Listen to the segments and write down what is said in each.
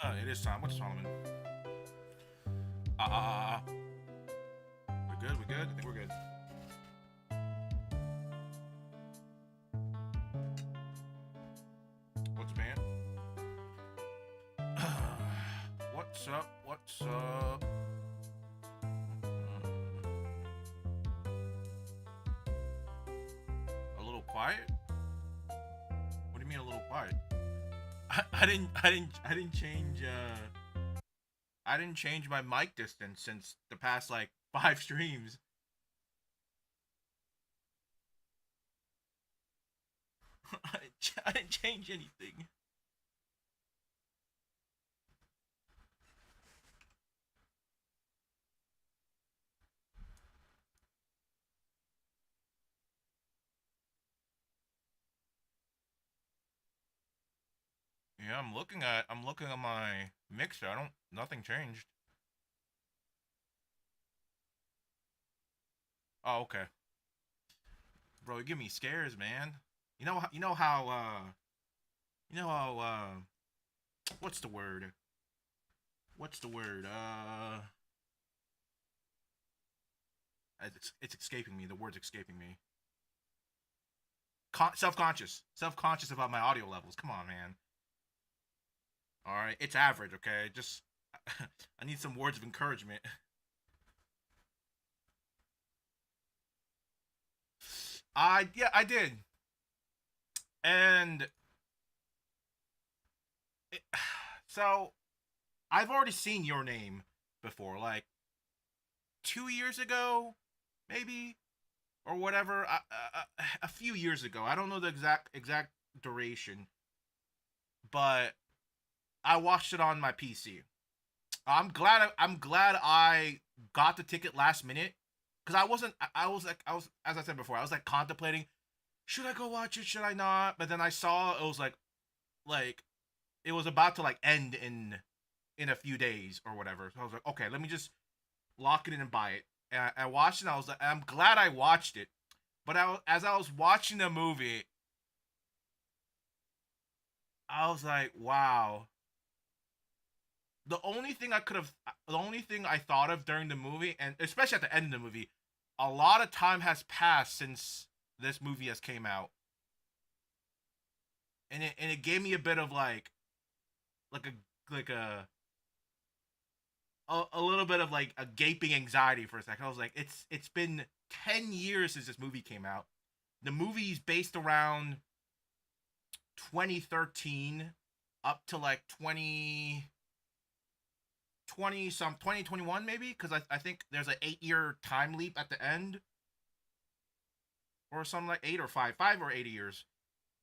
It is time. What's Solomon? Uh, we're good. We're good. I think we're good. What's man? What's up? What's up? A little quiet? What do you mean a little quiet? I didn't change. I didn't change my mic distance since the past like 5 streams. I didn't change anything. Yeah, I'm looking at my mixer. I don't. Nothing changed. Oh, okay. Bro, you give me scares, man. You know how what's the word? What's the word? It's escaping me. The word's escaping me. Self-conscious about my audio levels. Come on, man. All right, it's average, okay? Just I need some words of encouragement. I did. And it, so I've already seen your name before, like 2 years ago, maybe or whatever. A few years ago. I don't know the exact duration, but I watched it on my PC. I'm glad I got the ticket last minute because I wasn't. I was as I said before. I was like contemplating, should I go watch it? Should I not? But then I saw it was like it was about to like end in a few days or whatever. So I was like, okay, let me just lock it in and buy it. And I watched it. And I was like, I'm glad I watched it. But as I was watching the movie, I was like, wow. The only thing I thought of during the movie, and especially at the end of the movie, a lot of time has passed since this movie has came out, and it gave me a bit of like a little bit of like a gaping anxiety for a second. I was like, it's been 10 years since this movie came out. The movie's based around 2013 up to like 2020 some 2021 maybe because I think there's an 8 year time leap at the end or something like 8 or 5 or 8 years.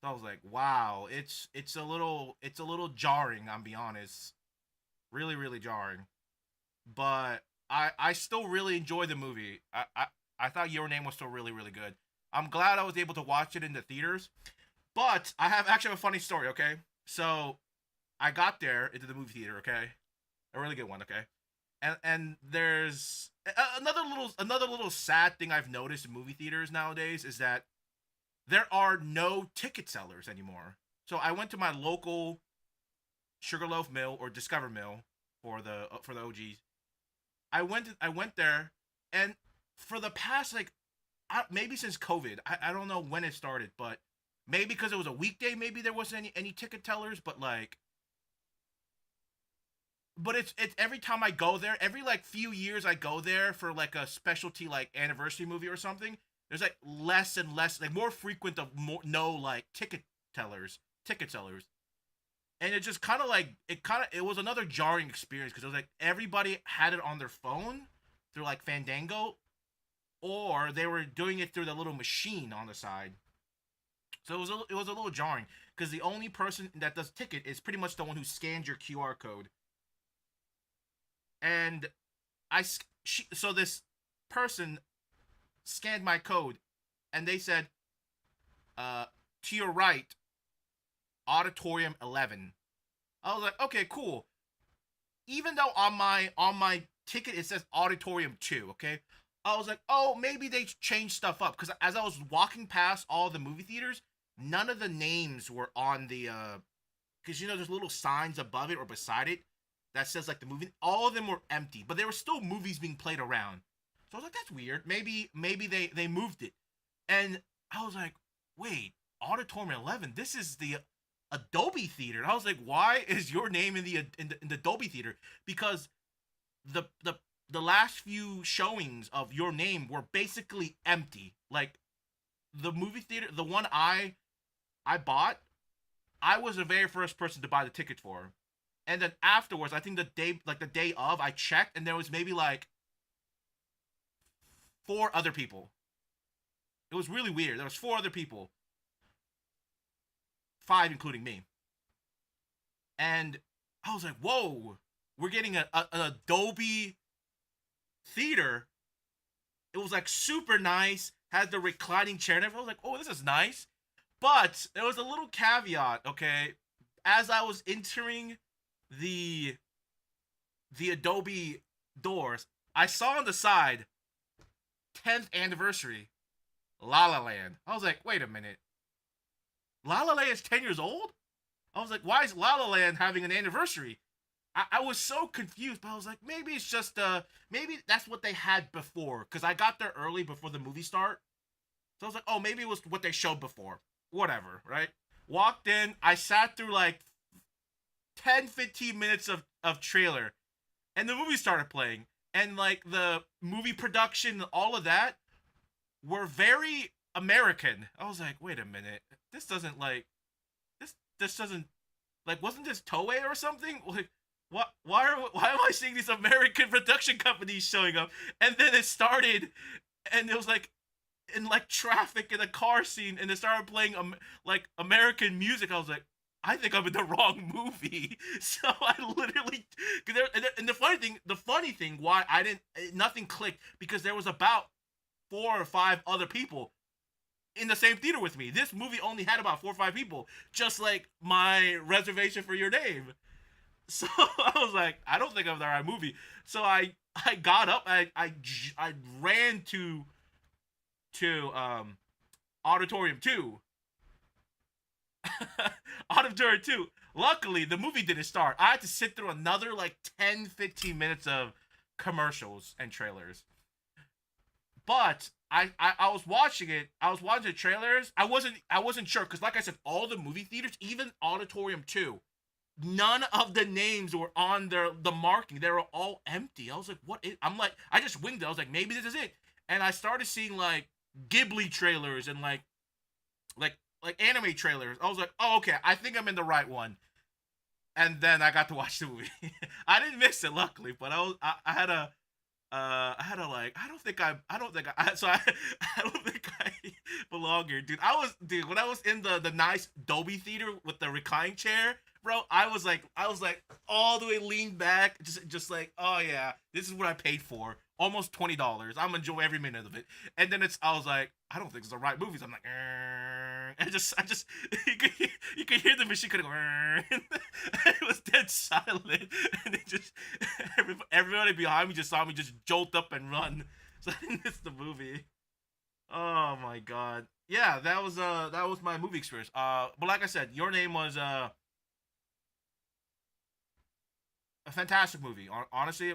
So I was like, wow, it's a little jarring. I'm be honest, really jarring. But I still really enjoy the movie. I thought Your Name was still really good. I'm glad I was able to watch it in the theaters. But I have actually a funny story. Okay, so I got there into the movie theater. Okay, a really good one. Okay, and there's another little sad thing I've noticed in movie theaters nowadays is that there are no ticket sellers anymore. So I went to my local Sugarloaf Mill or Discover Mill for the OGs. I went there, and for the past like maybe since COVID, I don't know when it started, but maybe because it was a weekday, maybe there wasn't any ticket tellers. But it's every time I go there, every like few years I go there for like a specialty like anniversary movie or something. There's like less and less, like more frequent of more no like ticket sellers, and it just kind of like it was another jarring experience because it was like everybody had it on their phone through like Fandango, or they were doing it through the little machine on the side. So it was a little jarring because the only person that does ticket is pretty much the one who scans your QR code. And so this person scanned my code, and they said, to your right, auditorium 11. I was like, okay, cool. Even though on my ticket it says auditorium 2, okay? I was like, oh, maybe they changed stuff up because as I was walking past all the movie theaters, none of the names were on the because there's little signs above it or beside it that says like the movie. All of them were empty, but there were still movies being played around. So I was like, that's weird. Maybe they moved it, and I was like, wait, Auditorium 11. This is the Adobe Theater. And I was like, why is your name in the Adobe Theater? Because the the the last few showings of your name were basically empty. Like the movie theater, the one I bought, I was the very first person to buy the tickets for. And then afterwards, I think the day of, I checked and there was maybe like four other people. It was really weird. There was four other people, five including me. And I was like, "Whoa, we're getting an Adobe theater." It was like super nice, had the reclining chair and everything. I was like, "Oh, this is nice." But there was a little caveat, okay? As I was entering the the Adobe doors, I saw on the side 10th anniversary La La Land. I was like, wait a minute. La La Land is 10 years old? I was like, why is La La Land having an anniversary? I was so confused, but I was like, maybe it's just maybe that's what they had before. Cause I got there early before the movie start. So I was like, oh, maybe it was what they showed before. Whatever, right? Walked in, I sat through like 10, 15 minutes of trailer, and the movie started playing. And like the movie production, all of that were very American. I was like, wait a minute. This doesn't like this doesn't like wasn't this Toei or something? Like what why am I seeing these American production companies showing up? And then it started and it was like traffic in a car scene and they started playing like American music. I was like, I think I'm in the wrong movie. So I literally and the funny thing why I didn't nothing clicked because there was about four or five other people in the same theater with me. This movie only had about four or five people, just like my reservation for your name. So I was like, I don't think I'm the right movie. So I got up, I ran to Auditorium 2. Auditorium 2. Luckily, the movie didn't start. I had to sit through another like 10, 15 minutes of commercials and trailers. But I was watching it. I was watching the trailers. I wasn't sure because like I said, all the movie theaters, even Auditorium 2, none of the names were on the marking. They were all empty. I was like, what is I'm like I just winged it. I was like, maybe this is it. And I started seeing like Ghibli trailers and like like anime trailers. I was like, oh okay, I think I'm in the right one. And then I got to watch the movie. I didn't miss it, luckily, but I had a like I don't think I so I don't think I belong here, dude. Dude, when I was in the nice Dolby theater with the recline chair, bro. I was like all the way leaned back, just like, oh yeah, this is what I paid for. Almost $20. I'm enjoying every minute of it. And then I was like, I don't think it's the right movies. I'm like, and I just you could hear the machine kind of go, and it was dead silent, and it just everybody behind me just saw me just jolt up and run. So I think it's the movie. Oh my god. Yeah, that was my movie experience. But like I said, Your Name was a fantastic movie. Honestly,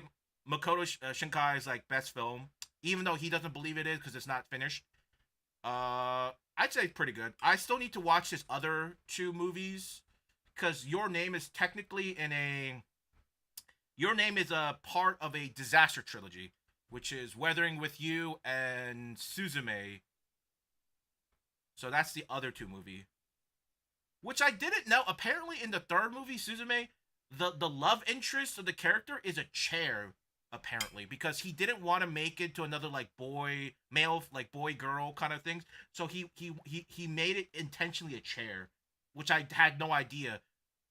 Makoto Shinkai's like best film, even though he doesn't believe it is because it's not finished. I'd say pretty good. I still need to watch his other two movies because Your Name is technically in a Your Name is a part of a disaster trilogy, which is Weathering with You and Suzume. So that's the other two movie, which I didn't know. Apparently, in the third movie, Suzume, the love interest of the character is a chair. Apparently, because he didn't want to make it to another like boy male like boy girl kind of things, so he made it intentionally a chair, which I had no idea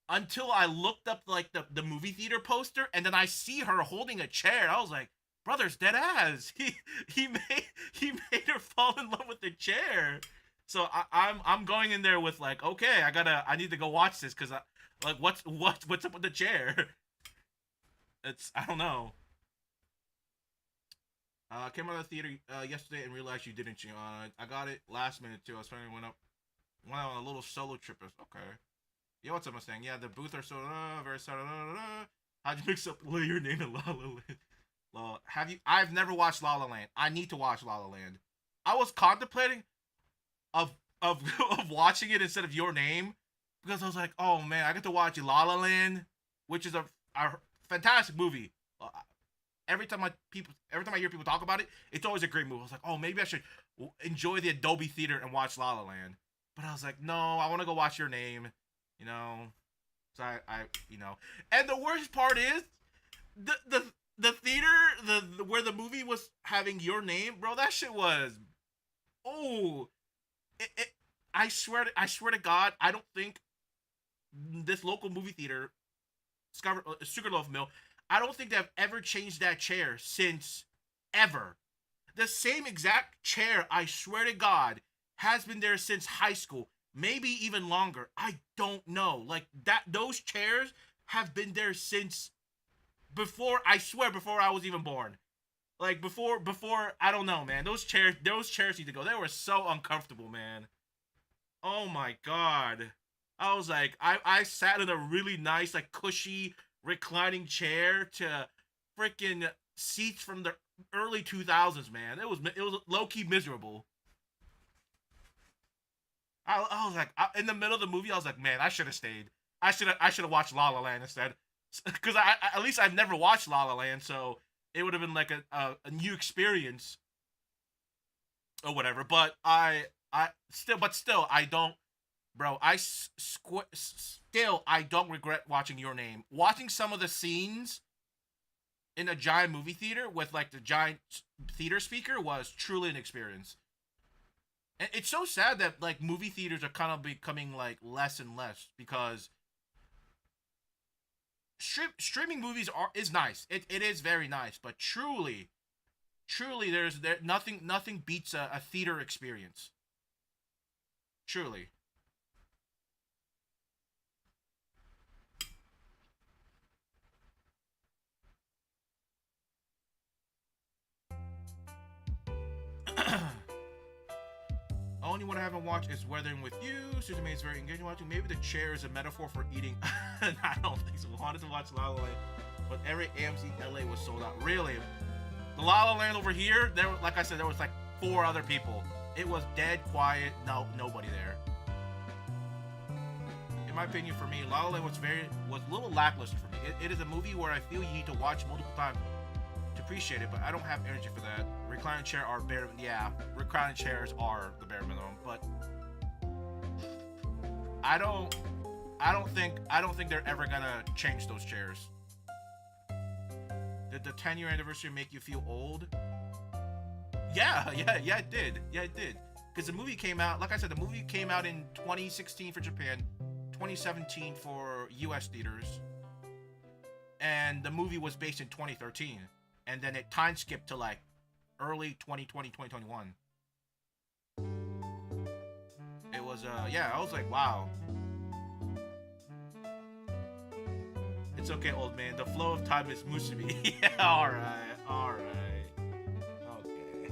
until I looked up like the movie theater poster, and then I see her holding a chair. I was like, brother's dead ass. He made her fall in love with the chair. So I'm going in there with like, okay, I need to go watch this because like what's up with the chair? It's I don't know. Came out of the theater yesterday and realized you didn't. I got it last minute too. I was trying to went out on a little solo trip. Okay. Yeah, what's up, Mustang? Yeah, the booth are so very sorry. How'd you mix up your name and La La Land? Have you? I've never watched La La Land. I need to watch La La Land. I was contemplating of of of watching it instead of Your Name because I was like, oh man, I get to watch La La Land, which is a fantastic movie. Every time I hear people talk about it, it's always a great movie. I was like, oh, maybe I should enjoy the Adobe Theater and watch La La Land. But I was like, no, I want to go watch Your Name, you know. So and the worst part is the theater, the where the movie was having Your Name, bro. That shit was, oh, it I swear to God, I don't think this local movie theater, Sugarloaf Mill, I don't think they've ever changed that chair since ever. The same exact chair, I swear to God, has been there since high school, maybe even longer. I don't know. Like that, those chairs have been there since before. I swear, before I was even born. Like before, I don't know, man. Those chairs need to go. They were so uncomfortable, man. Oh my God. I was like, I sat in a really nice, like cushy reclining chair to freaking seats from the early 2000s, man. It was low key miserable. I was like, in the middle of the movie, I was like, man, I should have stayed. I should have watched La La Land instead, because I at least I've never watched La La Land, so it would have been like a new experience or whatever. But still I don't, bro. Still I don't regret watching Your Name. Watching some of the scenes in a giant movie theater with like the giant theater speaker was truly an experience. And it's so sad that like movie theaters are kind of becoming like less and less because streaming movies is nice. It is very nice, but truly there's nothing beats a theater experience. Truly. Only one I haven't watched is Weathering with You. Susan May is very engaging watching. Maybe the chair is a metaphor for eating. I don't think so. I wanted to watch La La Land, but every AMC LA was sold out. Really? The La La Land over here, like I said, there was like 4 other people. It was dead quiet. No, nobody there. In my opinion, for me, La La Land was a little lackluster for me. It is a movie where I feel you need to watch multiple times to appreciate it, but I don't have energy for that. Reclining chairs are reclining chairs are the bare minimum, but I don't think they're ever gonna change those chairs. Did the 10-year anniversary make you feel old? Yeah, it did. Yeah, it did. Because the movie came out, like I said, the movie came out in 2016 for Japan, 2017 for US theaters, and the movie was based in 2013. And then it time skipped to like early 2020, 2021. It was, I was like, wow. It's okay, old man. The flow of time is Musubi. Yeah, alright. Okay.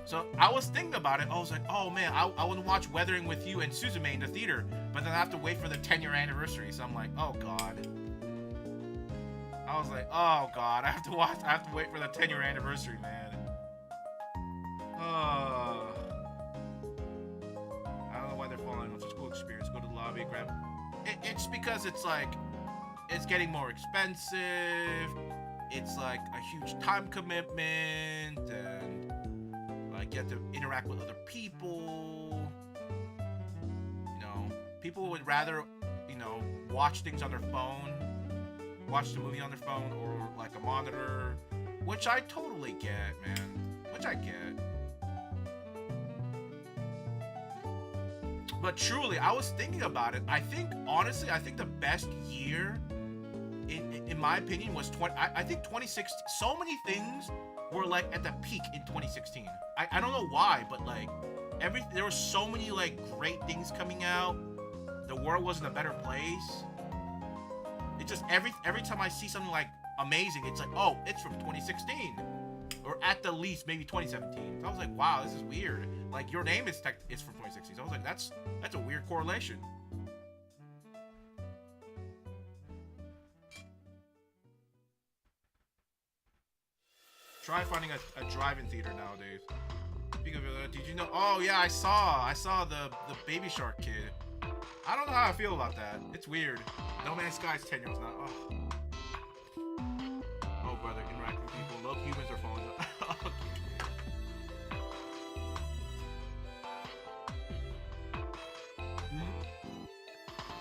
So I was thinking about it. I was like, oh man, I want to watch Weathering with You and Suzume in the theater, but then I have to wait for the 10-year anniversary. So I'm like, oh god. I was like, oh god, I have to wait for the 10-year anniversary, man. I don't know why they're falling. It's a cool experience. Go to the lobby, grab. It's because it's like, it's getting more expensive. It's like a huge time commitment, and like you have to interact with other people. You know, people would rather, watch things on their phone. Watch the movie on their phone or like a monitor, which I totally get, man. Which I get. But truly, I was thinking about it. I think the best year, in my opinion, was I think 2016. So many things were like at the peak in 2016. I don't know why, but like there were so many like great things coming out. The world was in a better place. It's just every time I see something like amazing, it's like, oh, it's from 2016, or at the least maybe 2017. So I was like, wow, this is weird. Like Your Name is from 2016. So I was like, that's a weird correlation. Try finding a drive-in theater nowadays. Speaking of did you know? Oh yeah, I saw the Baby Shark kid. I don't know how I feel about that. It's weird. No Man's Sky's 10 years old now. Oh brother, interacting with people. Love humans are falling.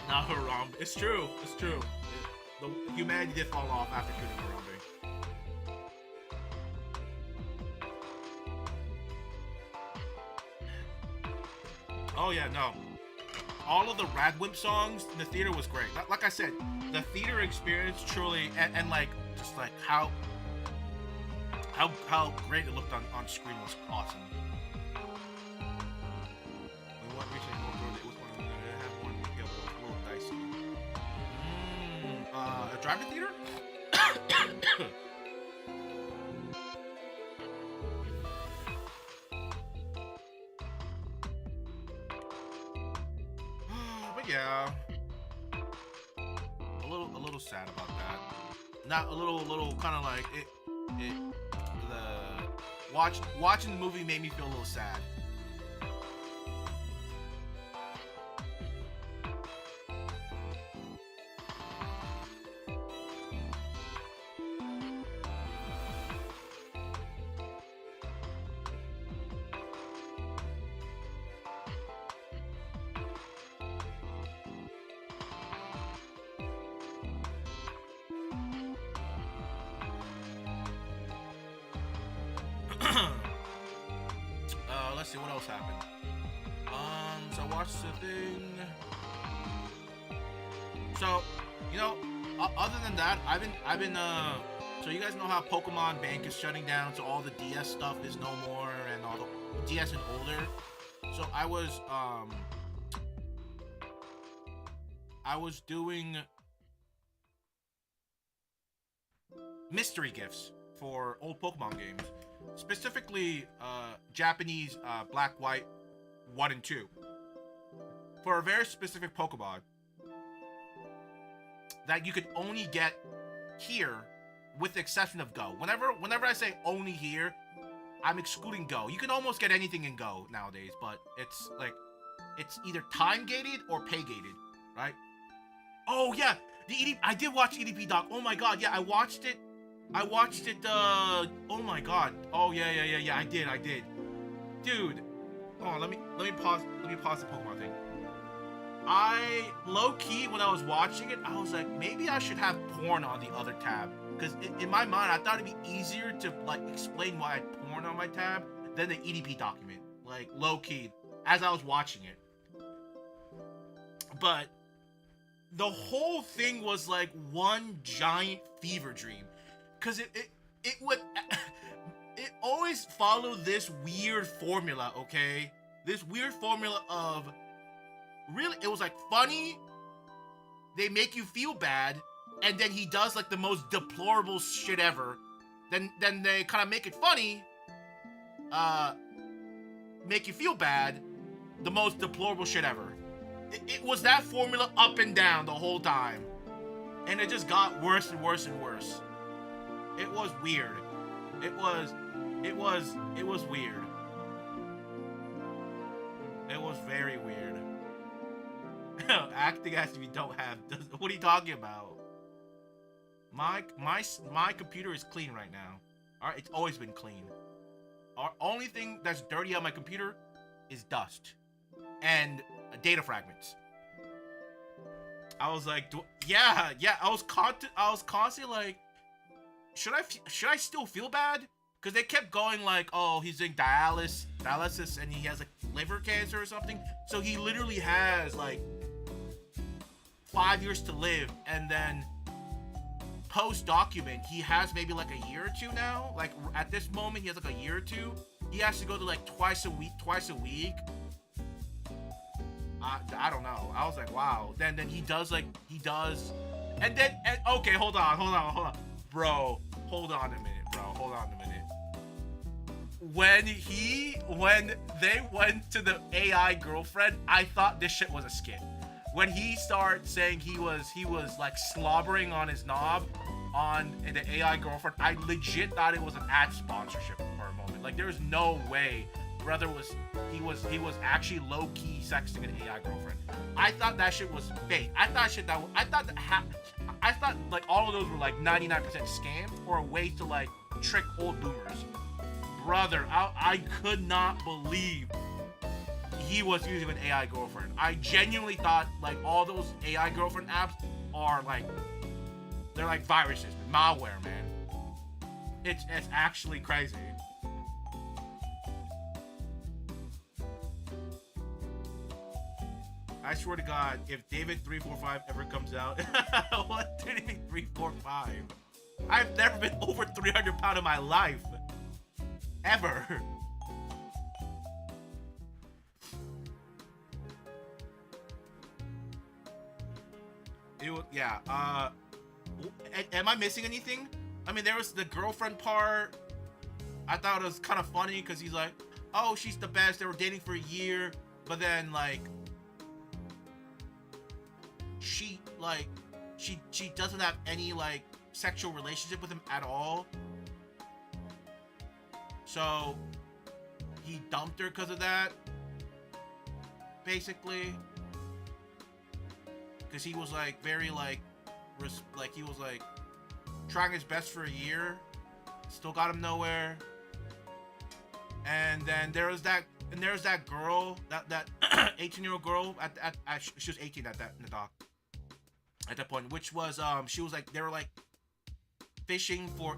Not Harambe. It's true. It's true. The humanity did fall off after shooting Harambe. Oh yeah, no. All of the Radwimp songs in the theater was great. Like I said, the theater experience truly, and like just like how great it looked on screen was awesome. A drive-in theater? But yeah, a little sad about that. Not a little kind of like watching the movie made me feel a little sad. Let's see what else happened. So I watched the thing. So, you know, other than that, I've been so you guys know how Pokemon Bank is shutting down, so all the DS stuff is no more, and all the DS and older. So I was doing mystery gifts for old Pokemon games. Specifically, Japanese Black, White 1 and 2. For a very specific Pokemon that you could only get here, with the exception of Go. Whenever I say only here, I'm excluding Go. You can almost get anything in Go nowadays, but it's like, it's either time gated or pay gated, right? Oh yeah, I did watch EDP Doc. Oh my god, yeah, I watched it. Oh my god. Oh yeah, I did. Dude. Hold on, let me pause the Pokemon thing. I low-key, when I was watching it, I was like, maybe I should have porn on the other tab. Because in my mind, I thought it'd be easier to like explain why I had porn on my tab than the EDP document. Like low-key, as I was watching it. But the whole thing was like one giant fever dream. Because it would it always followed this weird formula, okay? This weird formula of really, it was like funny, they make you feel bad, and then he does like the most deplorable shit ever. Then they kind of make it funny, make you feel bad, the most deplorable shit ever. It was that formula up and down the whole time. And it just got worse and worse and worse. It was weird. It was weird. It was very weird. Acting as if you don't have. What are you talking about? My computer is clean right now. Alright, it's always been clean. Our only thing that's dirty on my computer is dust and data fragments. I was like, yeah. I was constantly like, should I still feel bad? Because they kept going like, oh, he's doing dialysis, and he has like liver cancer or something. So he literally has like 5 years to live, and then post document, he has maybe like a year or two now. Like at this moment, he has like a year or two. He has to go to like twice a week. I don't know. I was like, wow. Then he does, and then okay, hold on, bro. Hold on a minute. When they went to the AI girlfriend, I thought this shit was a skit. When he started saying he was like slobbering on his knob, on the AI girlfriend, I legit thought it was an ad sponsorship for a moment. Like there's no way brother was actually low key sexting an AI girlfriend. I thought that shit was fake. I thought like all of those were like 99% scams or a way to like trick old boomers. Brother, I could not believe he was using an AI girlfriend. I genuinely thought like all those AI girlfriend apps are like they're like viruses, malware, man. It's actually crazy. I swear to God, if David 345 ever comes out, what did he mean 345? I've never been over 300 pounds in my life, ever. Yeah. Am I missing anything? I mean, there was the girlfriend part. I thought it was kind of funny because he's like, "Oh, she's the best." They were dating for a year, but then like, she doesn't have any like sexual relationship with him at all. So he dumped her because of that, basically. Because he was like very like he was like trying his best for a year, still got him nowhere. And then there was that girl, that 18-year-old girl she was 18 at that in the doc at that point, which was she was like they were like fishing for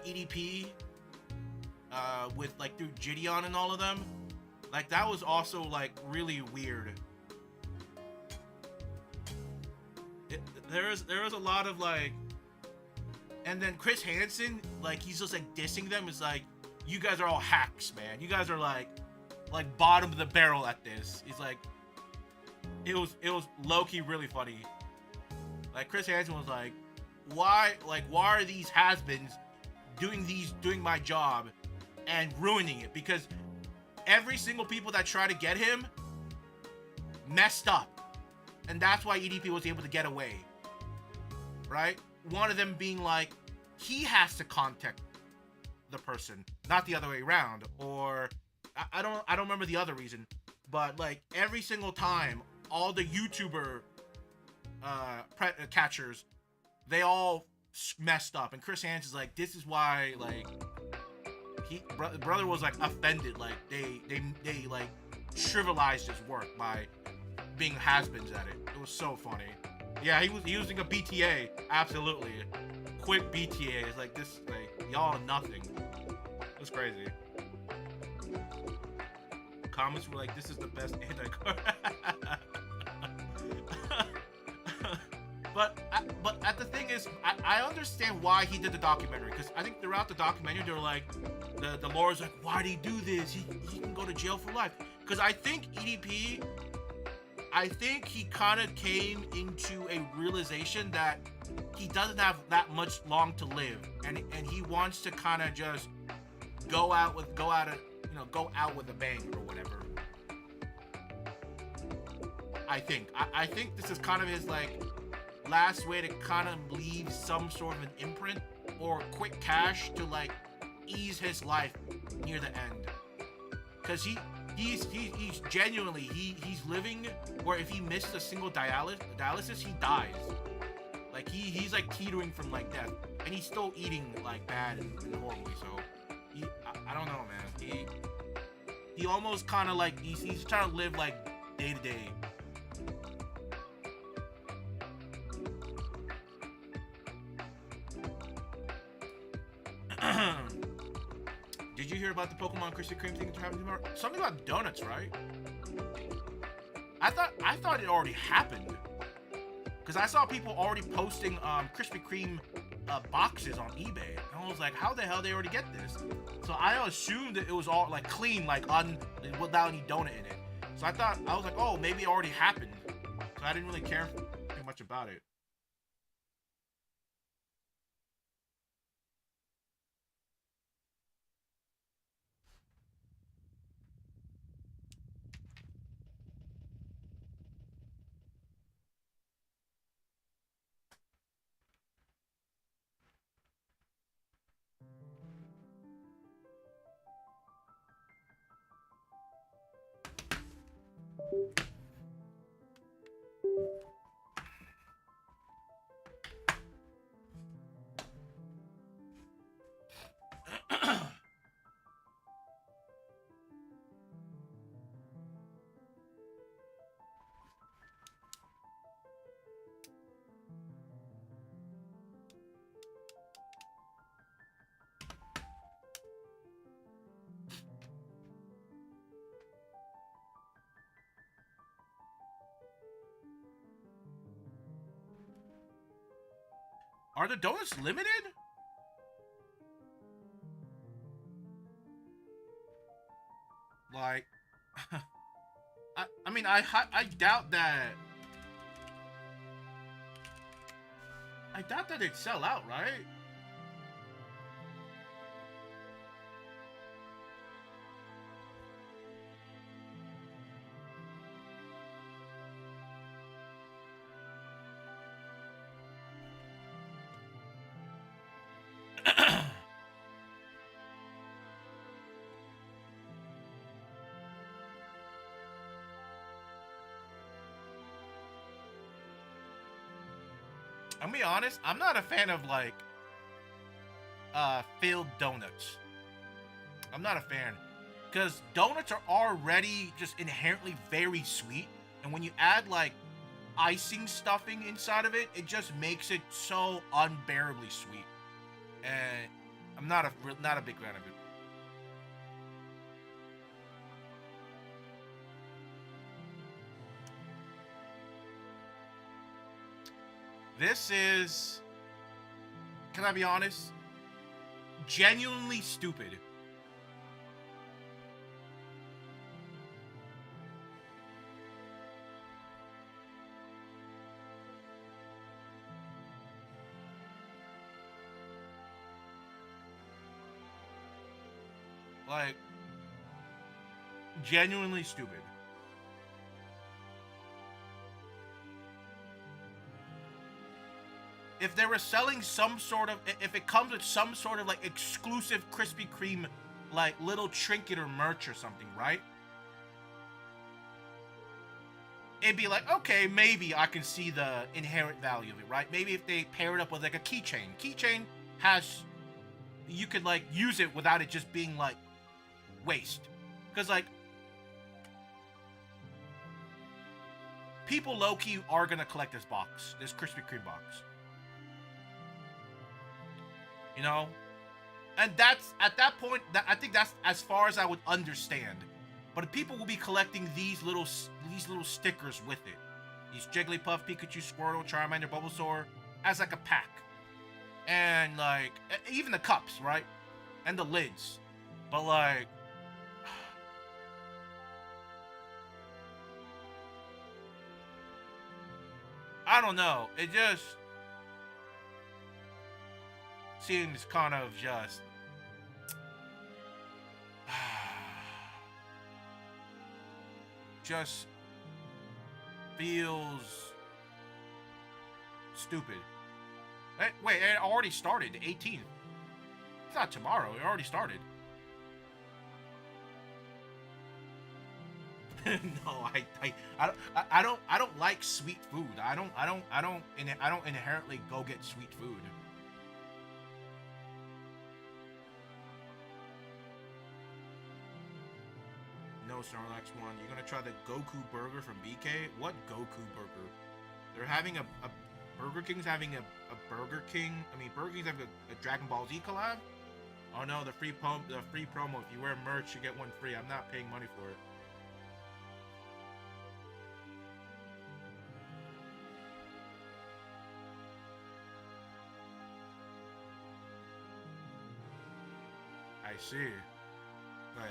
EDP with like through Gideon and all of them. Like that was also like really weird. There was a lot of like, and then Chris Hansen, like he's just like dissing them. Is like, you guys are all hacks, man. You guys are like bottom of the barrel at this. He's like, it was low key really funny. Like Chris Hansen was like, why are these has-beens doing my job and ruining it? Because every single people that try to get him messed up, and that's why EDP was able to get away. Right? One of them being like, he has to contact the person, not the other way around. Or I don't remember the other reason, but like every single time, all the YouTuber catchers, they all messed up, and Chris Hansen's like, this is why like brother was like offended, like they like trivialized his work by being has-beens at it. It was so funny. Yeah, he was using a BTA. Absolutely. Quick BTA. It's like this, like, y'all nothing. It was crazy. Comments were like, this is the best anti-car. But the thing is, I understand why he did the documentary. Because I think throughout the documentary, they were like, the lawyer's like, why did he do this? He can go to jail for life. Because I think EDP... I think he kind of came into a realization that he doesn't have that much long to live, and he wants to kind of just go out with a bang or whatever. I think this is kind of his like last way to kind of leave some sort of an imprint or quick cash to like ease his life near the end, because he's genuinely he's living where if he misses a single dialysis he dies. Like he's like teetering from like death, and he's still eating like bad and horribly. So I don't know, man. He almost kind of like he's trying to live like day to day. Did you hear about the Pokemon Krispy Kreme thing happening tomorrow? Something about donuts, right? I thought it already happened, because I saw people already posting Krispy Kreme boxes on eBay, and I was like, how the hell they already get this? So I assumed that it was all like clean, like without any donut in it. So I was like, oh, maybe it already happened. So I didn't really care too much about it. Are the donuts limited? Like, I mean, I doubt that. I doubt that they'd sell out, right? I'll be honest, I'm not a fan of like filled donuts. I'm not a fan. Because donuts are already just inherently very sweet. And when you add like icing stuffing inside of it, it just makes it so unbearably sweet. And I'm not a big fan of it. This is, can I be honest? Genuinely stupid. Like, genuinely stupid. If they were selling some sort of, if it comes with some sort of like exclusive Krispy Kreme, like little trinket or merch or something, right? It'd be like, okay, maybe I can see the inherent value of it, right? Maybe if they pair it up with like a keychain. Keychain has, you could like use it without it just being like waste. Because like, people low-key are gonna collect this box, this Krispy Kreme box. You know? And that's, at that point, I think that's as far as I would understand. But people will be collecting these little stickers with it. These Jigglypuff, Pikachu, Squirtle, Charmander, Bulbasaur, as like a pack. And like, even the cups, right? And the lids. But like, I don't know. It just seems kind of just just feels stupid. Wait, it already started, the 18th. It's not tomorrow, it already started. No, I don't like sweet food. I don't inherently go get sweet food. No, Snorlax one. You're gonna try the Goku burger from BK? What Goku burger? They're having a Burger King's having a Burger King. I mean, Burger King's having a Dragon Ball Z collab. Oh no, the free promo. If you wear merch, you get one free. I'm not paying money for it. I see. Right.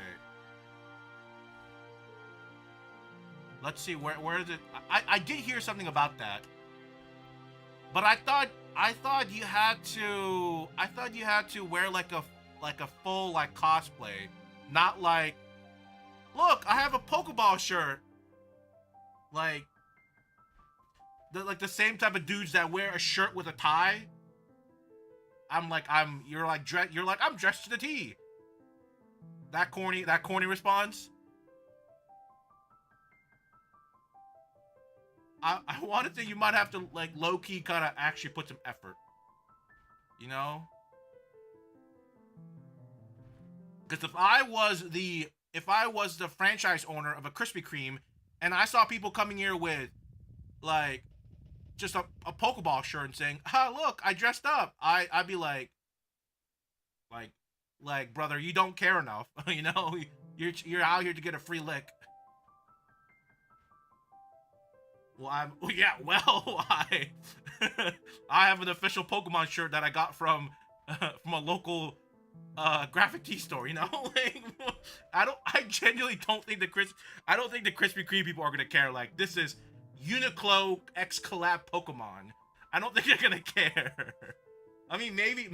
Let's see, where is it? I did hear something about that. But I thought you had to wear like a full like cosplay. Not like, look, I have a Pokeball shirt. Like the same type of dudes that wear a shirt with a tie. You're like I'm dressed to the T. That corny response. I want to think you might have to like low key kind of actually put some effort, you know? Because if I was the franchise owner of a Krispy Kreme, and I saw people coming here with like just a Pokeball shirt and saying, "Ah, look, I dressed up," I'd be like, brother, you don't care enough, you know? You're out here to get a free lick. Well, yeah. Well, I have an official Pokemon shirt that I got from a local graphic tee store. You know, like, I genuinely don't think I don't think the Krispy Kreme people are gonna care. Like, this is Uniqlo X collab Pokemon. I don't think they're gonna care. I mean, maybe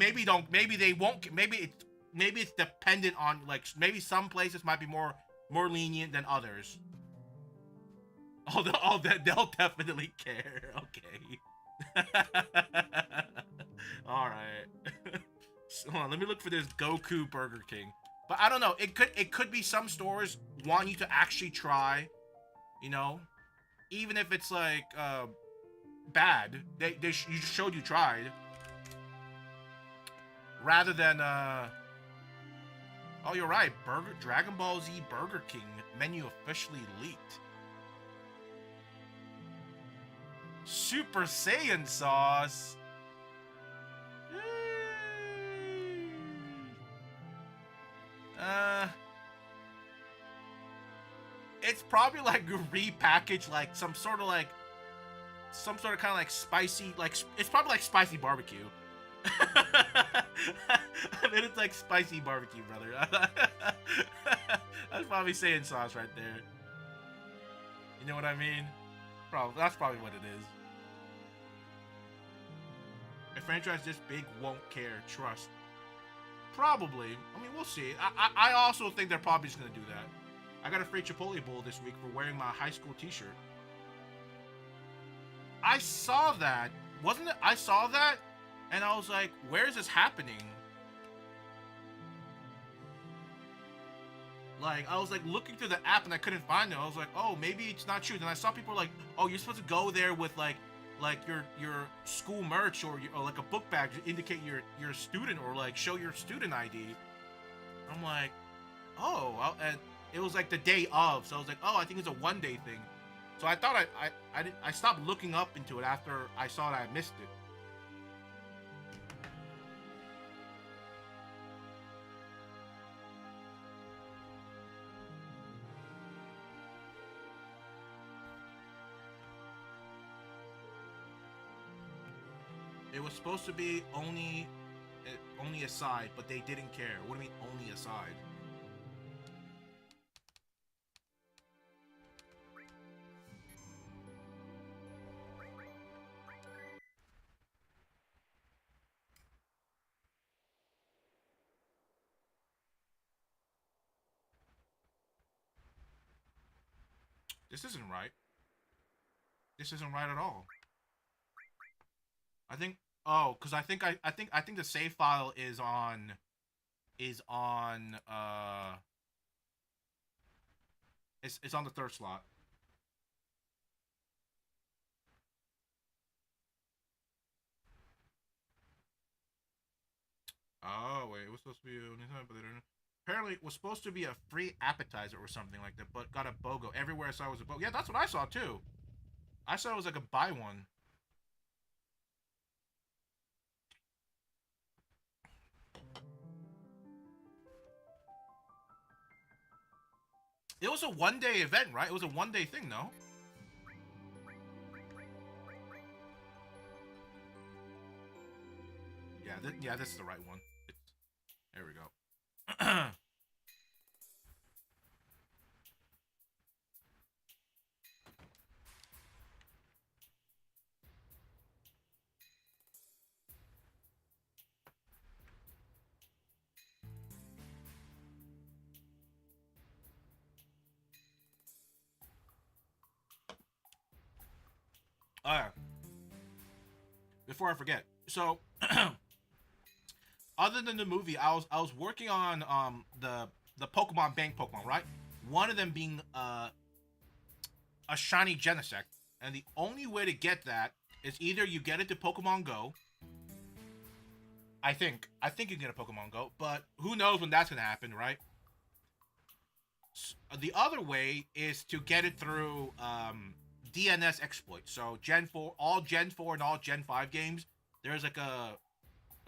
they won't. Maybe it's dependent on, like, maybe some places might be more lenient than others. They'll definitely care. Okay. All right. So, hold on, let me look for this Goku Burger King. But I don't know. It could be some stores want you to actually try. You know, even if it's like bad, you showed you tried, rather than Oh, you're right. Dragon Ball Z Burger King menu officially leaked. Super Saiyan sauce. It's probably like repackaged, like some sort of kind of like spicy, like it's probably like spicy barbecue. I mean, it's like spicy barbecue, brother. That's probably Saiyan sauce right there. You know what I mean? That's probably what it is. A franchise this big won't care. Trust. Probably. I mean, we'll see. I also think they're probably just gonna do that. I got a free Chipotle bowl this week for wearing my high school T-shirt. I saw that. Wasn't it? I saw that, and I was like, "Where is this happening?" Like, I was like looking through the app and I couldn't find it. I was like, "Oh, maybe it's not true." Then I saw people like, "Oh, you're supposed to go there with like your school merch or like a book bag to indicate you're a student, or like show your student ID." I'm like, "Oh," and it was like the day of, so I was like, "Oh, I think it's a one-day thing." So I thought I stopped looking up into it after I saw that I missed it. It was supposed to be only a side, but they didn't care. What do you mean only a side? This isn't right. This isn't right at all. I think because I think the save file is on it's on the third slot. Oh wait, it was supposed to be anytime, but they didn't. Apparently, it was supposed to be a free appetizer or something like that, but got a BOGO. Everywhere I saw was a BOGO. Yeah, that's what I saw too. I saw it was like a buy one. It was a 1 day event, right? It was a 1 day thing, no? Yeah, yeah, this is the right one. There we go. Before I forget, so other than the movie, I was working on the Pokemon Bank Pokemon, right? One of them being a shiny Genesect, and the only way to get that is either you get it to Pokemon Go. I think you can get a Pokemon Go, but who knows when that's gonna happen, right? The other way is to get it through DNS exploit. So Gen 4 and all Gen 5 games, there's like a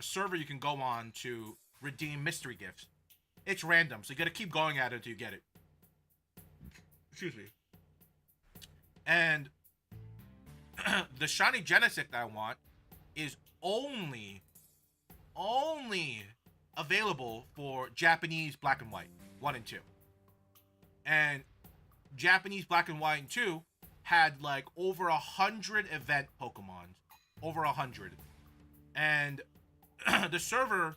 server you can go on to redeem mystery gifts. It's random, so you gotta keep going at it until you get it. Excuse me. And the shiny Genesect that I want is only available for Japanese Black and White 1 and 2. And Japanese Black and White and 2 had like over 100 event Pokemons. Over 100. And the server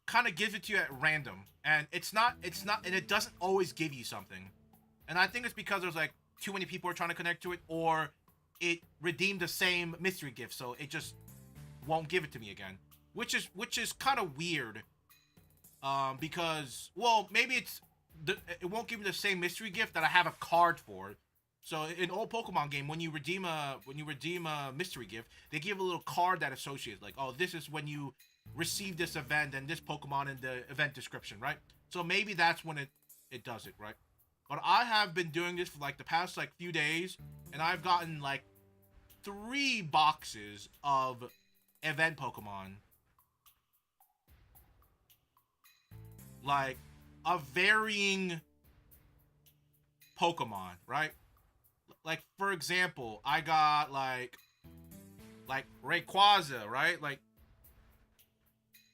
kind of gives it to you at random. And it's not, and it doesn't always give you something. And I think it's because there's like too many people are trying to connect to it, or it redeemed the same mystery gift, so it just won't give it to me again. Which is kind of weird. Because, well, maybe it won't give me the same mystery gift that I have a card for. So in old Pokemon game, when you redeem a mystery gift, they give a little card that associates, like, oh, this is when you receive this event and this Pokemon in the event description, right? So maybe that's when it does it, right? But I have been doing this for like the past like few days, and I've gotten like 3 boxes of event Pokemon. Like a varying Pokemon, right? Like for example, I got like Rayquaza, right? Like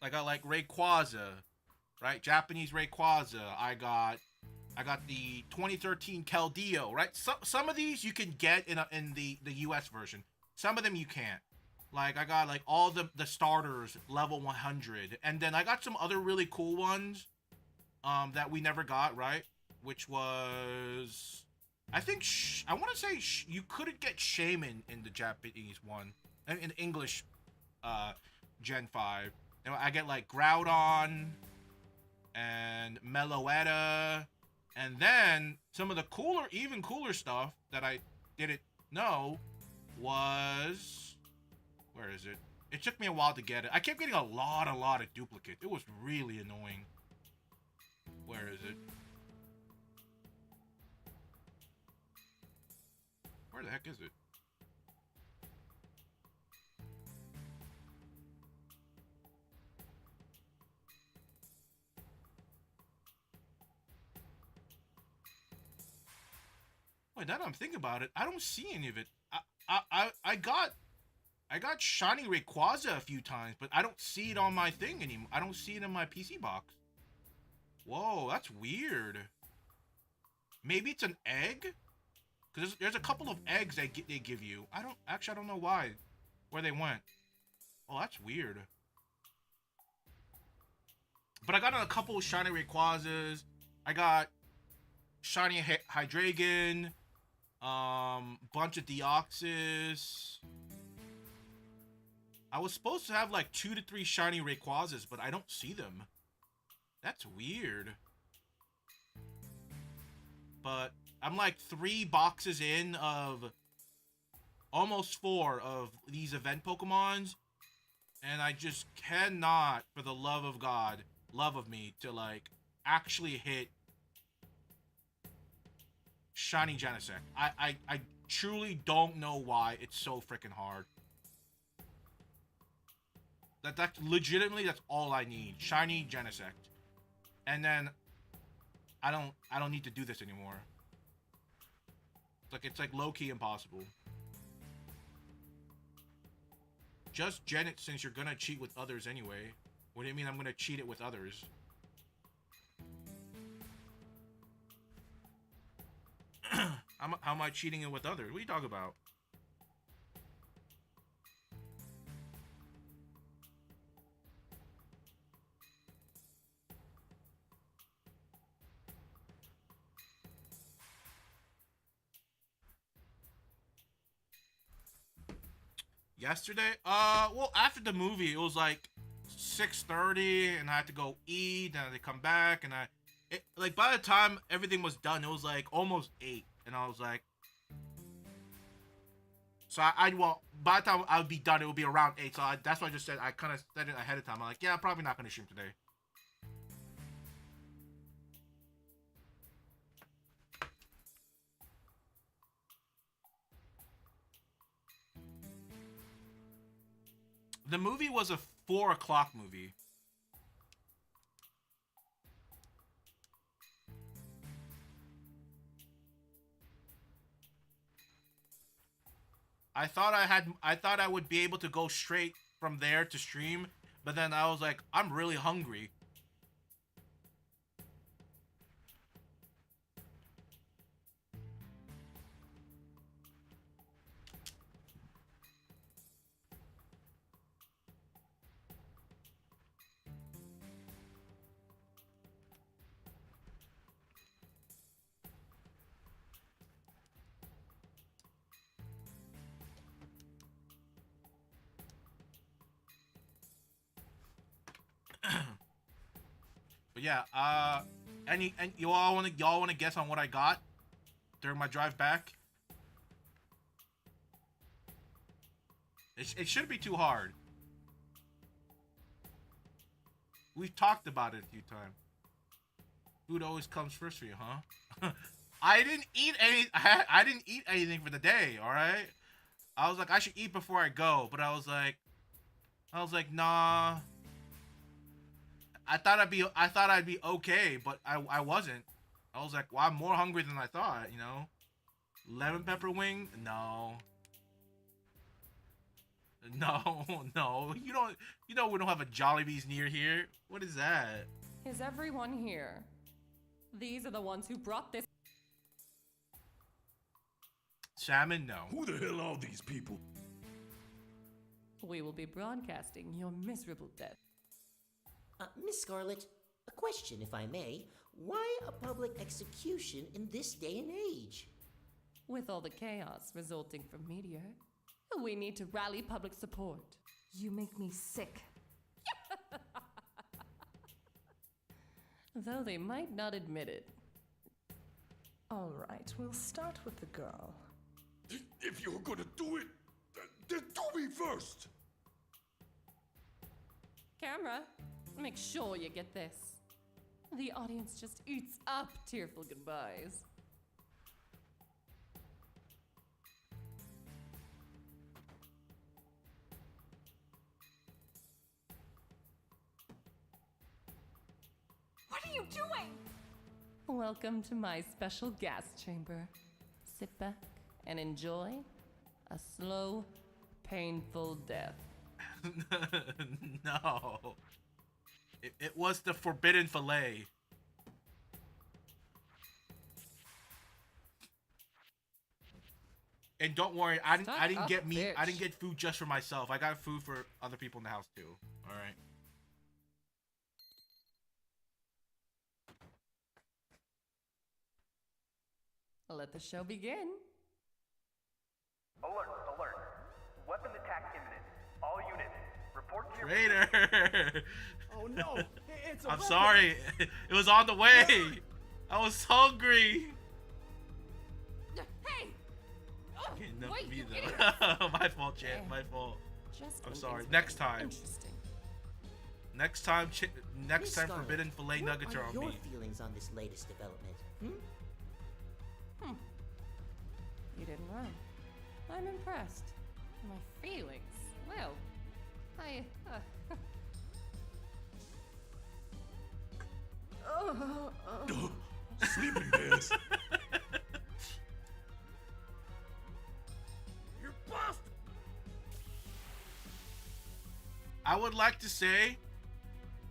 I got like Rayquaza, right? Japanese Rayquaza. I got the 2013 Keldeo, right? Some of these you can get in the US version. Some of them you can't. Like I got like all the starters level 100, and then I got some other really cool ones that we never got, right? Which was, I think I want to say you couldn't get Shaman in the Japanese one, in English Gen 5. And I get like Groudon and Meloetta. And then some of the even cooler stuff that I didn't know was, where is it? It took me a while to get it. I kept getting a lot of duplicates. It was really annoying. Where is it? Where the heck is it? Wait, now that I'm thinking about it, I don't see any of it. I got shiny Rayquaza a few times, but I don't see it on my thing anymore. I don't see it in my PC box. Whoa, that's weird. Maybe it's an egg? Because there's a couple of eggs they give you. I don't know where they went. Oh, that's weird. But I got a couple of shiny Rayquazas. I got shiny Hydreigon. Bunch of Deoxys. I was supposed to have like 2 to 3 shiny Rayquazas, but I don't see them. That's weird. But I'm like 3 boxes in of almost 4 of these event Pokemons, and I just cannot, for the love of God, love of me, to like actually hit shiny Genesect. I truly don't know why it's so freaking hard. That's legitimately, that's all I need. Shiny Genesect. And then I don't need to do this anymore. It's like low-key impossible. Just gen it, since you're gonna cheat with others anyway. What do you mean I'm gonna cheat it with others? How am I cheating it with others? What are you talking about? Yesterday? Well, after the movie, it was like 6:30, and I had to go eat, and I had to come back, and like, by the time everything was done, it was like almost 8, and I was like, so well, by the time I would be done, it would be around 8, so that's why I just said, I kind of said it ahead of time. I'm like, yeah, I'm probably not going to stream today. The movie was a 4 o'clock movie. I thought I would be able to go straight from there to stream, but then I was like, I'm really hungry. But yeah, and y'all wanna guess on what I got during my drive back? It shouldn't be too hard. We've talked about it a few times. Food always comes first for you, huh? I didn't eat anything for the day. All right. I was like, I should eat before I go, but I was like, nah. I thought I'd be okay, but I wasn't. I was like, well, I'm more hungry than I thought, you know? Lemon pepper wing? No. No, no. You know we don't have a Jollibee's near here. What is that? Is everyone here? These are the ones who brought this. Salmon? No. Who the hell are these people? We will be broadcasting your miserable death. Miss Scarlet, a question, if I may. Why a public execution in this day and age? With all the chaos resulting from Meteor, we need to rally public support. You make me sick. Though they might not admit it. All right, we'll start with the girl. If you're gonna do it, then do me first! Camera, make sure you get this. The audience just eats up tearful goodbyes. What are you doing? Welcome to my special gas chamber. Sit back and enjoy a slow, painful death. No. It was the forbidden fillet. And don't worry, I didn't get meat. Bitch. I didn't get food just for myself. I got food for other people in the house too. All right. Let the show begin. Alert, alert. Weapon attack imminent. All units, report to your... Traitor. Oh no, it's a I'm weapon. sorry. It was on the way. I was hungry. Hey! Oh, Okay, enough wait, of me you though. My fault, champ. My fault. Just I'm when sorry. things Next were time. Interesting. Next time, Miss Scarlet, forbidden fillet nuggets are what on are your me. feelings on this latest development? You didn't run. I'm impressed. My feelings. Well, I. Sleeping bears. You're busted. I would like to say,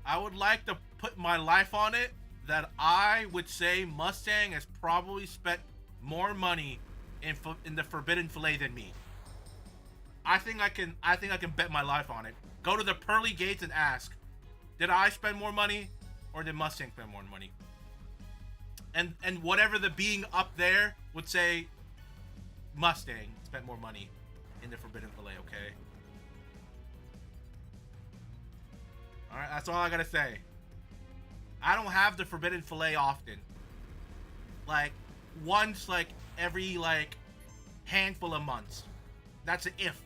I would like to put my life on it that I would say Mustang has probably spent more money in the forbidden fillet than me. I think I can bet my life on it. Go to the pearly gates and ask, did I spend more money or did Mustang spend more money? And whatever the being up there would say, Mustang spent more money in the forbidden fillet, okay? Alright, that's all I gotta say. I don't have the forbidden fillet often. Like, once, like, every, like, handful of months. That's an if.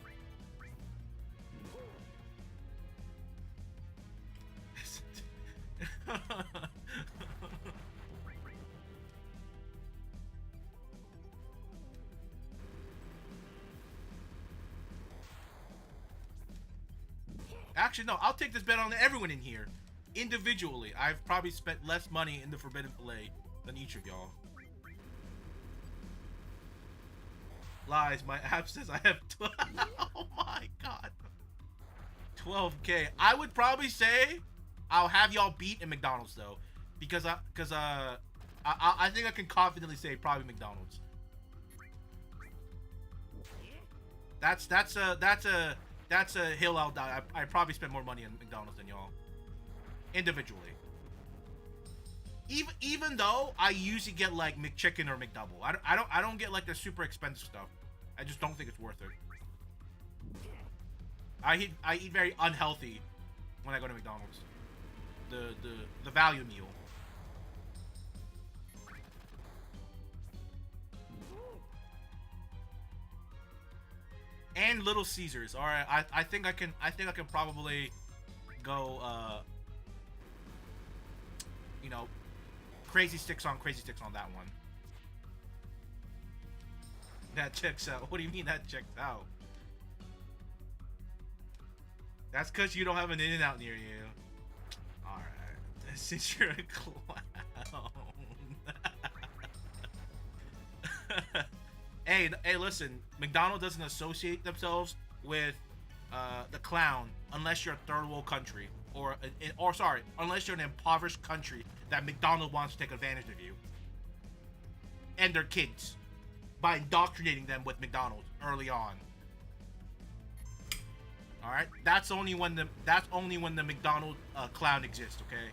Actually, no, I'll take this bet on everyone in here. Individually, I've probably spent less money in the forbidden fillet than each of y'all. Lies. My app says I have 12. Oh my god. 12K. I would probably say I'll have y'all beat in McDonald's though, because I think I can confidently say probably McDonald's. That's a hill I'll die. I probably spend more money on McDonald's than y'all individually. Even though I usually get like McChicken or McDouble, I don't get like the super expensive stuff. I just don't think it's worth it. I eat very unhealthy when I go to McDonald's. The value meal. And Little Caesars. All right, I think I can probably go you know, crazy sticks on that one. That checks out. What do you mean that checks out? That's because you don't have an In-N-Out near you. Alright. Since you're a clown. Hey, listen. McDonald's doesn't associate themselves with the clown unless you're a third world country. Or sorry, unless you're an impoverished country that McDonald's wants to take advantage of you. And their kids. By indoctrinating them with McDonald's early on. Alright? That's only when the McDonald's clown exists, okay?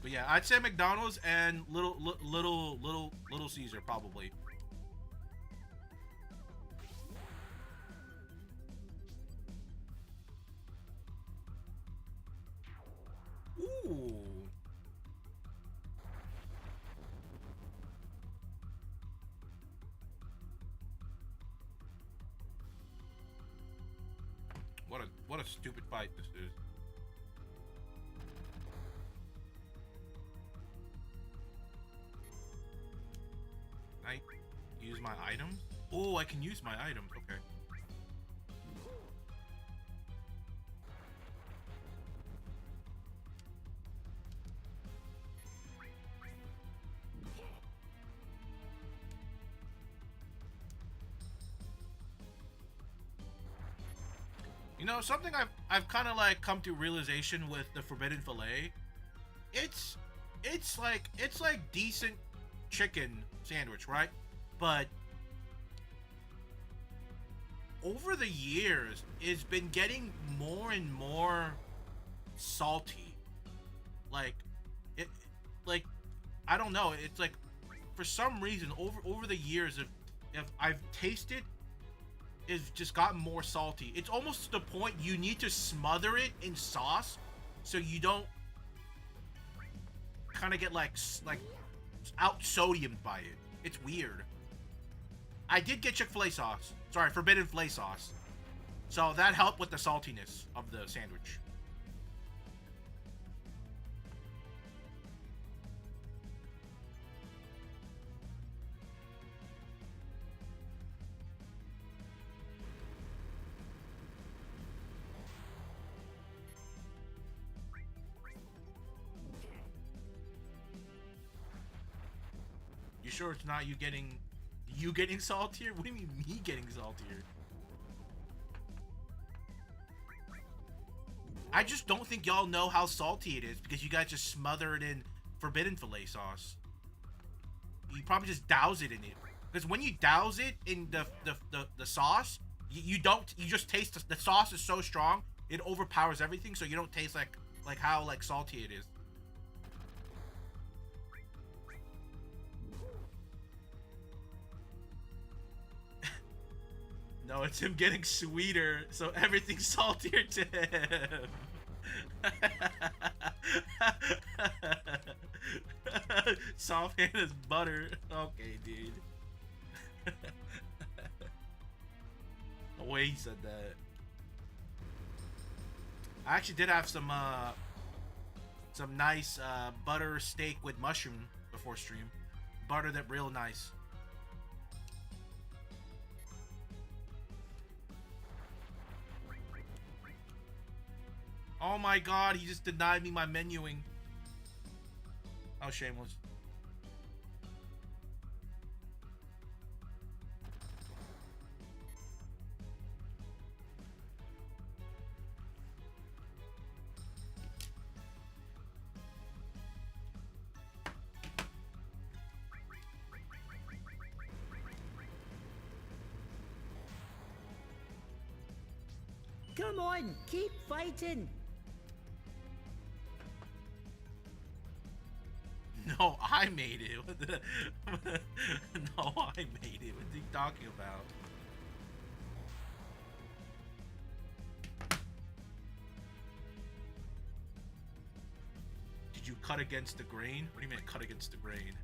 But yeah, I'd say McDonald's and Little Caesar probably. Ooh. What a stupid fight this is. I use my items? Oh, I can use my items. Okay. You know, something I've kind of like come to realization with the forbidden fillet. It's like decent chicken sandwich, right? But over the years, it's been getting more and more salty. Like I don't know. It's like for some reason over the years, if I've tasted. It's just gotten more salty. It's almost to the point you need to smother it in sauce so you don't kind of get like out sodiumed by it. It's weird. I did get Chick-fil-A sauce. Sorry, forbidden filet sauce. So that helped with the saltiness of the sandwich. You sure it's not you getting saltier? What do you mean me getting saltier? I just don't think y'all know how salty it is because you guys just smother it in forbidden filet sauce. You probably just douse it in it. Because when you douse it in the sauce, you just taste the sauce is so strong it overpowers everything, so you don't taste like how salty it is. No, it's him getting sweeter, so everything's saltier to him. Soft hand is butter. Okay, dude. The way he said that. I actually did have some nice butter steak with mushroom before stream. Buttered it real nice. Oh my god, he just denied me my menuing. How shameless. Come on, keep fighting. No, I made it. What the- no, I made it. What's he talking about? Did you cut against the grain? What do you mean cut against the grain?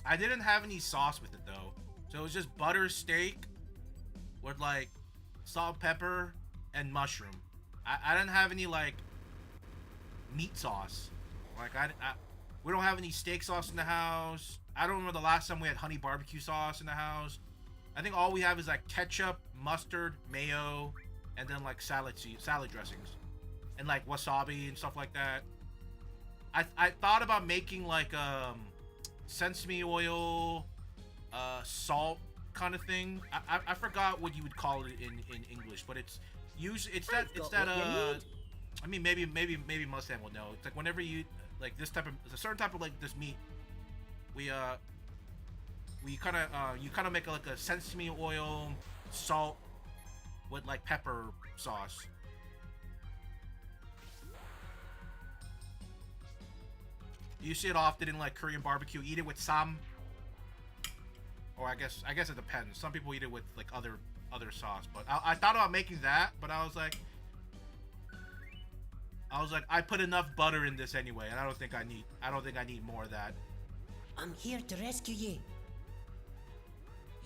I didn't have any sauce with it though. So it was just butter steak with like salt, pepper, and mushroom. I didn't have any like meat sauce. Like we don't have any steak sauce in the house. I don't remember the last time we had honey barbecue sauce in the house. I think all we have is like ketchup, mustard, mayo, and then like salad dressings, and like wasabi and stuff like that. I thought about making like sesame oil, salt kind of thing. I forgot what you would call it in English, but it's usually it's that I mean maybe Mustang will know. It's like whenever you like this type of a certain type of like this meat, we kind of you kind of make like a sesame oil salt with like pepper sauce. You see it often in like Korean barbecue. Eat it with sam, or I guess it depends. Some people eat it with like other sauce. But I thought about making that, but I was like I put enough butter in this anyway, and I don't think I need more of that. I'm here to rescue you.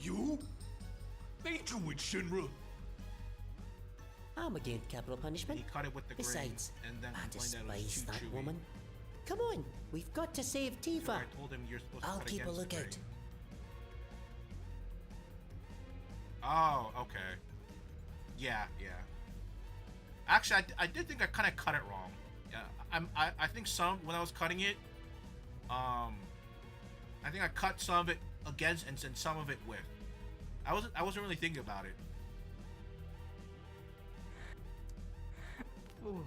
You? Ain't you with Shinra? I'm against capital punishment. He cut it with the grain, Besides, and then I complained that it was despise too that chewy. woman. Come on, we've got to save So Tifa. I told him you're supposed to I'll cut keep a against the lookout. grain. Oh, okay. Yeah. Actually, I did think I kind of cut it wrong. Yeah, I think when I was cutting it, I think I cut some of it against and some of it with. I wasn't really thinking about it. Ooh.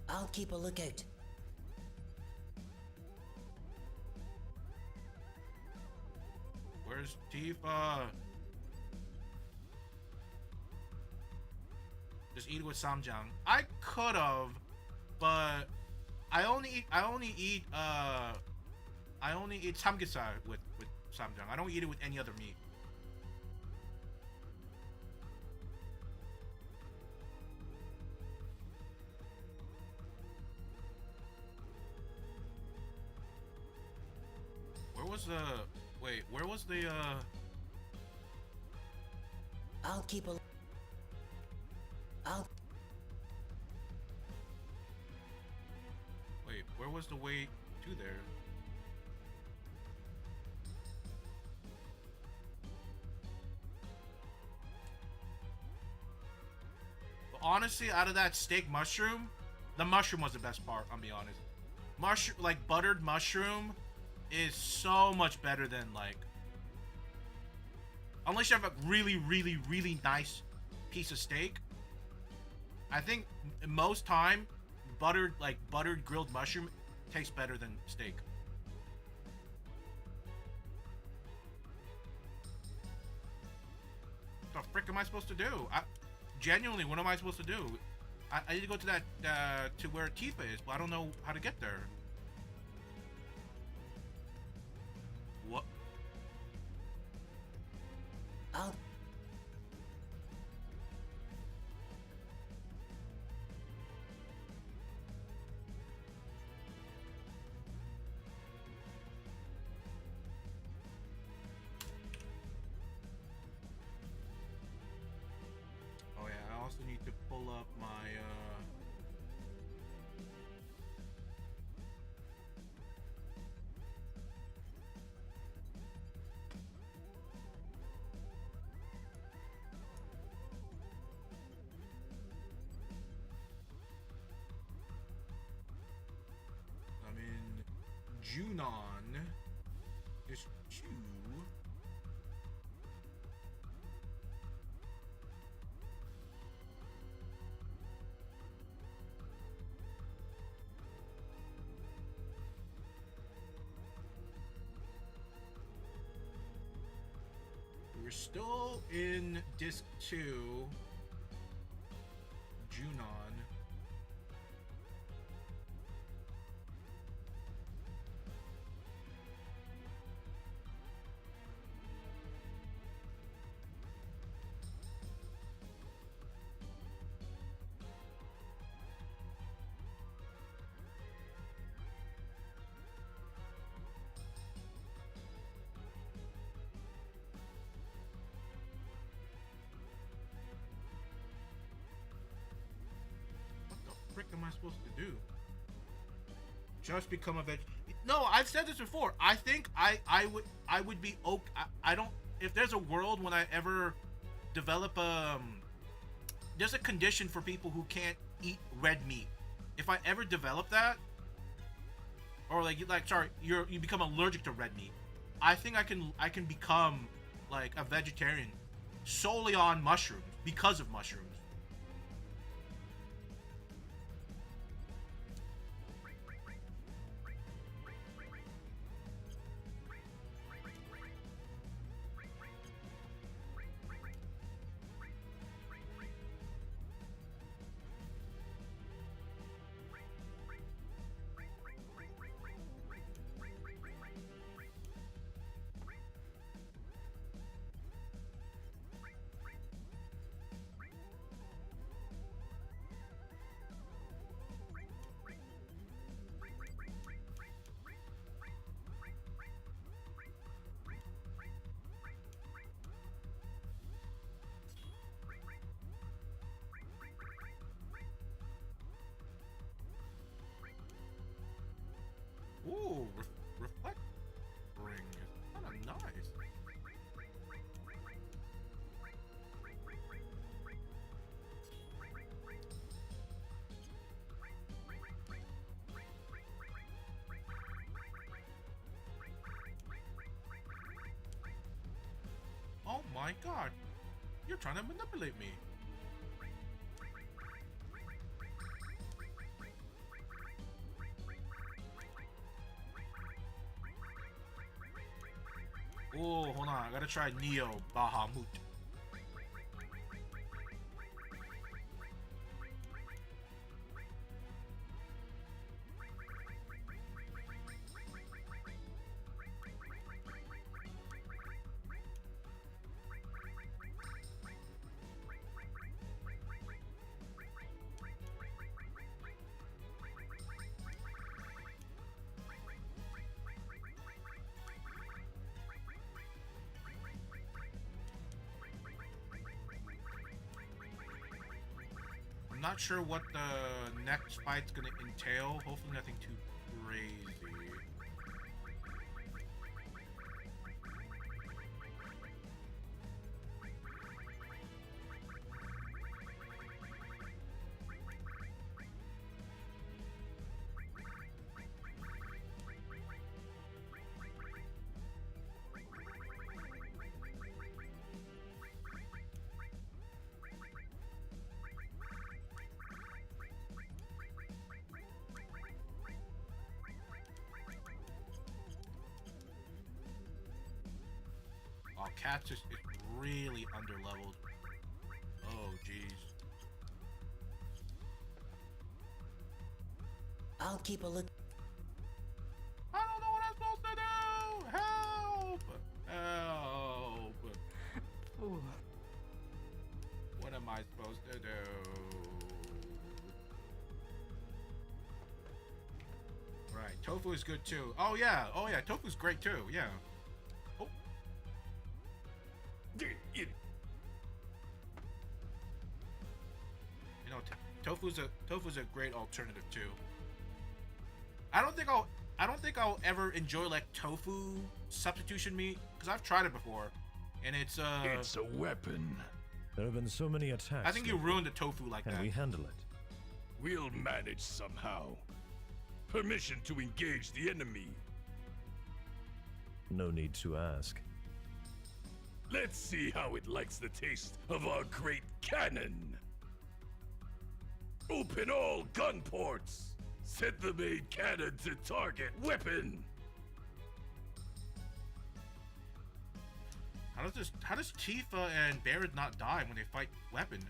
I'll keep a lookout. Where's Tifa? Just eat it with samjang. I could have, but I only eat samgyeopsal with samjang. I don't eat it with any other meat. Where was the I'll keep a. I'll. wait, where was the way to there? But honestly, out of that steak mushroom, the mushroom was the best part, I'll be honest. Mushroom, like buttered mushroom, is so much better than like, unless you have a really nice piece of steak. I think most time buttered grilled mushroom tastes better than steak. What the frick am I supposed to do? Genuinely, what am I supposed to do? I need to go to that to where Tifa is, but I don't know how to get there. What? I'll. Oh yeah, I also need to pull up my Junon. Just 2. We're still in disc 2. Junon. Frick am I supposed to do? Just become a veg? No, I've said this before. I think I would be okay. I don't. If there's a world when I ever develop there's a condition for people who can't eat red meat. If I ever develop that, or sorry, you become allergic to red meat, I think I can become like a vegetarian solely on mushrooms because of mushrooms. Ooh, reflect ring is kind of nice. Oh my god, you're trying to manipulate me. Oh, hold on. I gotta try Neo Bahamut. I'm not sure what the next fight's gonna entail. Hopefully nothing too crazy. Oh, Cats is really underleveled. Oh, jeez. I'll keep a look. I don't know what I'm supposed to do! Help! Help! Fool. What am I supposed to do? Right, Tofu is good too. Oh yeah, Tofu's great too, yeah. Oh. It, You know, Tofu's a great alternative too. I don't think I'll ever enjoy like tofu substitution meat because I've tried it before, and it's a weapon. There have been so many attacks. I think you ruined the tofu like Can that. we handle it? We'll manage somehow. Permission to engage the enemy. No need to ask. Let's see how it likes the taste of our great cannon. Open all gun ports. Set the main cannon to target weapon. How does Tifa and Barrett not die when they fight weapon?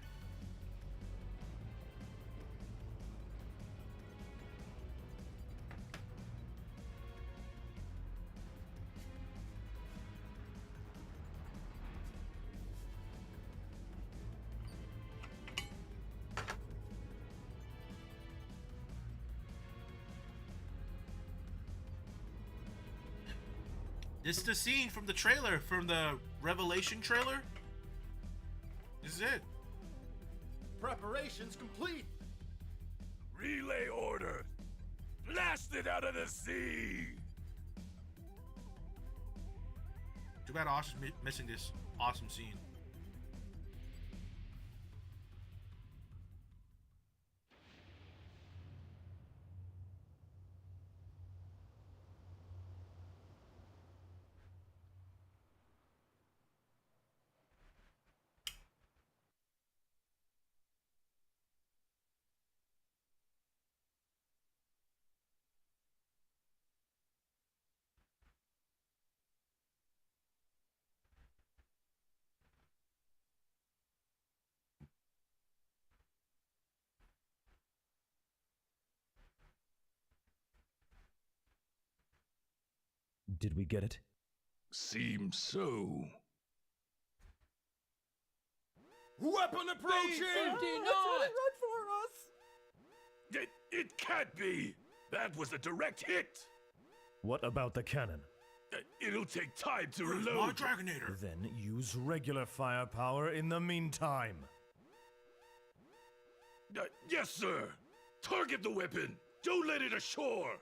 This is the scene from the trailer, from the Revelation trailer. This is it. Preparations complete. Relay order. Blast it out of the sea. Too bad Austin's missing this awesome scene. Did we get it? Seems so. Weapon approaching! Run for us! It can't be. That was a direct hit. What about the cannon? It'll take time to Where's my reload. Dragonator? Then use regular firepower in the meantime. Yes, sir. Target the weapon. Don't let it ashore.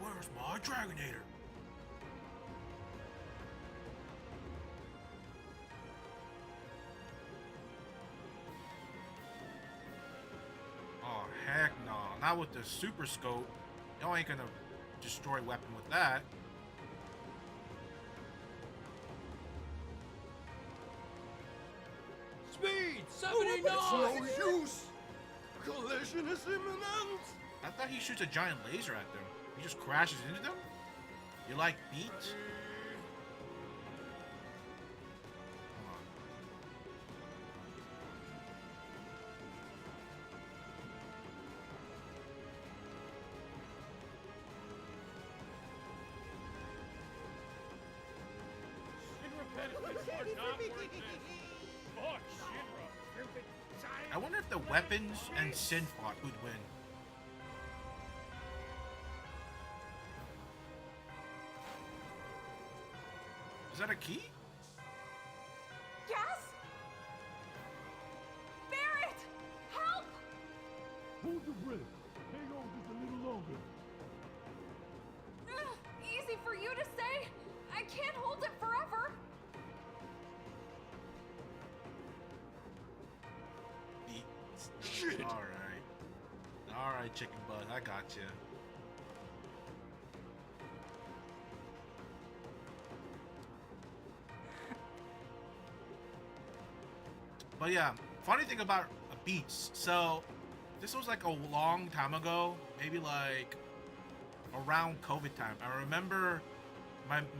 Where's my Dragonator? Oh, heck no. Not with the super scope. Y'all ain't gonna destroy weapon with that. Speed 79! No use! Collision is imminent! I thought he shoots a giant laser at them. He just crashes into them? You like beats? Hold on. I wonder if the weapons and Sinfot would win. Is that a key? Yes? Barrett! Help! Hold your breath. Hang on just a little longer. Easy for you to say. I can't hold it forever. Shit. Alright, chicken butt. I got you. But yeah, funny thing about beats. So this was like a long time ago, maybe like around COVID time. I remember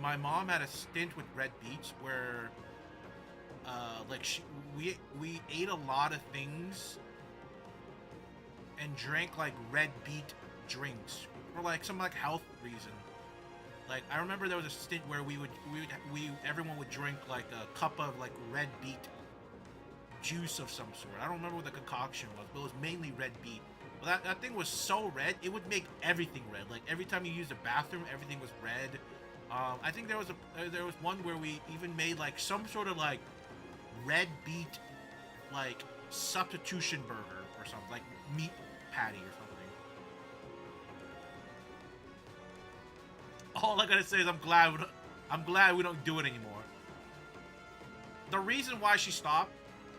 my mom had a stint with Red Beats where like we ate a lot of things and drank like Red Beet drinks for like some like health reason. Like I remember there was a stint where everyone would drink like a cup of like Red Beet juice of some sort. I don't remember what the concoction was, but it was mainly Red Beet. Well, that thing was so red, it would make everything red. Like every time you used the bathroom, everything was red. I think there was one where we even made like some sort of like Red Beet like substitution burger or something, like meat patty or something. All I gotta say is I'm glad we don't do it anymore. The reason why she stopped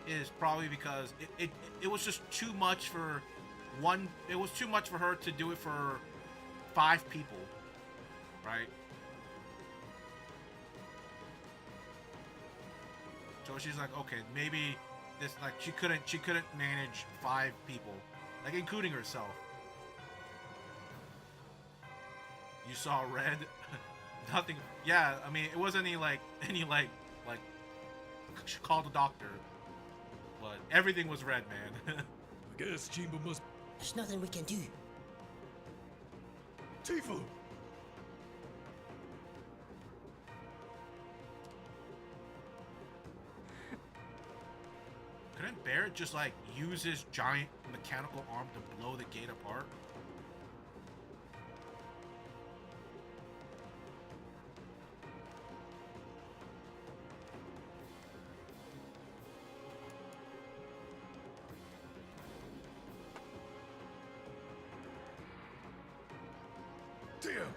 is probably because it was just too much for one. It was too much for her to do it for 5 people, right? So she's like, okay, maybe this, like, she couldn't manage 5 people, like, including herself. You saw red? Nothing. Yeah, I mean, it wasn't any call the doctor, but everything was red, man. The gas chamber must. There's nothing we can do. Tifa! Couldn't Barrett just, like, use his giant mechanical arm to blow the gate apart? Damn!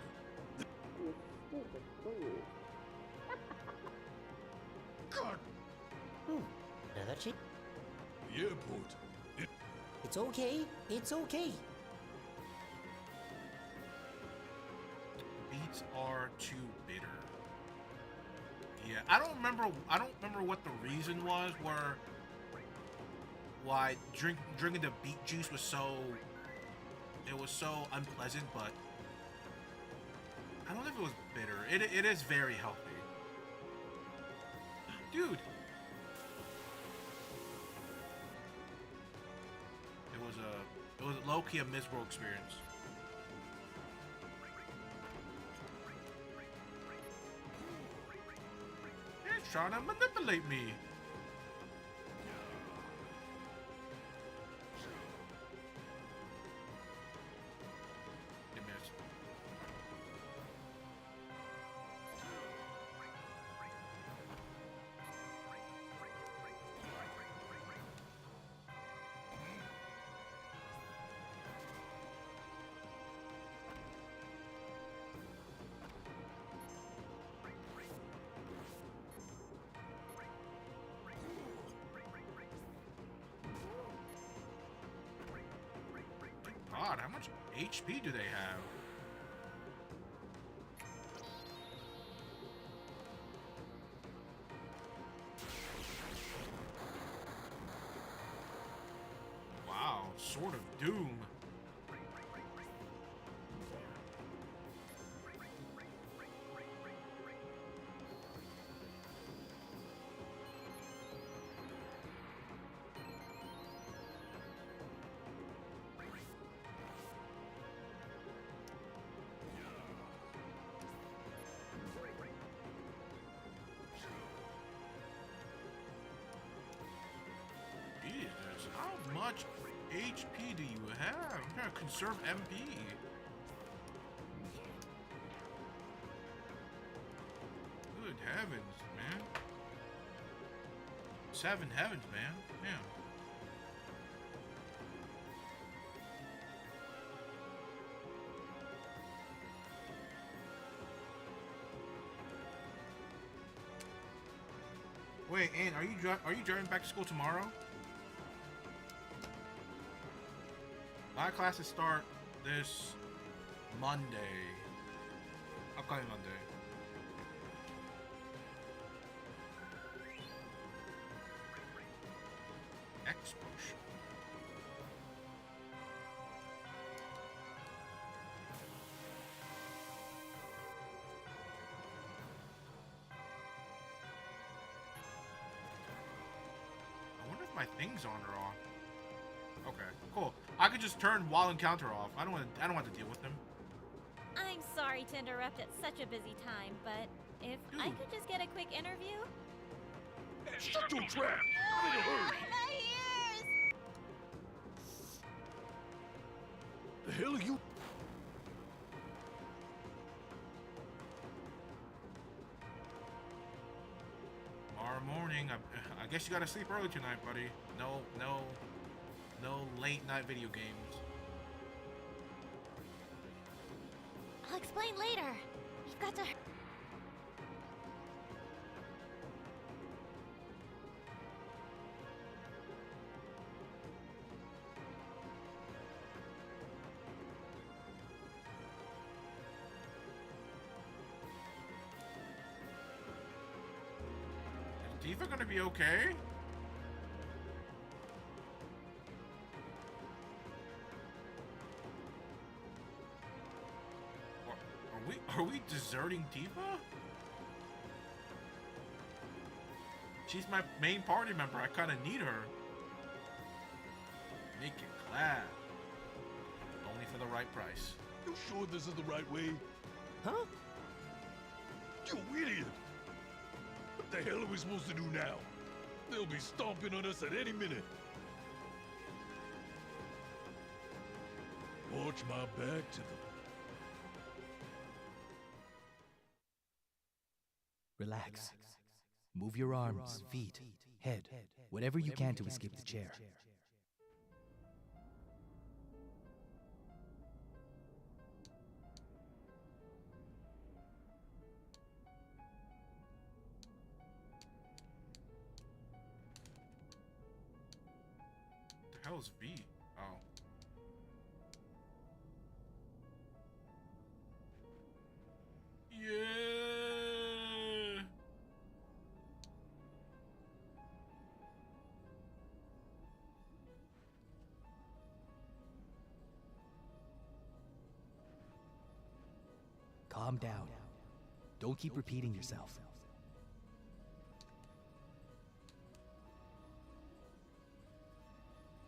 God! Another check. The airport. It's okay. It's okay. Beats are too bitter. Yeah, I don't remember what the reason was why drinking the beet juice was so unpleasant, but I don't know if it was bitter. It is very healthy. Dude. It was low-key a miserable experience. He's trying to manipulate me. He missed. God, how much HP do they have? Wow, Sword of Doom. Jesus, how much HP do you have? I'm trying to conserve MP. Good heavens, man. 7 heavens, man. Damn. Wait, Ann, are you driving back to school tomorrow? My classes start this Monday. Upcoming Monday. Explosion. I wonder if my thing's on or off. Okay, cool. I could just turn while encounter off. I don't want to deal with them. I'm sorry to interrupt at such a busy time, but if I Dude. could just get a quick interview. Shut your trap! I'm in a hurry! My ears! The hell are you? Tomorrow morning, I guess you gotta sleep early tonight, buddy. No late night video games. I'll explain later. You've got to. Tifa gonna be okay? Are we deserting Tifa? She's my main party member. I kind of need her. Make it clap. Only for the right price. You sure this is the right way? Huh? You idiot! What the hell are we supposed to do now? They'll be stomping on us at any minute. Watch my back to them. Relax. Move your arms, feet, head, whatever you can to escape the chair. What the hell is V? Oh. Yeah. Calm down. Don't keep repeating yourself.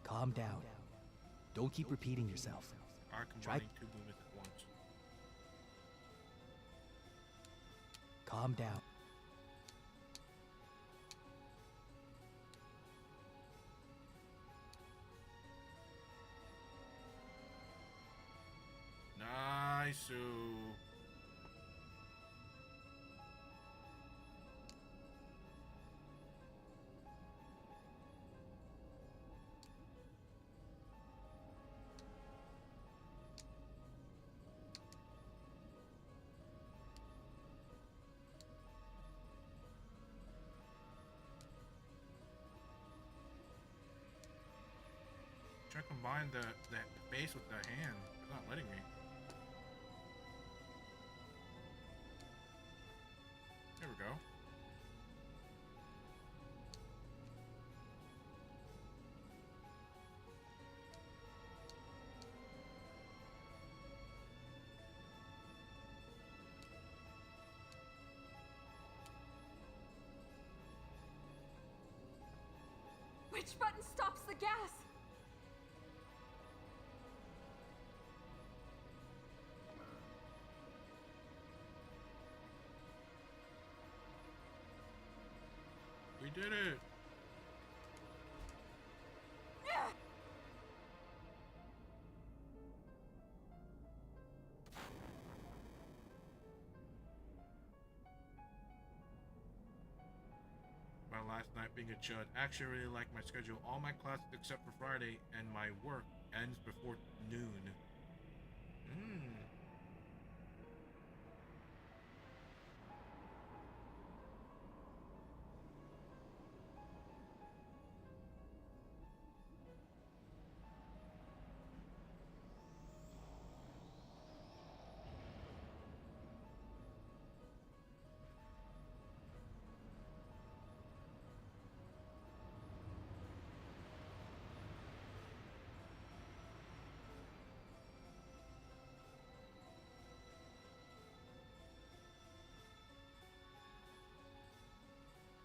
Calm down. Don't keep repeating yourself. Combining two movements at once. Calm down. Nice. Try to combine the base with the hand. It's not letting me. There we go. Which button stops the gas? We did it. My last night being a chud. Actually, really like my schedule. All my classes except for Friday and my work ends before noon.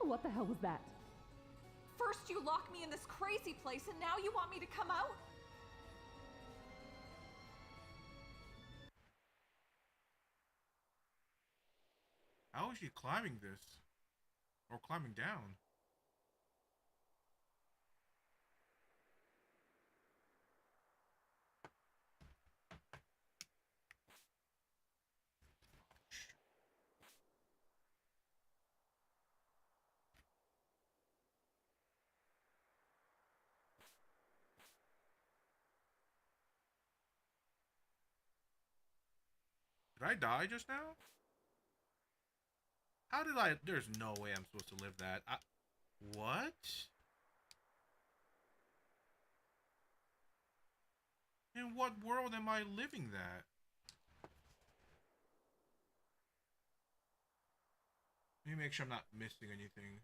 What the hell was that? First you lock me in this crazy place, and now you want me to come out? How is she climbing this? Or climbing down? Did I die just now? How did I? There's no way I'm supposed to live that. What? In what world am I living that? Let me make sure I'm not missing anything.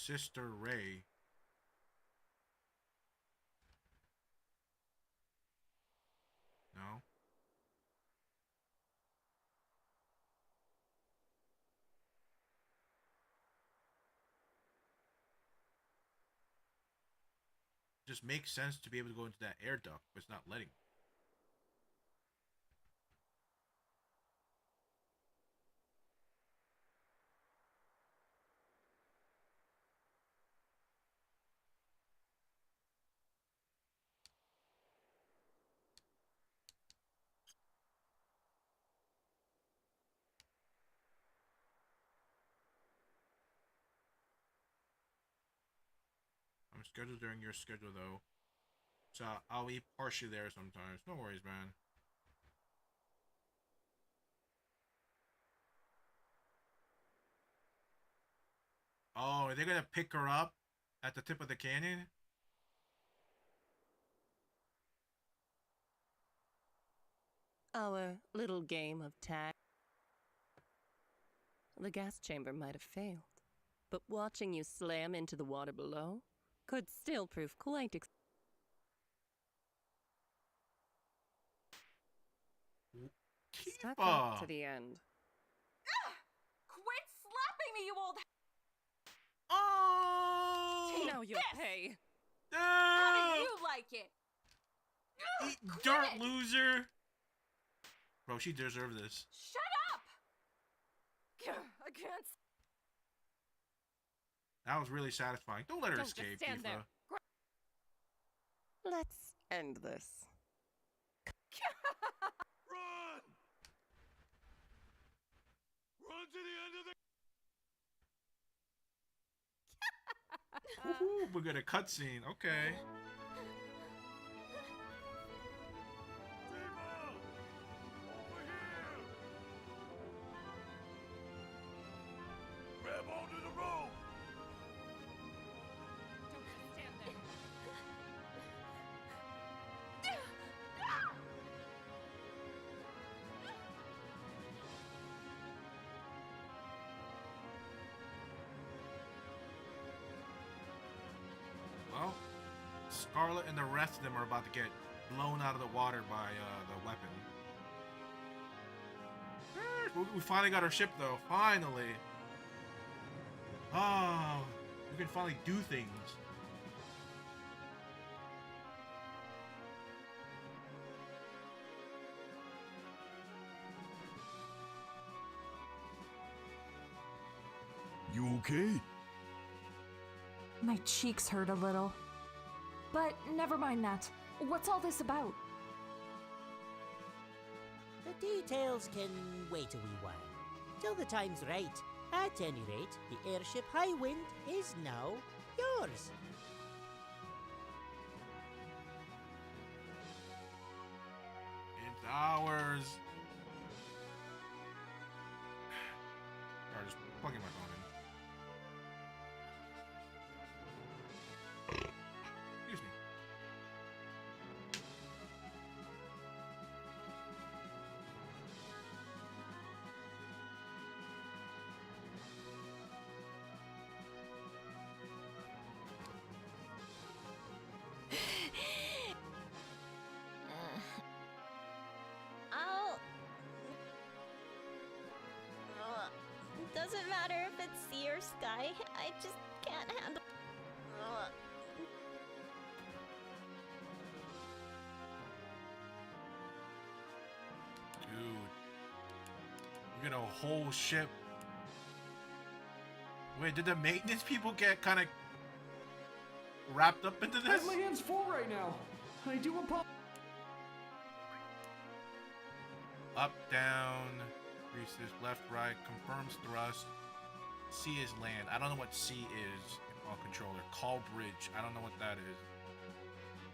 Sister Ray. No. Just makes sense to be able to go into that air duct, but it's not letting me. I'm scheduled during your schedule though. So I'll be partially there sometimes. No worries, man. Oh, are they gonna pick her up at the tip of the canyon? Our little game of tag. The gas chamber might have failed, but watching you slam into the water below could still prove quite stuck up to the end. Quit slapping me, you old. Oh! Now you'll pay. How do you like it? Eat dirt, loser! Bro, she deserved this. Shut up! I can't. That was really satisfying. Don't let her Don't escape, just stand Tifa. there. Let's end this. Run! Run to the end of the... Ooh, we got a cutscene. Okay. Grab onto the rope! Don't just stand there. Well, Scarlet and the rest of them are about to get blown out of the water by the weapon. We finally got our ship, though. Finally. Oh, we can finally do things. You okay? My cheeks hurt a little. But never mind that. What's all this about? The details can wait a wee while. Till the time's right. At any rate, the airship Highwind is now yours. It's ours. Alright, just plugging my phone in. Excuse me. I'll... Doesn't matter if it's sea or sky, I just can't handle... Dude. You get a whole ship. Wait, did the maintenance people get kind of wrapped up into this? My hands full right now. I do apologize. Up, down, increases, left, right, confirms thrust. C is land. I don't know what C is on controller. Call bridge. I don't know what that is.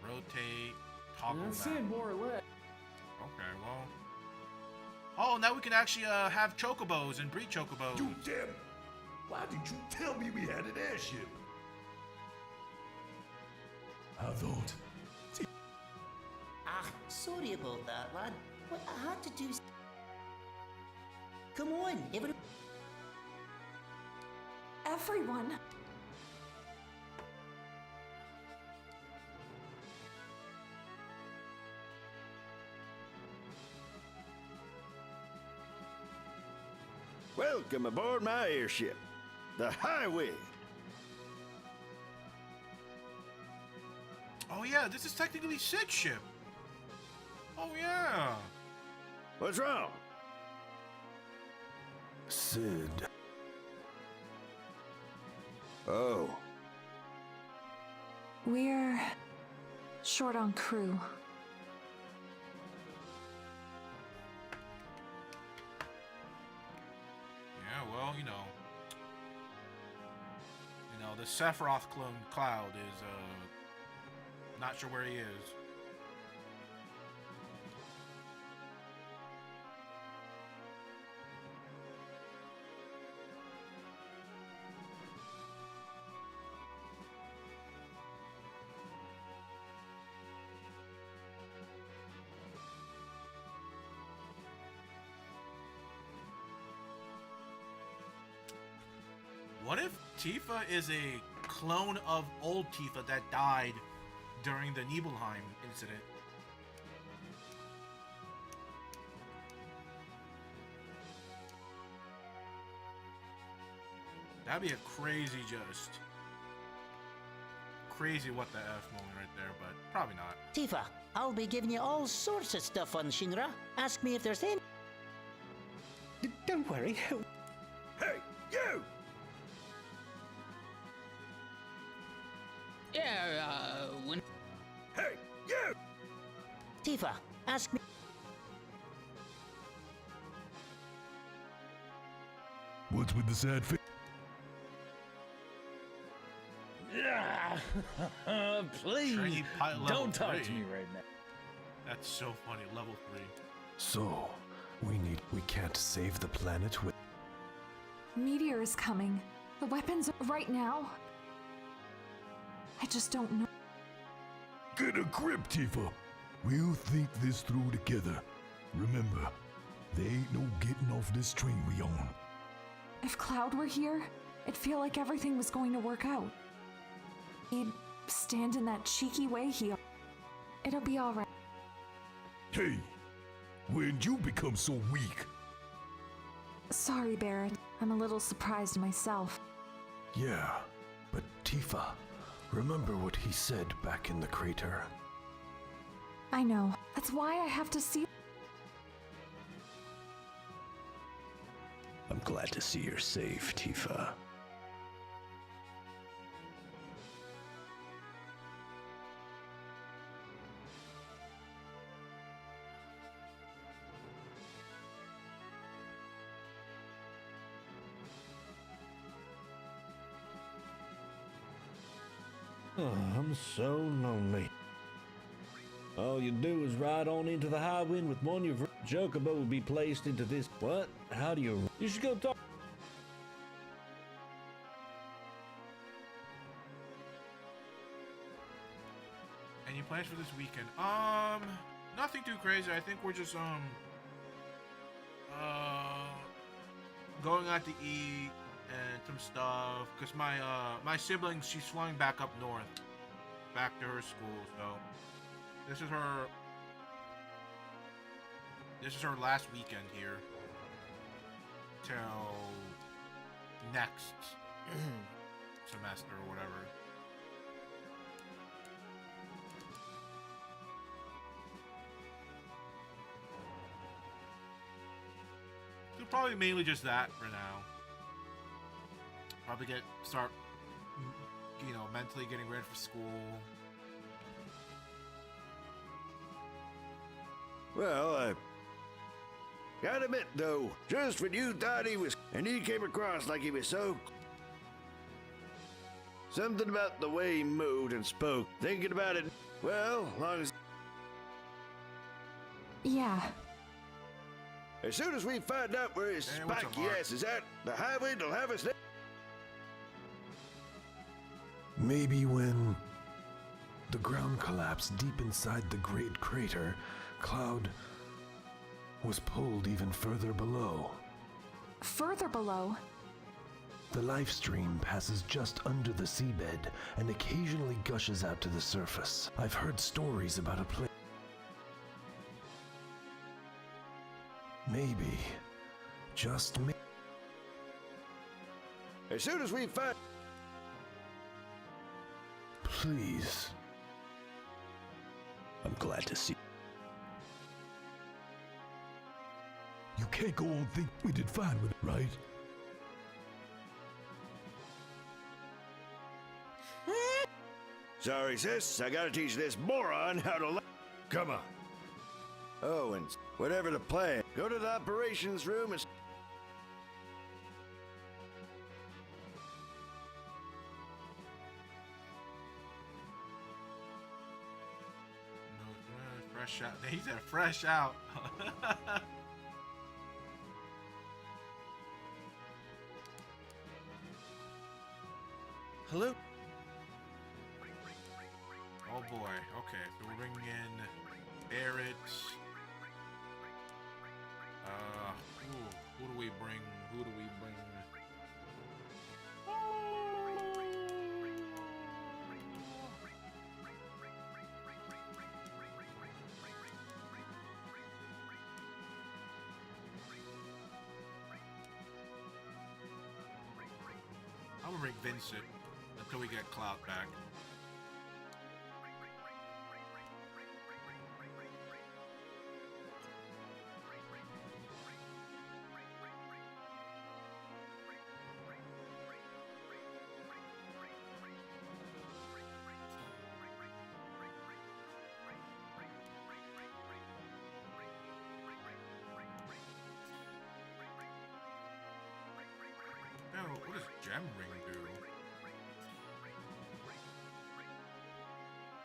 Rotate, toggle That's map. it, more or less. Okay, well. Oh, now we can actually have chocobos and breed chocobos. You damn! Why didn't you tell me we had an airship? I thought. Ah, sorry about that, lad. What I had to do... Come on, Everyone! Welcome aboard my airship, the Highwind. Oh yeah, this is technically Sid's ship. Oh yeah. What's wrong? Sid. Oh. We're short on crew. Yeah, well, the Sephiroth clone Cloud is not sure where he is. What if Tifa is a clone of old Tifa that died during the Nibelheim incident? That'd be a crazy what the F moment right there, but probably not. Tifa, I'll be giving you all sorts of stuff on Shinra. Ask me if there's any. Don't worry. Hey, you! Yeah, when. Hey, you! Tifa, ask me. What's with the sad face? Please, Trainee pilot level don't talk 3. to me right now. That's so funny, level 3. So, we can't save the planet with... Meteor is coming. The weapons right now. I just don't know. Get a grip, Tifa. We'll think this through together. Remember, there ain't no getting off this train we on. If Cloud were here, it'd feel like everything was going to work out. He'd stand in that cheeky way he... It'll be alright. Hey, when'd you become so weak? Sorry, Barrett. I'm a little surprised myself. Yeah, but Tifa, remember what he said back in the crater? I know. That's why I have to see... I'm glad to see you're safe, Tifa. Oh, I'm so lonely. All you do is ride on into the high wind with one. Your Chocobo will be placed into this. What? How do you? You should go talk. Any plans for this weekend? Nothing too crazy. I think we're just going out to eat and some stuff. Cause my siblings, she's flying back up north, back to her school. So this is her last weekend here till next semester or whatever. So probably mainly just that for now. Probably start mentally getting ready for school. Well, I gotta admit, though, just when you thought he was... And he came across like he was so... Something about the way he moved and spoke. Thinking about it, well, long as... Yeah. As soon as we find out where his Hey, what's up, spiky Mark? ass is at, the Highwind will have us there. Maybe when the ground collapsed deep inside the great crater, Cloud was pulled even further below. Further below? The life stream passes just under the seabed and occasionally gushes out to the surface. I've heard stories about a place. Maybe, just maybe, As soon as we find... Please. I'm glad to see. You can't go on thinking we did fine with it, right? Sorry, sis. I gotta teach this moron how to... Come on. Oh, and whatever the plan, go to the operations room and... Fresh out. He said fresh out. Hello? Oh boy. Okay, so we're bringing in Barrett. Who do we bring? Who do we bring? I'm gonna bring Vincent until we get Cloud back. No, what does Gem Ring do?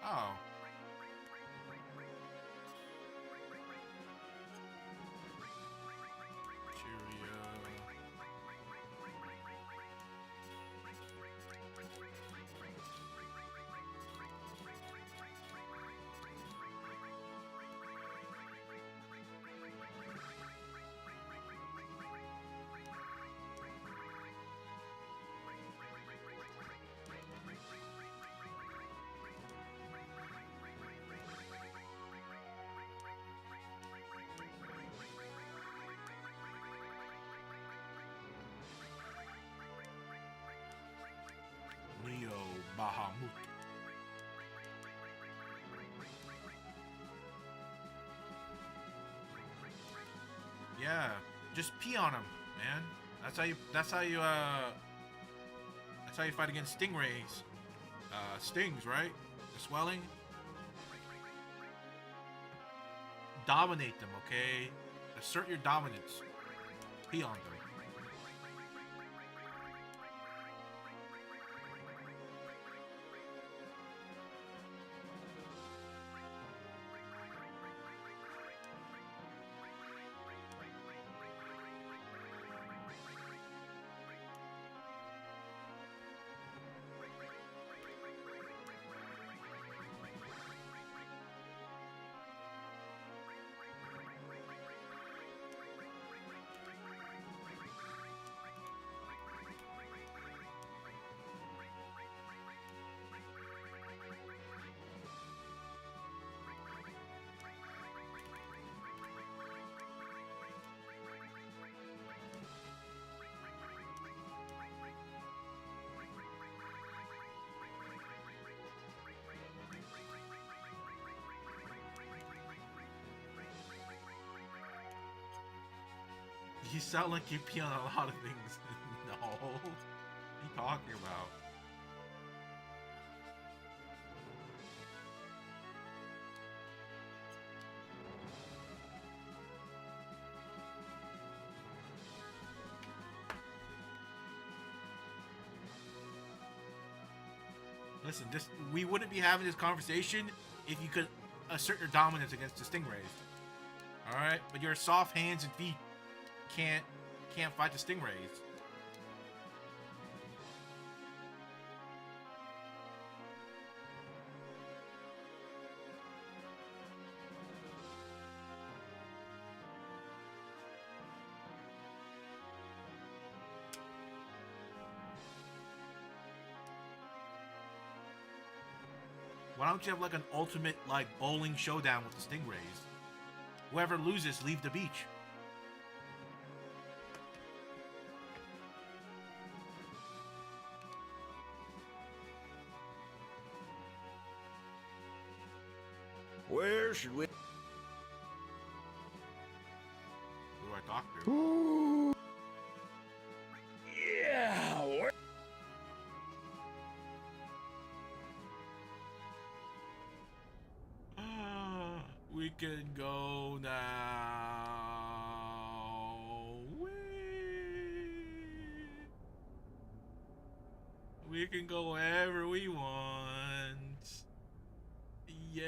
Oh. Cheerio. Neo Bahamut. Yeah, just pee on him, man. That's how you fight against stingrays. Stings, right? The swelling. Dominate them, okay? Assert your dominance. Pee on them. You sound like you pee on a lot of things. No. What are you talking about? Listen, we wouldn't be having this conversation if you could assert your dominance against the stingrays. Alright? But your soft hands and feet can't fight the stingrays. Why don't you have like an ultimate like bowling showdown with the stingrays? Whoever loses, leave the beach. Where should we? Who do I talk to? Yeah. We can go now. We can go wherever we want. Yeah.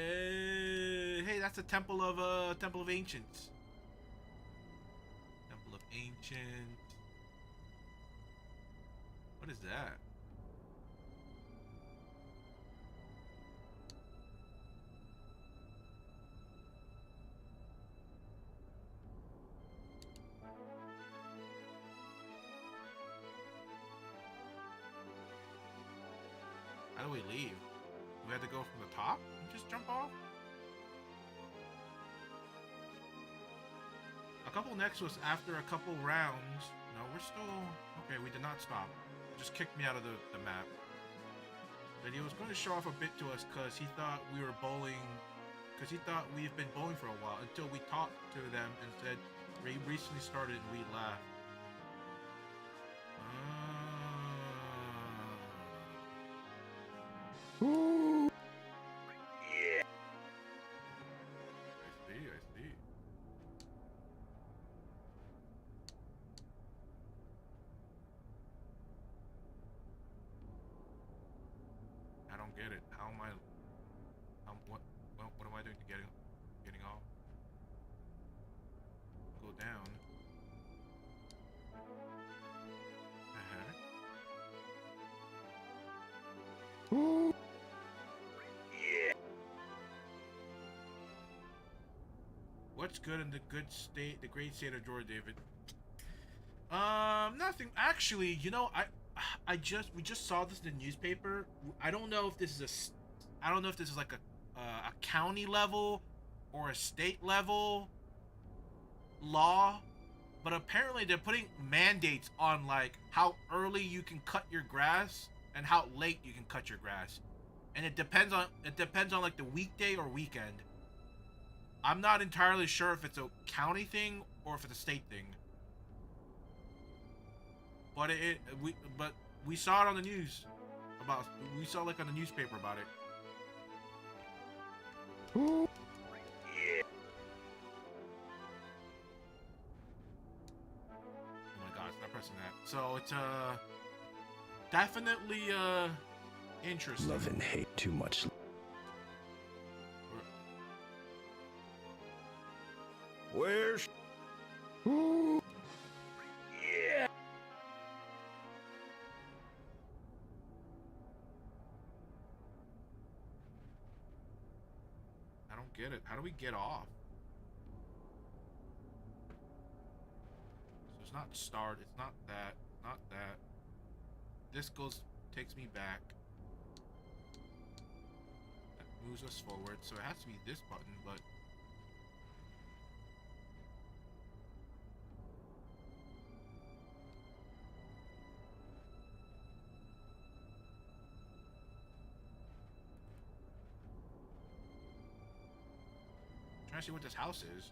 Hey, that's the Temple of Ancients. Temple of Ancients. What is that? How do we leave? We had to go from the top and just jump off? A couple next was after a couple rounds. No, we're still... Okay, we did not stop. Just kicked me out of the map. But he was going to show off a bit to us because he thought we were bowling... Because he thought we've been bowling for a while until we talked to them and said we recently started and we laughed. Ooh. Yeah. I see. I don't get it. How am I? What am I doing to getting off? Go down. Ooh. What's good in the great state of Georgia, David? Nothing. Actually, you know, we just saw this in the newspaper. I don't know if this is like a county level or a state level law, but apparently they're putting mandates on like how early you can cut your grass and how late you can cut your grass, and it depends on like the weekday or weekend. I'm not entirely sure if it's a county thing or if it's a state thing. But we saw it on the news we saw like on the newspaper about it. Ooh. Yeah. Oh my god, stop pressing that. So it's definitely interesting. Love and hate too much. Where's? Ooh. Yeah. I don't get it. How do we get off? So it's not start. It's not that. Not that. This takes me back. That moves us forward. So it has to be this button, but. Trying to see what this house is.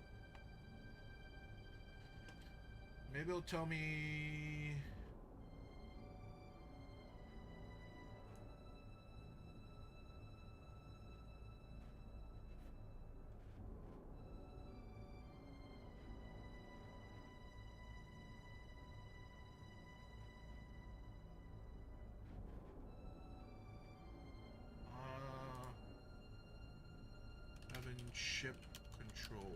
Maybe it'll tell me. Having ship control.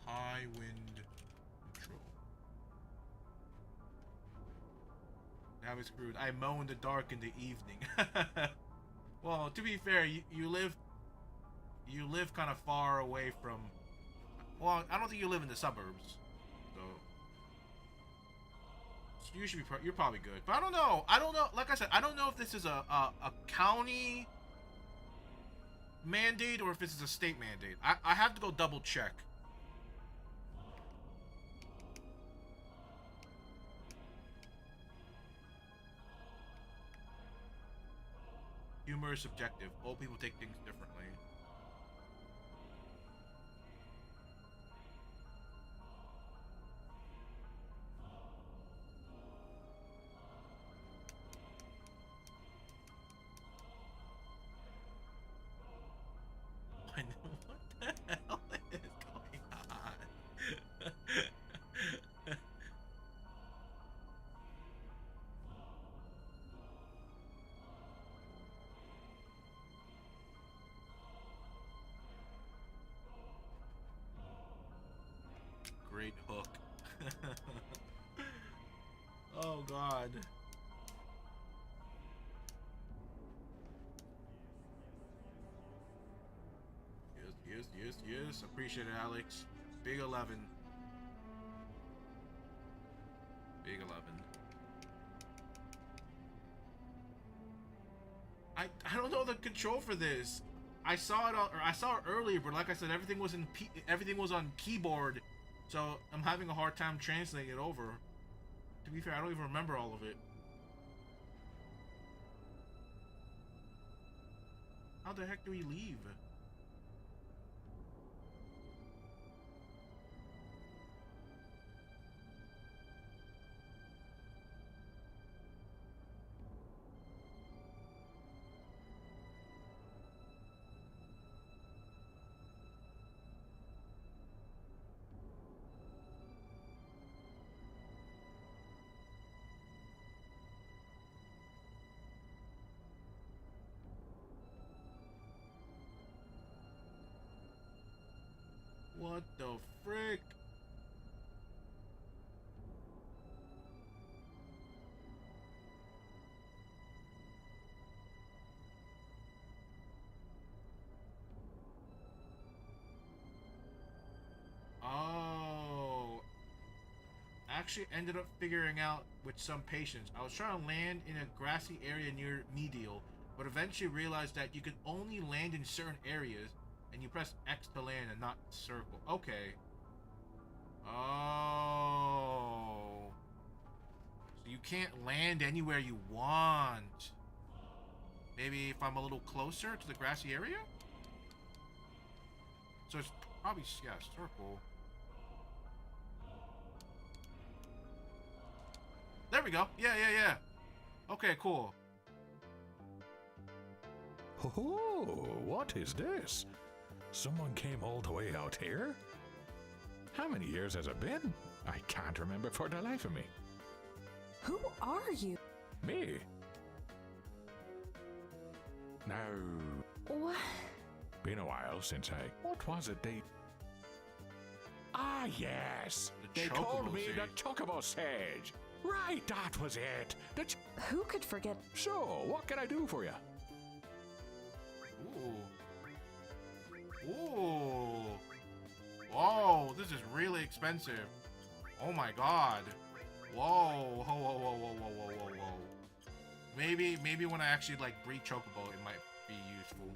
High wind control. Now we're screwed. I mow in the dark in the evening. Well, to be fair, you live kind of far away from. Well, I don't think you live in the suburbs, you should be. You're probably good, but I don't know. I don't know. Like I said, I don't know if this is a county mandate or if this is a state mandate. I have to go double check. Humor is subjective. Old people take things differently. What the hell is going on? Great hook. Oh god. Yes. Appreciate it, Alex. Big 11. Big 11. I don't know the control for this. I saw it earlier, but like I said, everything was on keyboard, so I'm having a hard time translating it over. To be fair, I don't even remember all of it. How the heck do we leave? What the frick? Oh. I actually ended up figuring out with some patience. I was trying to land in a grassy area near Medial, but eventually realized that you could only land in certain areas, and you press X to land and not circle. Okay. Oh. So you can't land anywhere you want. Maybe if I'm a little closer to the grassy area? So it's probably, yeah, circle. There we go. Yeah. Okay, cool. Oh, what is this? Someone came all the way out here? How many years has it been? I can't remember for the life of me. Who are you? Me? Now, What? been a while since What was it they... Ah, yes! The They called Chocobo me the Sage. Chocobo Sage! Right, that was it! Who could forget? So, what can I do for you? Ooh. Whoa, this is really expensive. Oh my god. Whoa. Whoa. Maybe when I actually like breed Chocobo, it might be useful.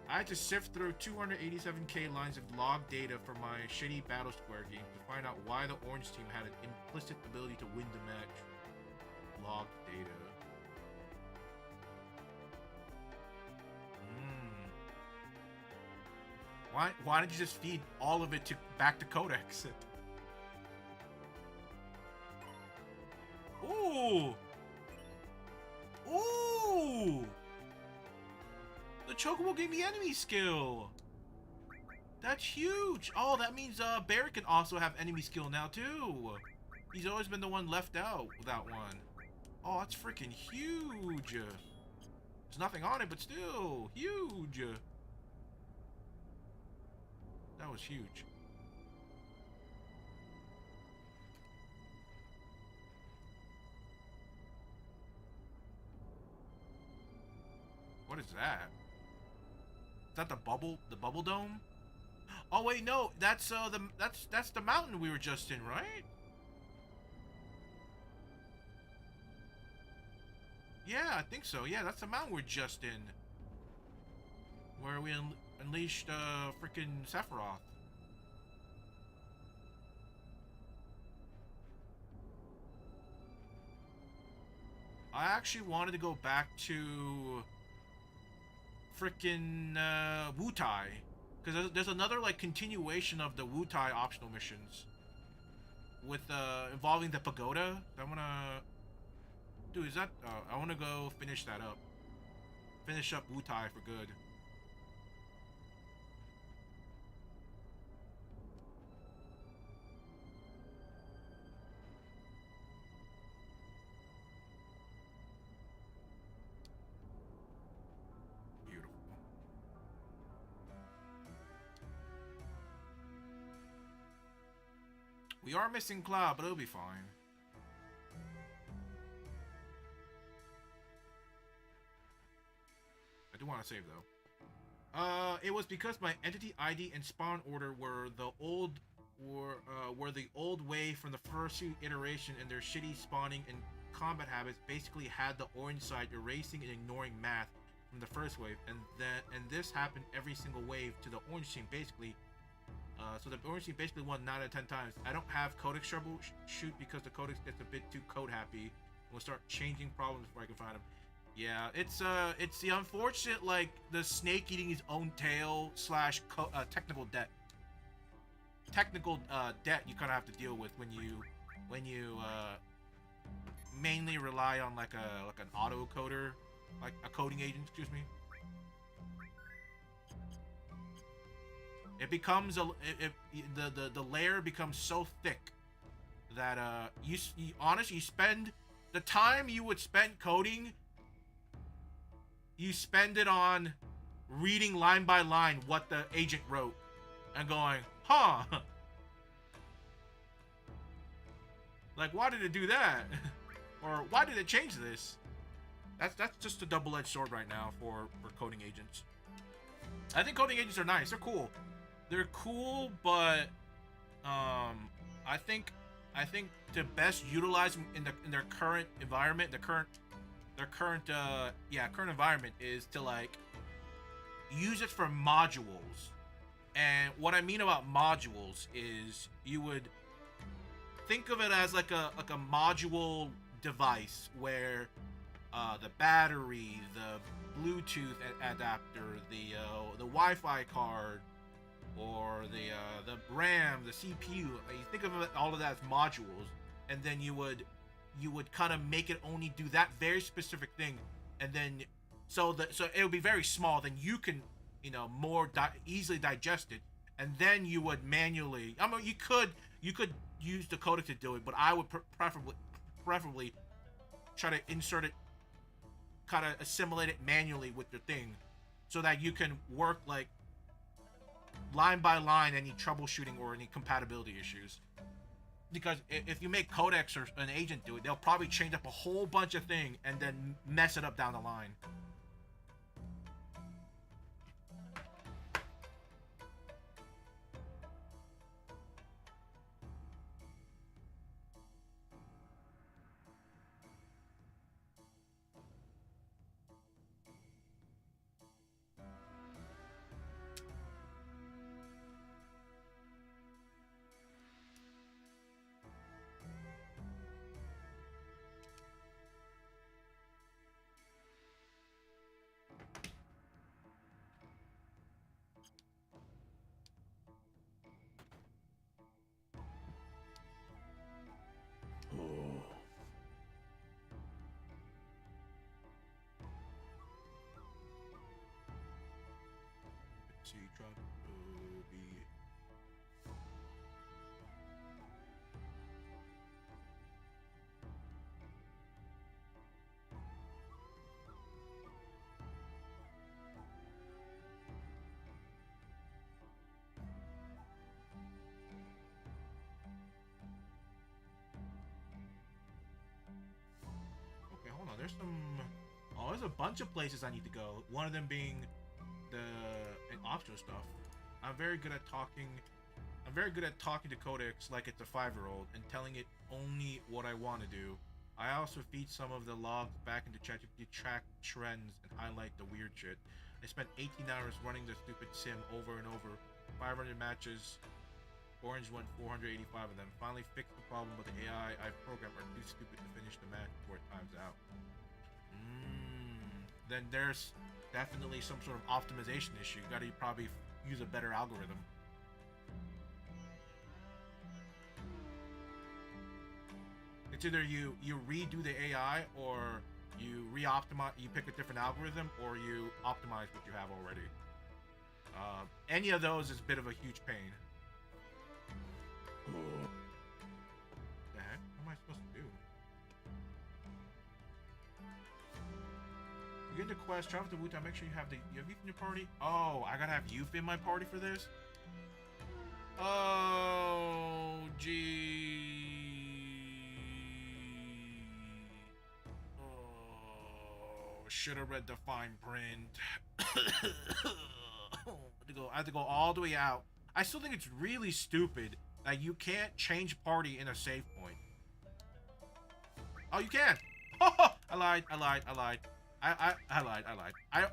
I had to sift through 287k lines of log data for my shitty Battle Square game to find out why the orange team had an implicit ability to win the match. Log data. Why did you just feed all of it back to Codex? Ooh! The Chocobo gave me enemy skill! That's huge! Oh, that means Barry can also have enemy skill now too! He's always been the one left out without one. Oh, that's freaking huge! There's nothing on it, but still, huge! That was huge. What is that? Is that the bubble dome? Oh wait, no, that's the mountain we were just in, right? Yeah, I think so. Yeah, that's the mountain we're just in. Where we unleashed freaking Sephiroth. I actually wanted to go back to freaking Wutai, because there's another like continuation of the Wutai optional missions with involving the pagoda. I wanna, dude, is that? I wanna go finish that up. Finish up Wutai for good. We are missing Cloud, but it'll be fine. I do want to save though. It was because my entity ID and spawn order were the old way from the first few iteration, and their shitty spawning and combat habits basically had the orange side erasing and ignoring math from the first wave, and this happened every single wave to the orange team basically. So the orange team basically won 9 out of 10 times. I don't have codex troubleshoot because the codex gets a bit too code happy. We'll start changing problems before I can find them. Yeah, it's the unfortunate, like, the snake eating his own tail slash technical debt. Technical debt you kind of have to deal with when you mainly rely on like an auto coder, like a coding agent, excuse me. It becomes the layer becomes so thick that you honestly spend the time you would spend coding, you spend it on reading line by line what the agent wrote and going, huh, like, why did it do that? Or why did it change this? That's just a double-edged sword right now for coding agents. I think coding agents are nice. They're cool. They're cool, but I think to best utilize them in their current environment, current environment is to like use it for modules. And what I mean about modules is you would think of it as like a module device where the battery, the Bluetooth adapter, the Wi-Fi card, or the RAM, the CPU. You think of it, all of that as modules, and then you would kind of make it only do that very specific thing, and then so it would be very small. Then you can more easily digest it, and then you would manually. I mean, you could use the codec to do it, but I would preferably try to insert it, kind of assimilate it manually with your thing, so that you can work like line by line any troubleshooting or any compatibility issues. Because if you make codecs or an agent do it, they'll probably change up a whole bunch of things and then mess it up down the line. See, drop OB. Okay, hold on. There's some. Oh, there's a bunch of places I need to go. One of them being and optional stuff. I'm very good at talking to codecs like it's a 5-year-old and telling it only what I want to do I also feed some of the logs back into ChatGPT to track trends and highlight the weird shit. I spent 18 hours running the stupid sim over and over. 500 matches. Orange won 485 of them. Finally fixed the problem, but the AI I've programmed are too stupid to finish the match before it times out. Then there's definitely some sort of optimization issue. You gotta probably use a better algorithm. It's either you redo the AI, or you re-optimize, you pick a different algorithm, or you optimize what you have already. Any of those is a bit of a huge pain. What the heck? What am I supposed to do? You get the quest, travel to Wutai, make sure you have youth in your party. Oh, I gotta have youth in my party for this? Oh, gee. Oh, should have read the fine print. I have to go all the way out. I still think it's really stupid that you can't change party in a save point. Oh, you can. I lied. I lied.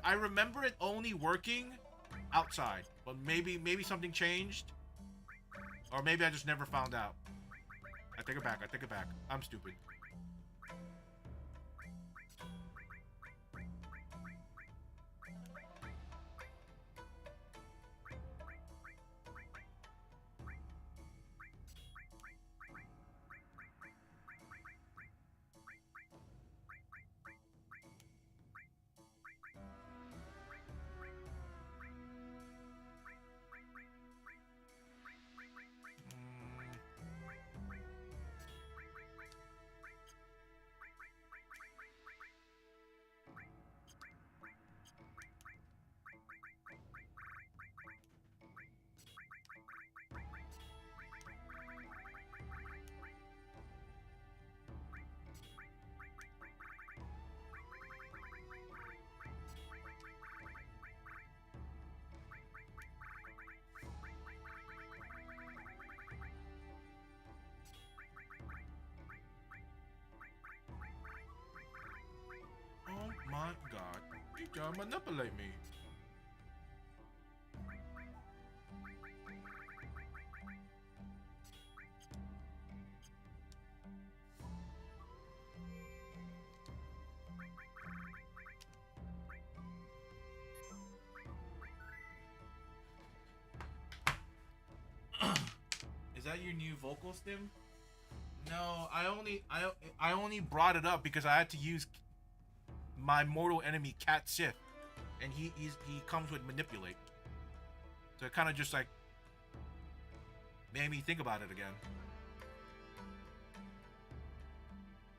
I remember it only working outside, but maybe something changed, or maybe I just never found out. I take it back. I'm stupid. Oh my god, you gotta manipulate me. Is that your new vocal stim? No, I only brought it up because I had to use my mortal enemy Cat Sith, and he comes with manipulate, so it kind of just like made me think about it again.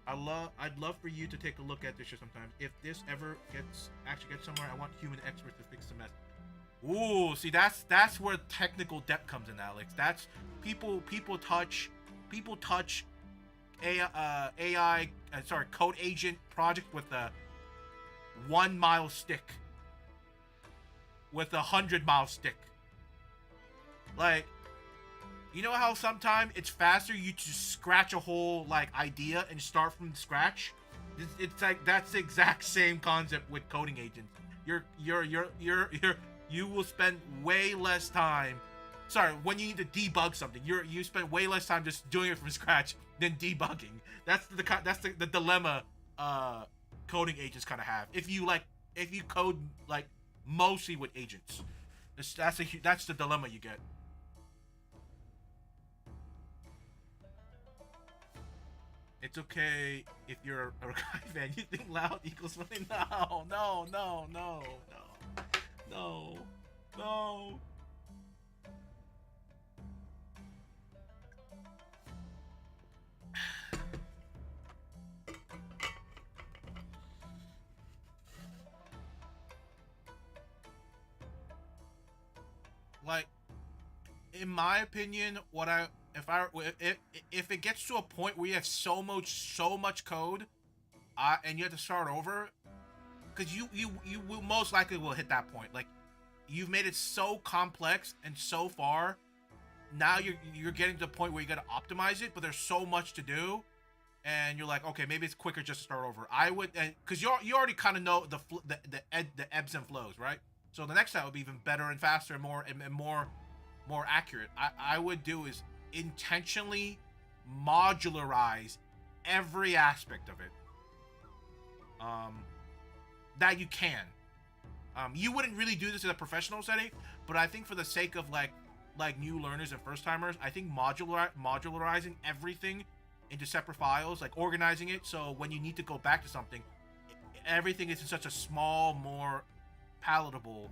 I'd love for you to take a look at this shit sometimes. If this ever actually gets somewhere, I want human experts to fix the mess. Ooh, see, that's where technical depth comes in, Alex. That's people touch AI, code agent project with a 1 mile stick, with a 100-mile stick. Like, you know how sometimes it's faster you just scratch a whole like idea and start from scratch? It's like that's the exact same concept with coding agents. You will spend way less time. Sorry, when you need to debug something, you spend way less time just doing it from scratch than debugging. That's the dilemma coding agents kind of have. If you code like mostly with agents, that's the dilemma you get. It's okay if you're a guy fan. You think loud equals funny? No. Like, in my opinion, if it gets to a point where you have so much code, and you have to start over, because you will most likely will hit that point. Like, you've made it so complex and so far, now you're getting to the point where you got to optimize it, but there's so much to do and you're like, okay, maybe it's quicker just to start over. I would, because you already kind of know the ebbs and flows, right? So the next time would be even better and faster and more accurate. I would do is intentionally modularize every aspect of it. That you can. You wouldn't really do this in a professional setting, but I think for the sake of like new learners and first timers, I think modularizing everything into separate files, like organizing it so when you need to go back to something, everything is in such a small, more palatable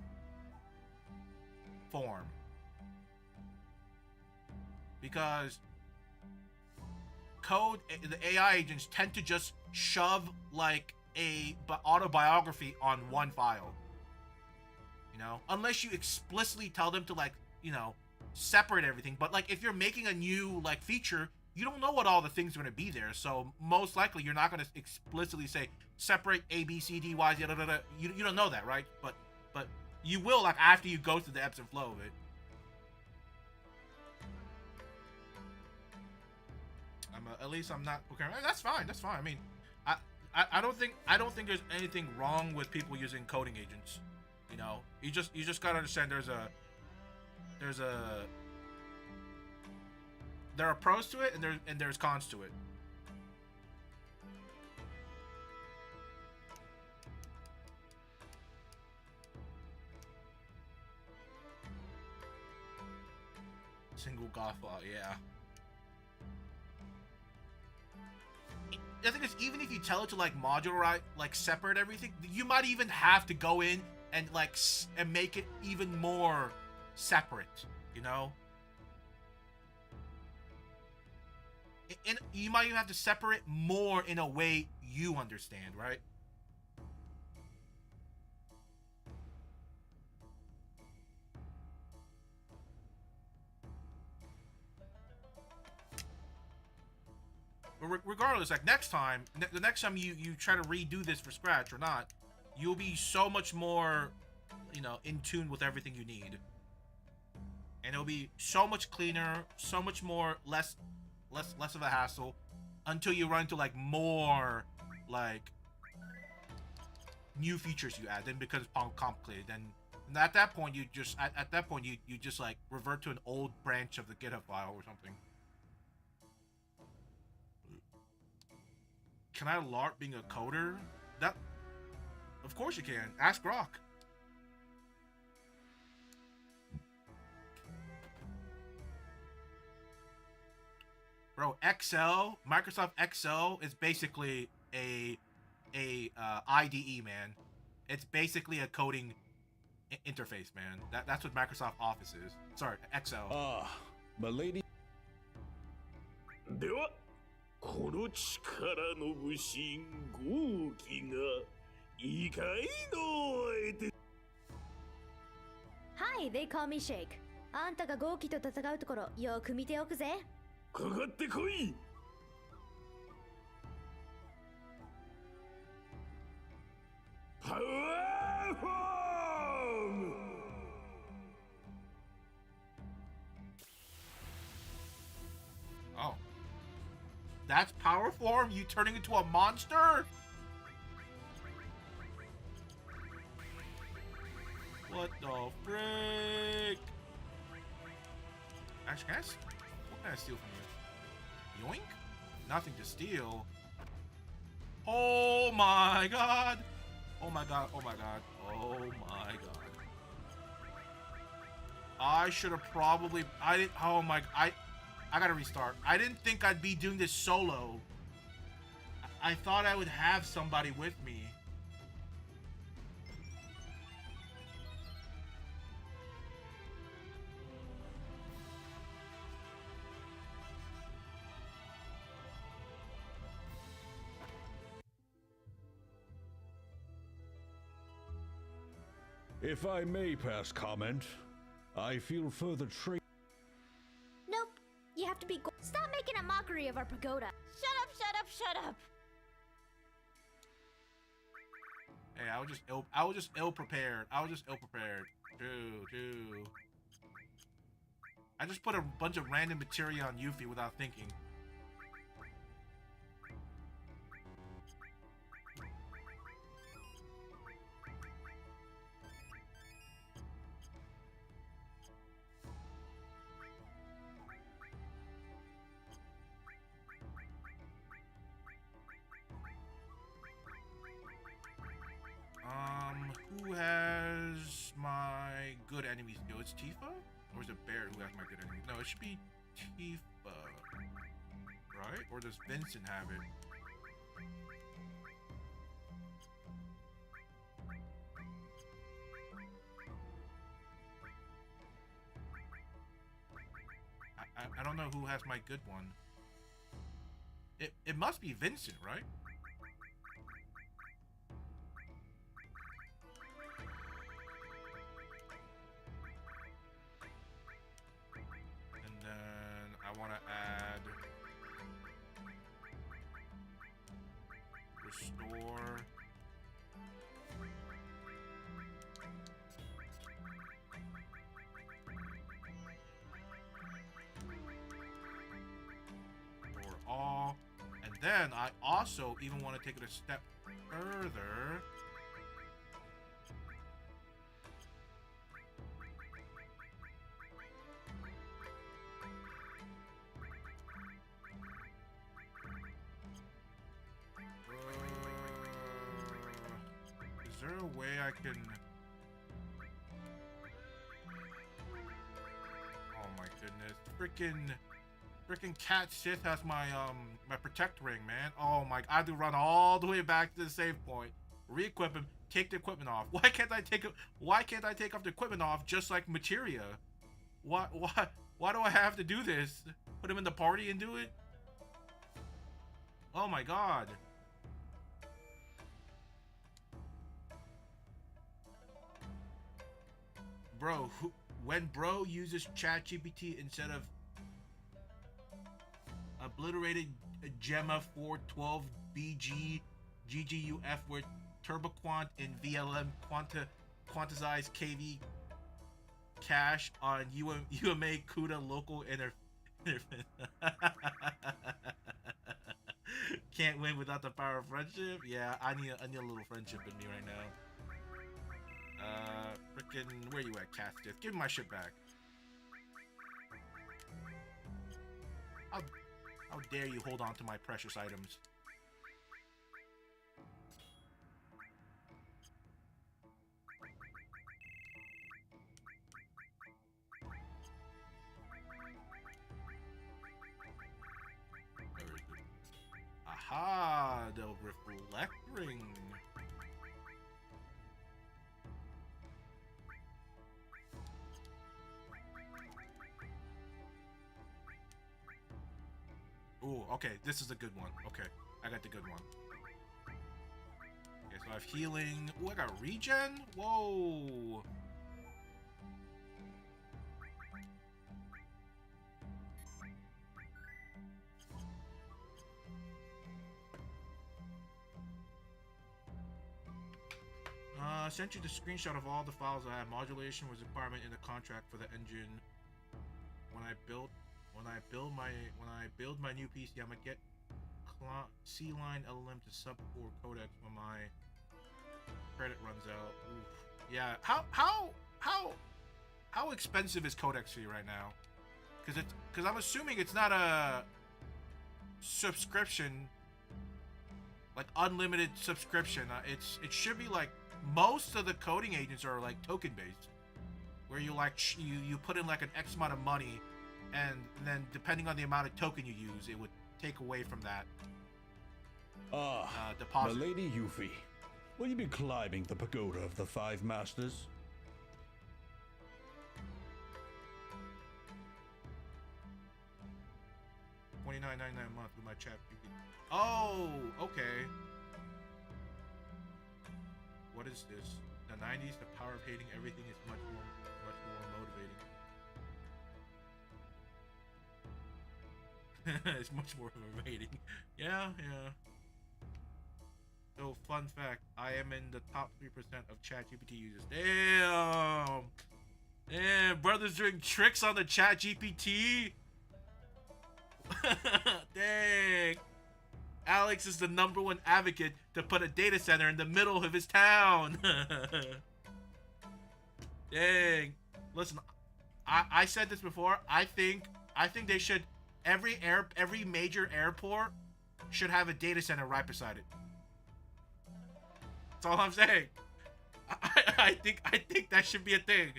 form. Because the AI agents tend to just shove like a autobiography on one file. You know, unless you explicitly tell them to, like, you know, separate everything. But like if you're making a new like feature, you don't know what all the things are going to be there, so most likely you're not going to explicitly say separate A, B, C, D, Y, Z, da, da, da. You don't know that, right? But you will, like, after you go through the ebbs and flow of it. At least I'm not okay. That's fine. That's fine. I mean, I don't think there's anything wrong with people using coding agents. You know, you just gotta understand there are pros to it and there's cons to it. Single Gothbot, yeah. The thing is, even if you tell it to like modularize, like separate everything, you might even have to go in and like and make it even more separate, you know? And you might even have to separate more in a way you understand, right? Regardless, like next time, the next time you try to redo this for scratch or not, you'll be so much more, you know, in tune with everything you need, and it'll be so much cleaner, so much more less of a hassle, until you run into like more like new features you add. Then it becomes complicated. Then at that point you just you just like revert to an old branch of the GitHub file or something. Can I LARP being a coder? That, of course you can. Ask Grok. Bro, Excel, Microsoft Excel is basically a IDE, man. It's basically a coding interface, man. That's what Microsoft Office is. Sorry, Excel. Ah, my lady. ではこの力の武神豪気が異界のを得て Hi, they call me Shake. あんたが豪気と戦うところよく見ておくぜ。かかってこい。パワーフォーム。Oh. That's power form? You turning into a monster? What the frick? Actually, what can I steal from you? Yoink? Nothing to steal. Oh my god! Oh my god, oh my god, oh my god. I should have probably... oh my... I gotta restart. I didn't think I'd be doing this solo. I thought I would have somebody with me. If I may pass comment, I feel further trade. Nope. You have to be. Stop making a mockery of our pagoda. Shut up, shut up, shut up. Hey, I was just ill prepared. Dude. I just put a bunch of random materia on Yuffie without thinking. enemies go. It's Tifa? Or is it Bear who has my good enemies? No, it should be Tifa. Right? Or does Vincent have it? I don't know who has my good one. It must be Vincent, right? And then I want to add restore. Or all. And then I also even want to take it a step further. Is there a way I can... Oh my goodness. Freaking Cat Sith has my my protect ring, man. Oh my, I have to run all the way back to the save point, re-equip him, take the equipment off. Why can't I take off the equipment off just like materia? Why do I have to do this? Put him in the party and do it? Oh my god. Bro, when bro uses ChatGPT instead of obliterated Gemma 412 BG GGUF with TurboQuant and VLM quantized KV cache on UMA CUDA local Can't win without the power of friendship. Yeah, I need a little friendship in me right now. Frickin', where you at, Castus? Give me my shit back. How dare you hold on to my precious items? Where is it? Aha! The reflect ring. Ooh, okay, this is a good one. Okay, I got the good one. Okay, so I have healing. Ooh, I got regen? Whoa! Sent you the screenshot of all the files I have. Modulation was a requirement in the contract for the engine. When I build my new PC, I'm gonna get C-line LLM to sub 4 codecs when my credit runs out. Oof. Yeah, how expensive is codecs for you right now? Because I'm assuming it's not a subscription, like unlimited subscription. It should be like most of the coding agents are like token based, where you like you put in like an X amount of money. And then, depending on the amount of token you use, it would take away from that deposit. Milady Yuffie, will you be climbing the pagoda of the Five Masters? $29.99 a month with my chat. Oh, okay. What is this? The 90s, the power of hating everything is much more motivating. It's much more motivating. Yeah. So, fun fact, I am in the top 3% of ChatGPT users. Damn, brothers doing tricks on the ChatGPT. Dang. Alex is the #1 advocate to put a data center in the middle of his town. Dang. Listen, I said this before. I think they should, every major airport should have a data center right beside it. That's all I'm saying. I think that should be a thing.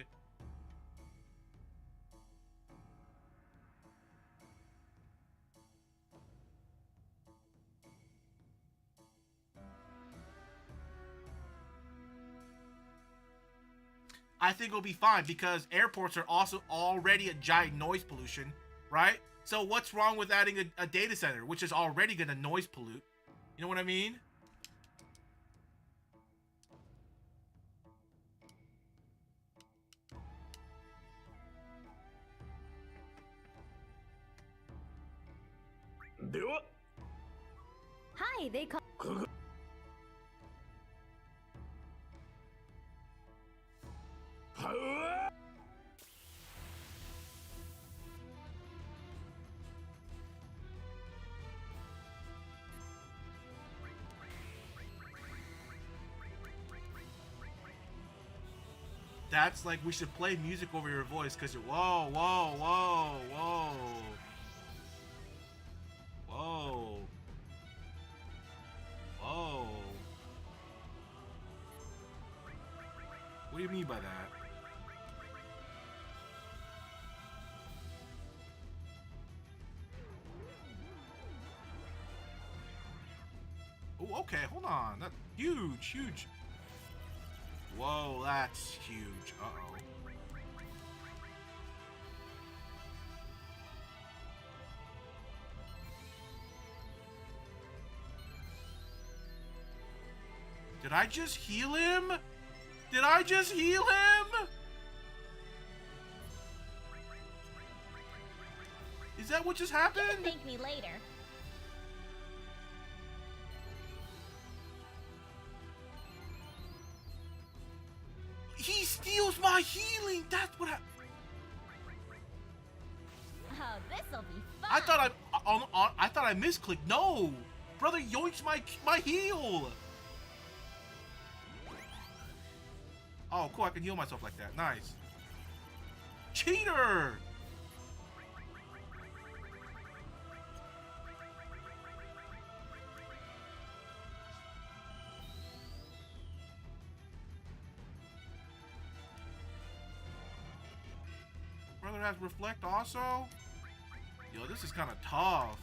I think it'll be fine because airports are also already a giant noise pollution, right? So what's wrong with adding a data center, which is already going to noise pollute? You know what I mean? Hi, they call. That's like, we should play music over your voice because you're, whoa, whoa, whoa, whoa. Whoa. Whoa. What do you mean by that? Oh, okay, hold on. That's huge, huge. Whoa, that's huge. Uh-oh. Did I just heal him? Did I just heal him? Is that what just happened? You can thank me later. He steals my healing. That's what happened. Oh, this'll be fun. I thought I misclicked. No, brother, yoinks my heal. Oh, cool. I can heal myself like that. Nice. Cheater. Brother has reflect also? Yo, this is kind of tough.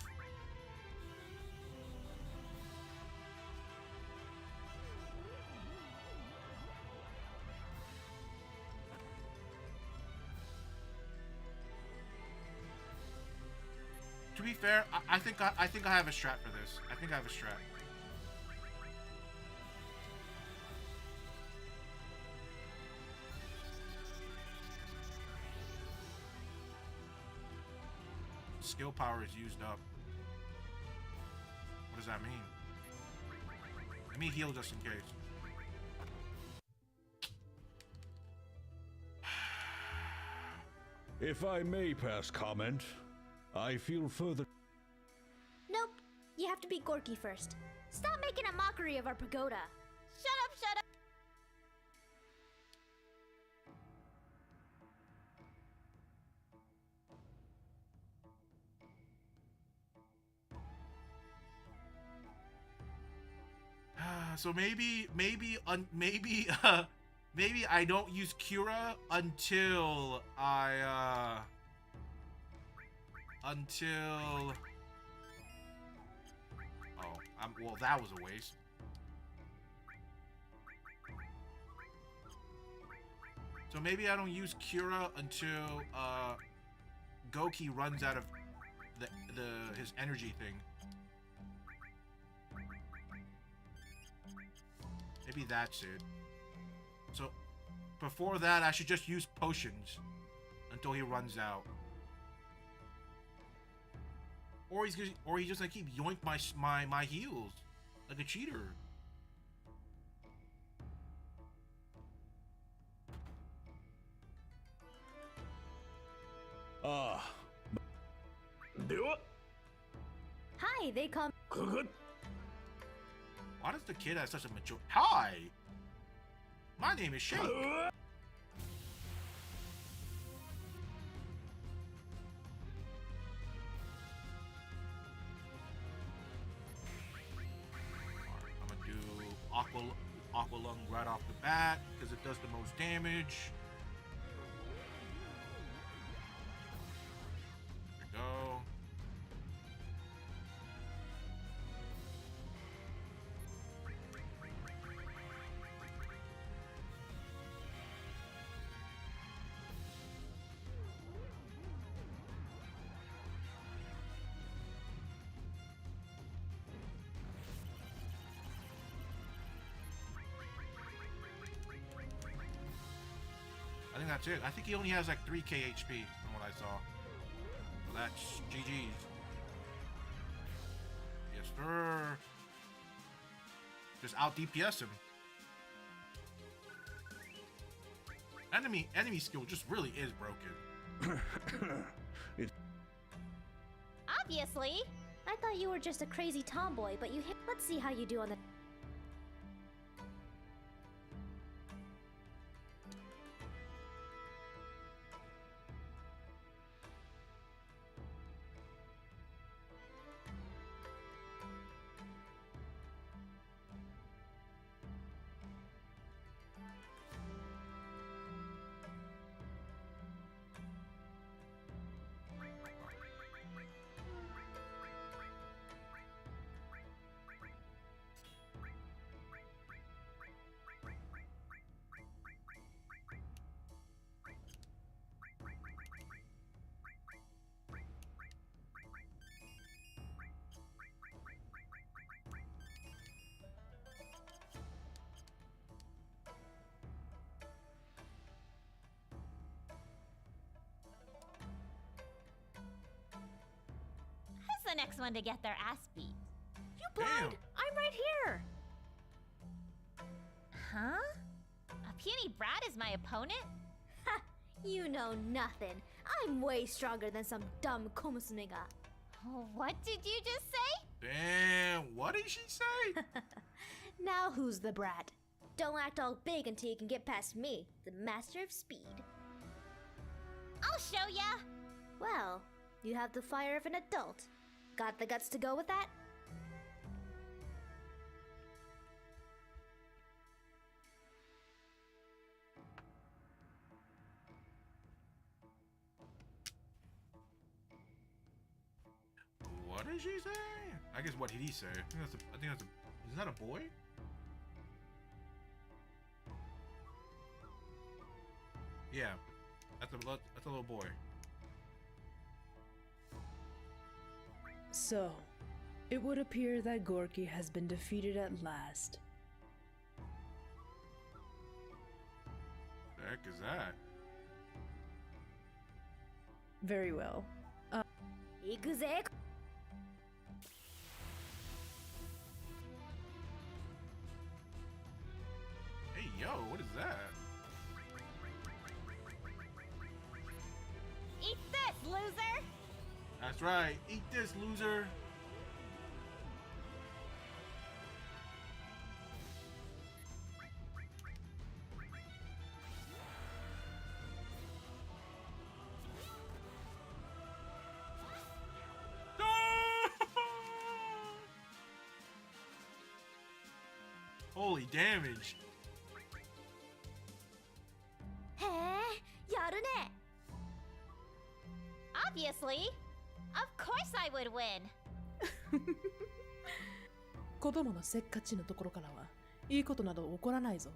To be fair, I think I have a strat for this. I think I have a strat. Skill power is used up. What does that mean? Let me heal just in case. If I may pass comment, I feel further. Nope. You have to beat Gorky first. Stop making a mockery of our pagoda. Shut up, shut up. So maybe I don't use Cura until well, that was a waste. So maybe I don't use Cura until Goki runs out of his energy thing. Maybe that's it. So before that, I should just use potions until he runs out. Or he's just gonna keep yoink my heals like a cheater. Hi, they call. Why does the kid have such a mature? Hi, my name is Shake. I'm gonna do Aqua Lung right off the bat because it does the most damage. There we go. think that's it. I think he only has like 3k HP from what I saw. So that's GG's. Yes, sir. Just out DPS him. Enemy skill just really is broken. Obviously. I thought you were just a crazy tomboy, but you hit. Let's see how you do on the. Who's the next one to get their ass beat? You blind? I'm right here. Huh? A puny brat is my opponent? Ha! You know nothing. I'm way stronger than some dumb Komusume-ga. What did you just say? Damn, what did she say? Now who's the brat? Don't act all big until you can get past me, the master of speed. I'll show ya! Well, you have the fire of an adult. Got the guts to go with that? What did she say? I guess what did he say? I think that's a. Is that a boy? Yeah, that's a little boy. So, it would appear that Gorky has been defeated at last. The heck is that? Very well. Ikuze. Hey yo, what is that? Eat this, loser! That's right. Eat this, loser. Holy damage. Obviously. Of course I would win. 子供のせっかちのところからはいいことなど起こらないぞ。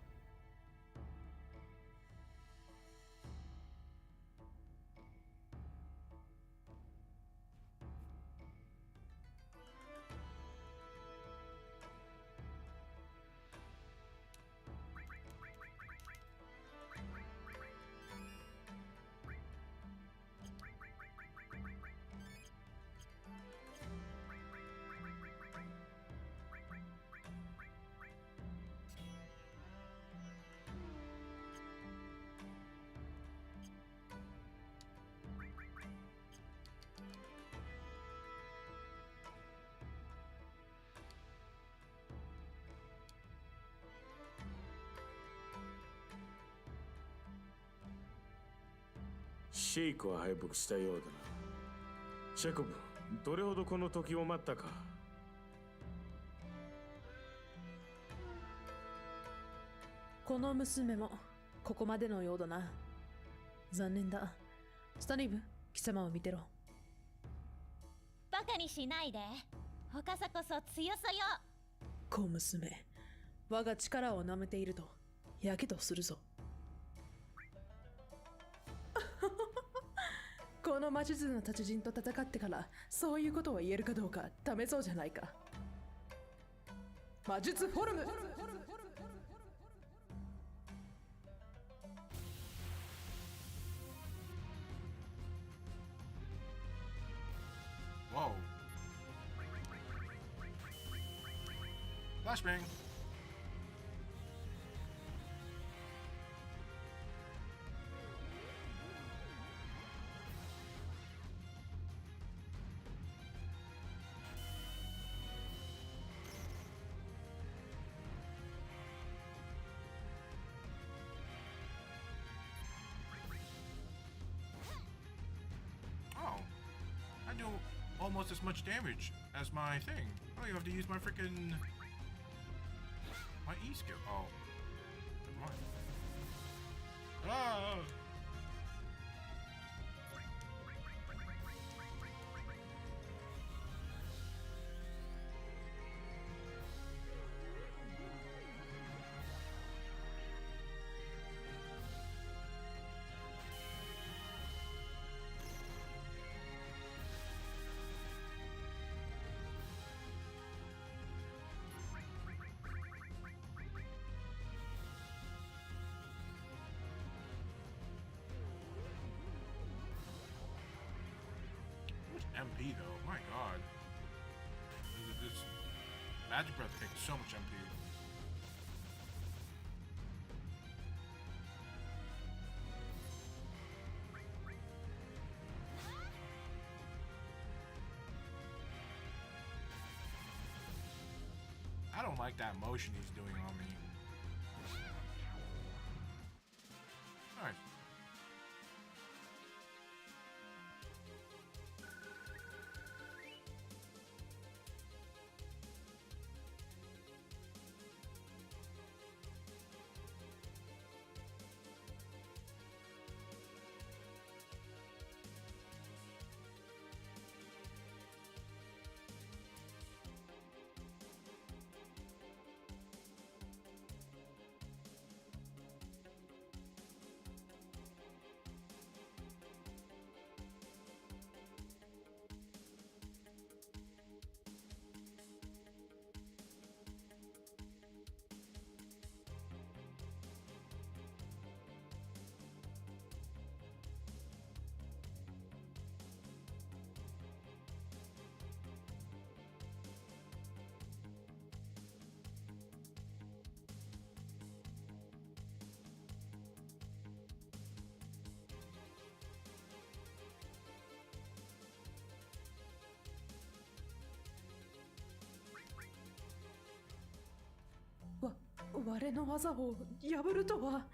シェイクは敗北したようだな。チェコブ、どれほどこの時を待ったか。この娘もここまでのようだな。残念だ。スタニーブ、貴様を見てろ。バカにしないで。他さこそ強さよ。小娘、我が力を舐めているとやけどするぞ。この魔術の達人と戦ってからそういうことを言えるかどうか試そうじゃないか。魔術フォルム。Flashbang. Oh, I do almost as much damage as my thing. I don't even have to use my freaking my E skill. Oh, never mind. Ah! MP though, my god. This Magic Breath takes so much MP. I don't like that motion he's doing on me. Alright.わ、我の技を破るとは。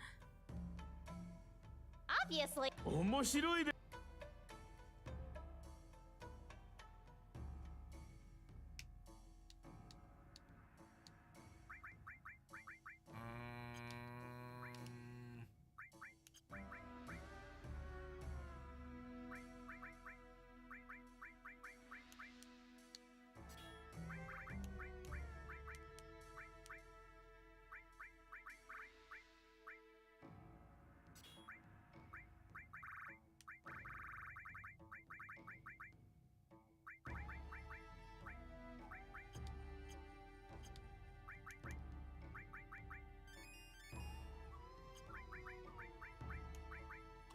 Obviously. 面白いで。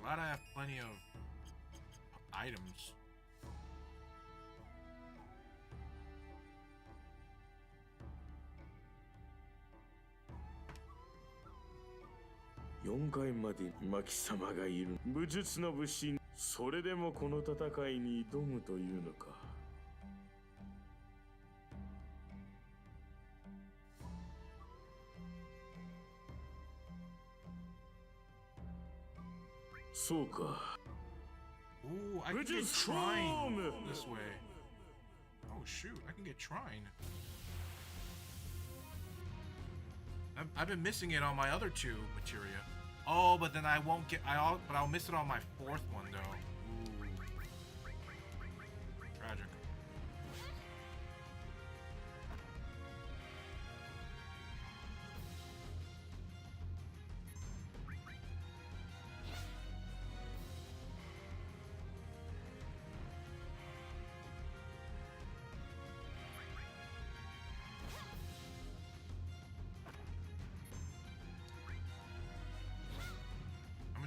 Glad I have plenty of items.4階までマキ様がいる。武術の武神、それでもこの戦いに挑むというのか。そうか。Ooh, I can get Trine this way. Oh shoot, I can get Trine. I've been missing it on my other two materia. Oh, but then I won't get. But I'll miss it on my fourth one though. Ooh. Tragic.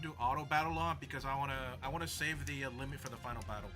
Do auto battle on because I wanna save the limit for the final battle.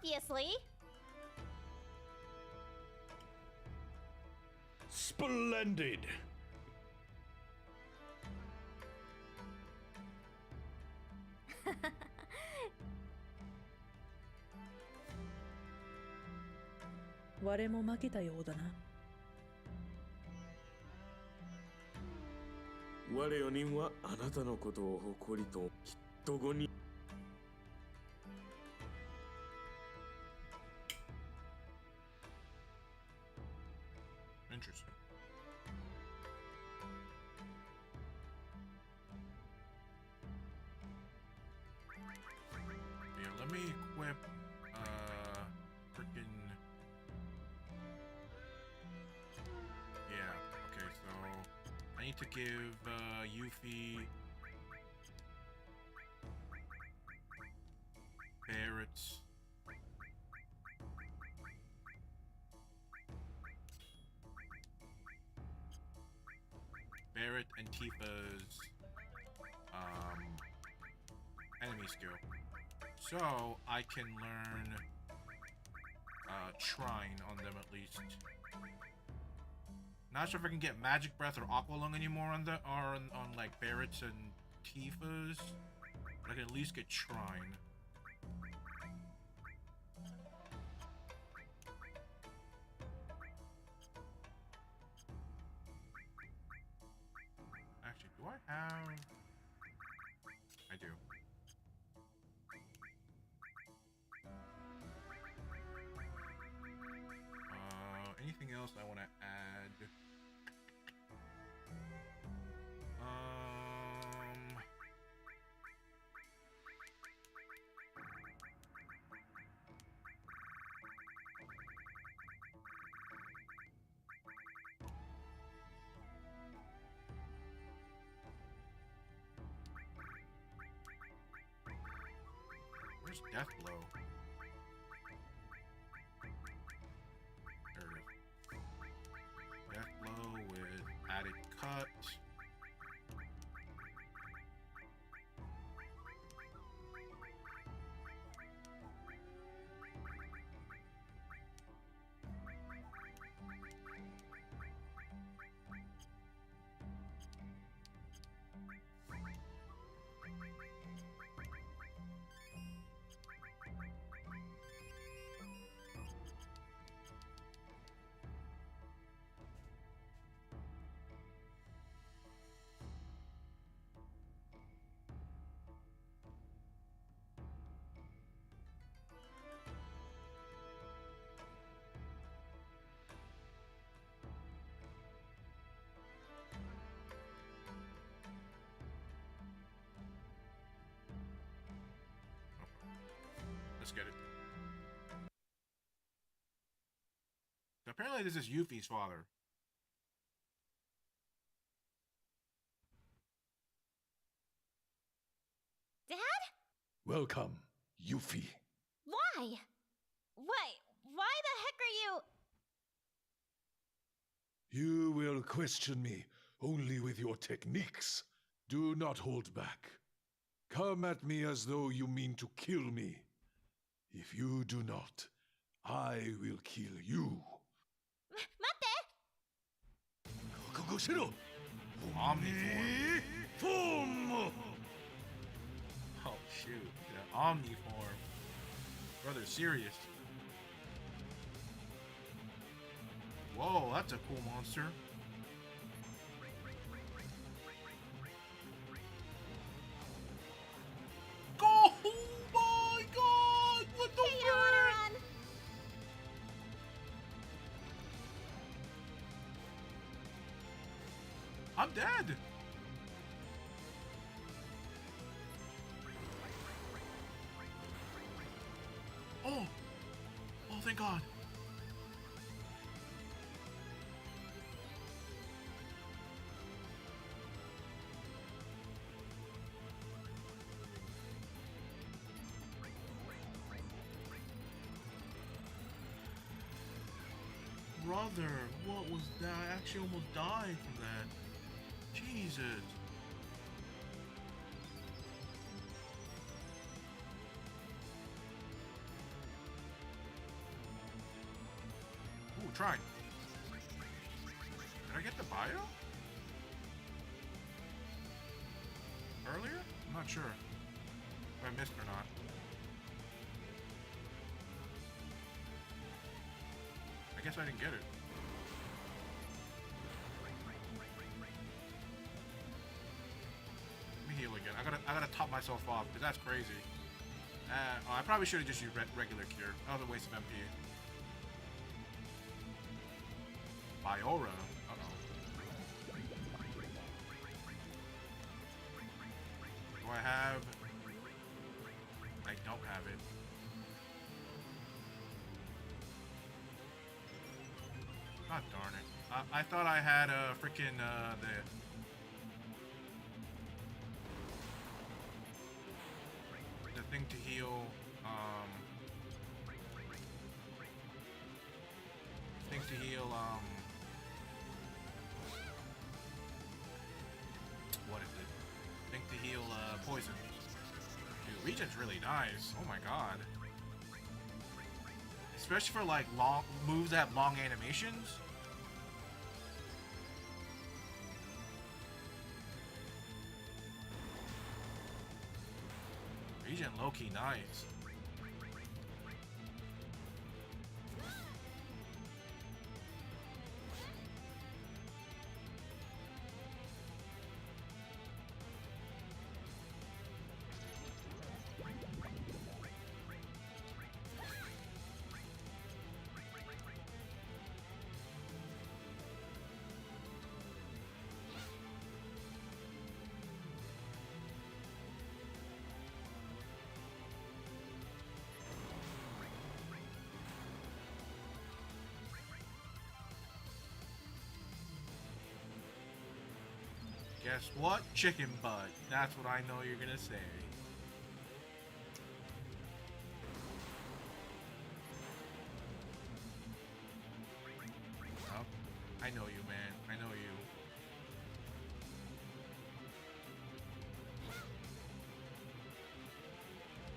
Obviously. Splendid.我も負けたようだな。我4人はあなたのことを誇りときっと5人。Interesting. Yeah, let me equip freaking. Yeah, okay, so I need to give Yuffie Barrett's Barrett and Tifa's enemy skill, so I can learn Shrine on them at least. Not sure if I can get Magic Breath or Aqua Lung anymore on the on like Barrett's and Tifa's, but I can at least get Shrine. Actually, do I have? I do. Anything else I want to add? Where's Death Blow? There it is. Death Blow with added cut. Let's get it. So apparently this is Yuffie's father. Dad? Welcome, Yuffie. Why? Why the heck are you? You will question me only with your techniques. Do not hold back. Come at me as though you mean to kill me. If you do not, I will kill you. 待って！Go Omniform. Form! Oh shoot, the Omniform. Brother, serious. Whoa, that's a cool monster. Oh my god! What the Hey, you don't wanna run? I'm dead! Oh! Oh, thank God. Brother, what was that? I actually almost died from that. Jesus. I'm trying. Did I get the bio? Earlier? I'm not sure if I missed or not. I guess I didn't get it. Let me heal again. I gotta top myself off because that's crazy. Oh, I probably should have just used regular cure. That was a waste of MP. Biora. Uh-oh. Do I have... I don't have it. God darn it. I thought I had a freaking, the thing to heal, what is it? Thing to heal, poison. Dude, regen's really nice. Oh my god. Especially for, like, long moves that have long animations. Regen low-key nice. Guess what? Chicken butt. That's what I know you're gonna say. Oh, I know you, man. I know you.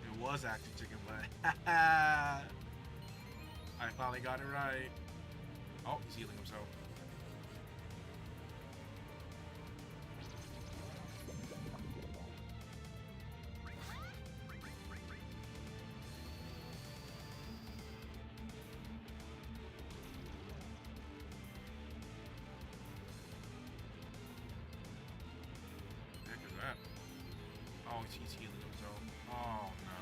It was actually chicken butt. I finally got it right. Oh, he's healing himself. Oh, he's healing himself. Oh no.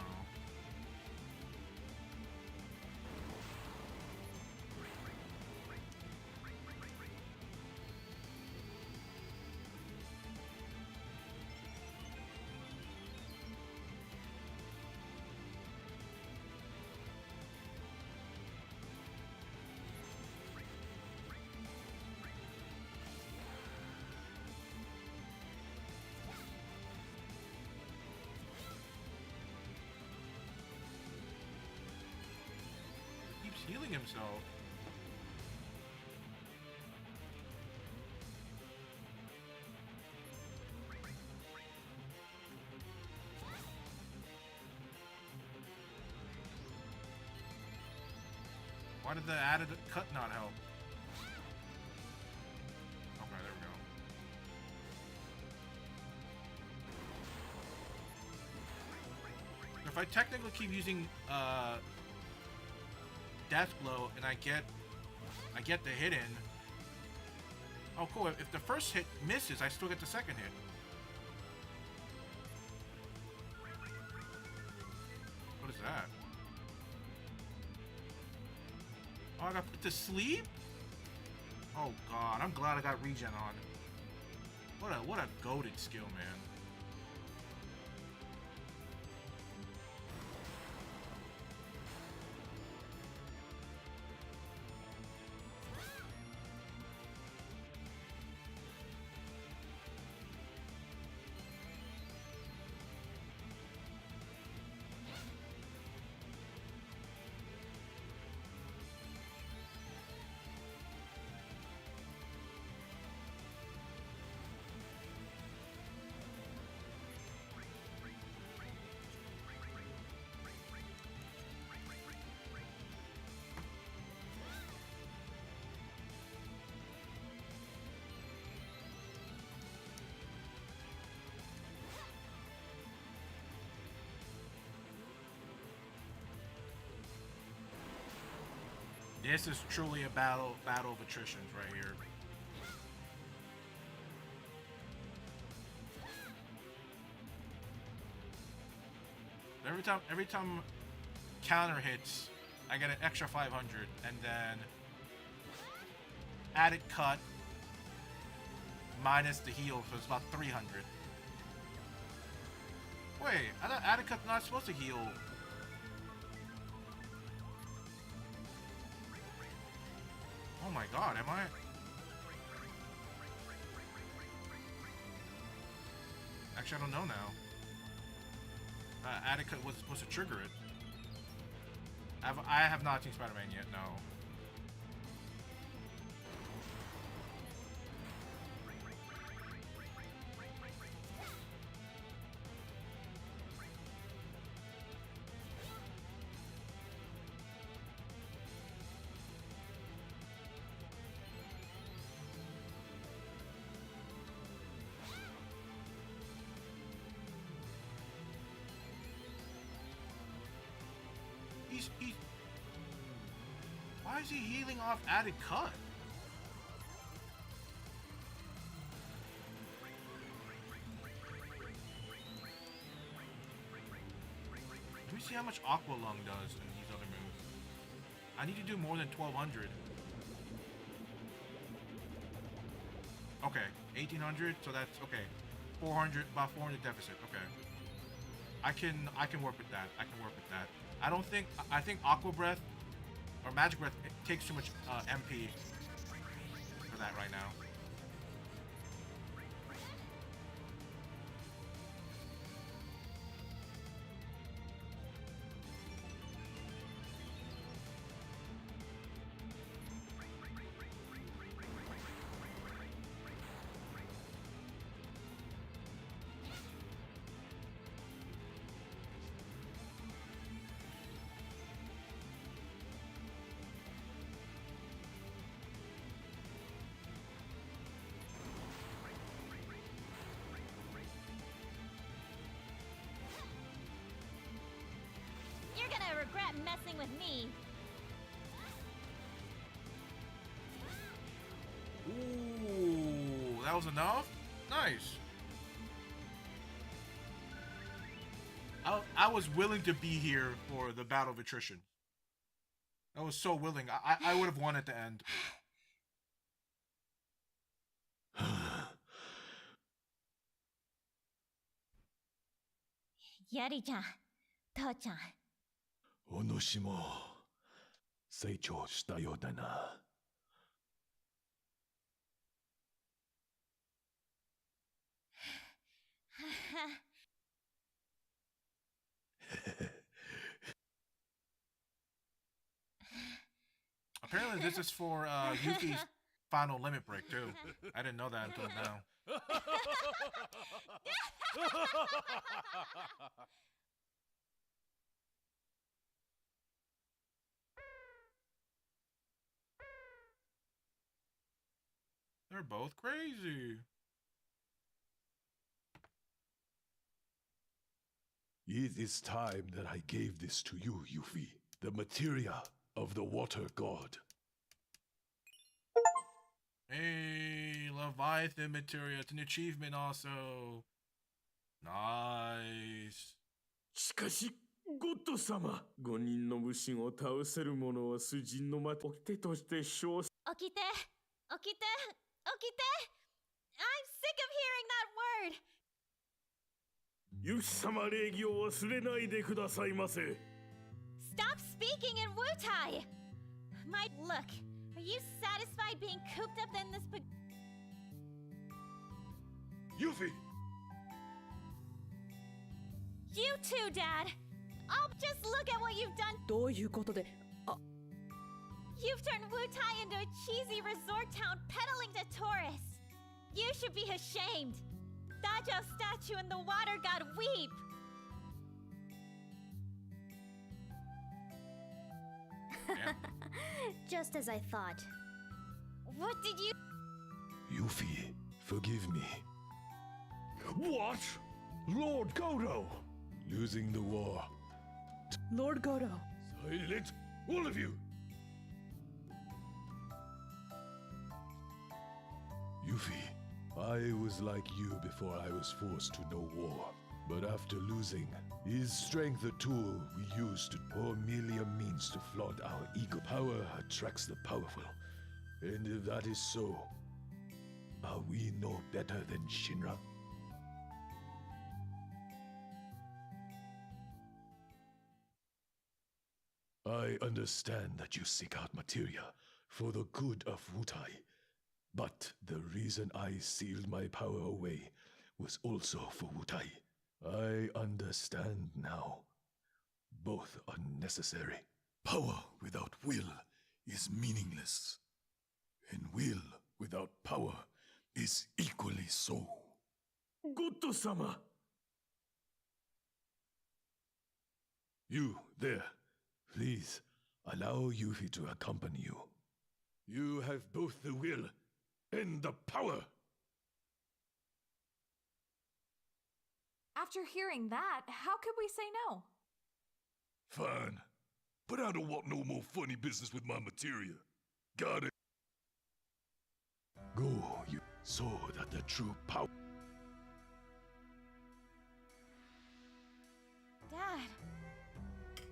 Healing himself. Why did the added cut not help? Okay, there we go. If I technically keep using Death Blow and I get the hit in. Oh cool, if the first hit misses, I still get the second hit. What is that? Oh, I got put to sleep? Oh god, I'm glad I got regen on. What a goated skill, man. This is truly a battle of attritions right here. Every time counter hits, I get an extra 500, and then added cut minus the heal, so it's about 300. Wait, I thought added cut's not supposed to heal. Oh my god, am I? Actually, I don't know now. Added cut was supposed to trigger it. I have not seen Spider-Man yet, no. Why is he healing off added cut? Let me see how much Aqua Lung does in these other moves. I need to do more than 1200. Okay, 1800, so that's okay. 400, about 400 deficit. Okay, I can work with that. I can work with that. I think Aqua Breath or Magic Breath takes too much MP for that right now. You're gonna regret messing with me. Ooh, that was enough? Nice. I was willing to be here for the Battle of Attrition. I was so willing. I would have won at the end. Yari-chan, To-chan. お主も成長したようだな。Apparently this is for Yuki's final limit break too. I didn't know that until now. They're both crazy. It is time that I gave this to you, Yuffie, the materia of the water god. Hey, Leviathan materia. It's an achievement also. Nice. しかし、ゴッド様、5人の武神を倒せる者は主人の手として称さ。起きて、起きて、起きて。I'm sick of hearing that word. ユキ様礼儀を忘れないでくださいませ。Stop speaking in Wutai. Look, are you satisfied being cooped up in this Yuffie! You too, Dad. I'll just look at what you've done. どういうことで、 You've turned Wutai into a cheesy resort town peddling to tourists. You should be ashamed. Dajo's statue and the water god weep. Just as I thought. What did you... Yuffie, forgive me. What? Lord Godo! Losing the war. Lord Godo. Silent, all of you! Yuffie, I was like you before I was forced to know war. But after losing, is strength a tool we use to, or merely a means to flaunt our ego? Power attracts the powerful. And if that is so, are we no better than Shinra? I understand that you seek out materia for the good of Wutai, but the reason I sealed my power away was also for Wutai. I understand now. Both are necessary. Power without will is meaningless, and will without power is equally so. Goto-sama! You, there. Please, allow Yuffie to accompany you. You have both the will and the power. After hearing that, how could we say no? Fine. But I don't want no more funny business with my materia. Got it? Go, you, so that the true power... Dad.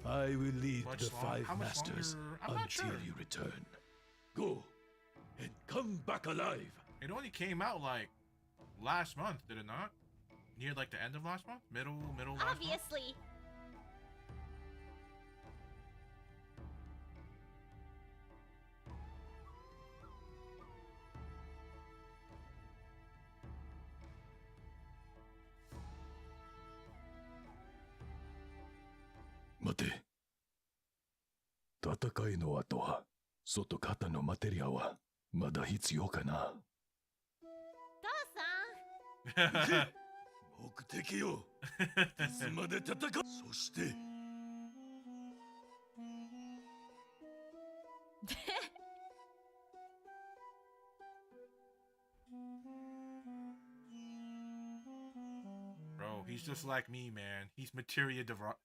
I will lead Much the long- five how much masters longer? I'm not until sure. you return. Go, and come back alive. It only came out like last month, did it not? Near like the end of last month? Middle last month? Obviously. Mate. 戦いの後は、外肩のマテリアはまだ必要かな。父さん。目的よ。いつまで戦う。そして。Bro, he's just like me, man. He's materia deprived,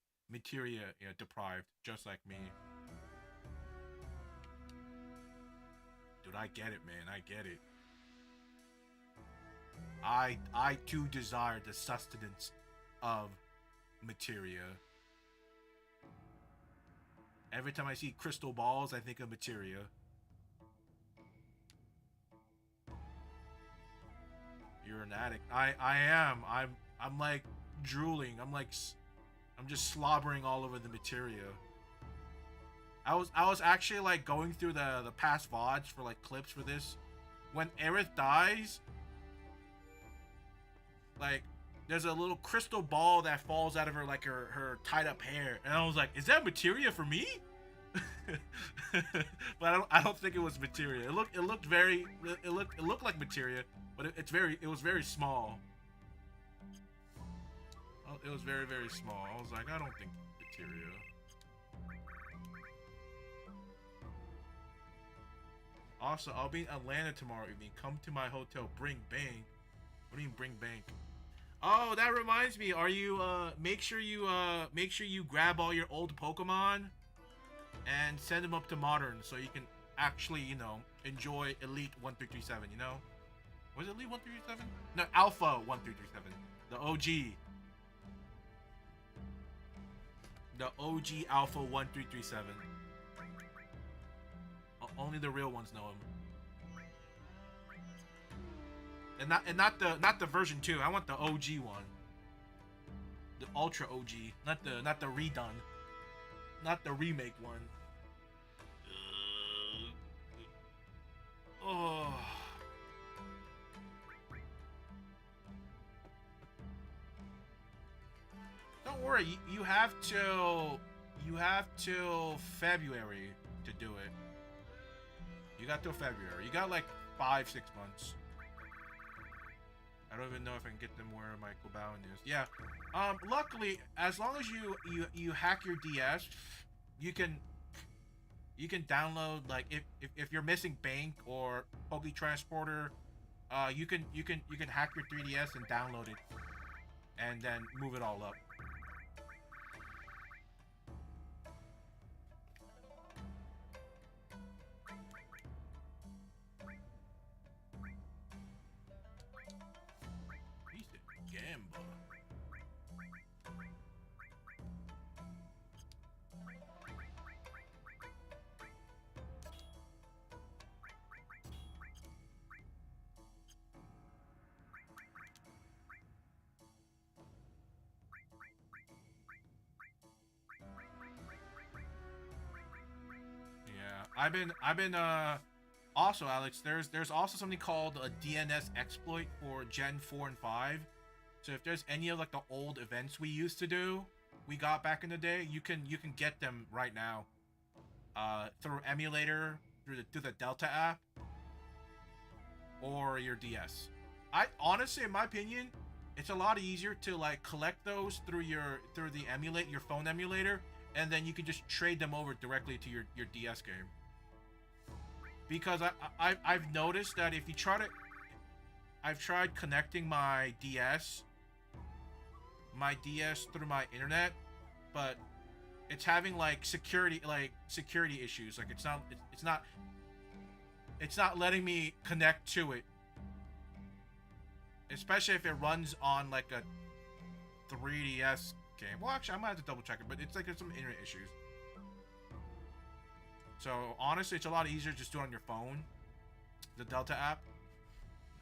just like me. Dude, I get it, man. I get it. I too desire the sustenance of materia. Every time I see crystal balls, I think of materia. You're an addict. I am. I'm like drooling. I'm just slobbering all over the materia. I was actually like going through the past VODs for like clips for this. When Aerith dies, like there's a little crystal ball that falls out of her like her tied up hair, and I was like, is that materia for me? But I don't think it was materia. It looked like materia, but it was very small. It was very, very small. I was like, I don't think materia. Also, I'll be in Atlanta tomorrow evening. Come to my hotel. Bring bank. What do you mean bring bank? Oh, that reminds me. Are you make sure you grab all your old Pokemon and send them up to modern so you can actually, you know, enjoy Elite 1337, you know? Was it Elite 1337? No, Alpha 1337. The OG. The OG Alpha 1337. Only the real ones know him. And not the version 2. I want the OG one. The Ultra OG, not the redone. Not the remake one. Oh. Don't worry, you have till February to do it. You got till February. You got like 5-6 months. I don't even know if I can get them where my Kobawan is. Yeah. Luckily, as long as you hack your DS, you can download, like, if you're missing Bank or Poke Transporter, you can hack your 3DS and download it and then move it all up. Amber. I've been also, Alex, there's also something called a DNS exploit for Gen 4 and 5. So if there's any of like the old events we used to do, we got back in the day, you can get them right now. Through emulator, through the Delta app, or your DS. I honestly, in my opinion, it's a lot easier to like collect those through your phone emulator, and then you can just trade them over directly to your DS game. Because I've noticed that if you try to, I've tried connecting my DS through my internet, but it's having like security issues. Like it's not letting me connect to it, especially if it runs on like a 3DS game. Well, actually, I might have to double check it, but it's like there's some internet issues. So honestly, it's a lot easier just do it on your phone, the Delta app,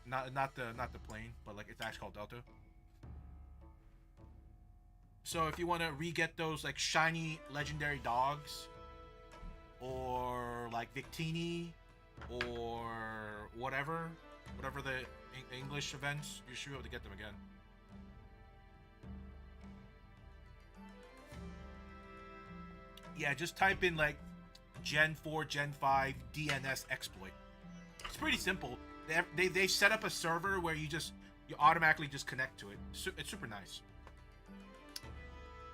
not the plane, but like it's actually called Delta. So if you want to re-get those like shiny legendary dogs, or like Victini, or whatever the English events, you should be able to get them again. Yeah, just type in like Gen 4, Gen 5 DNS exploit. It's pretty simple. They set up a server where you automatically just connect to it. It's super nice.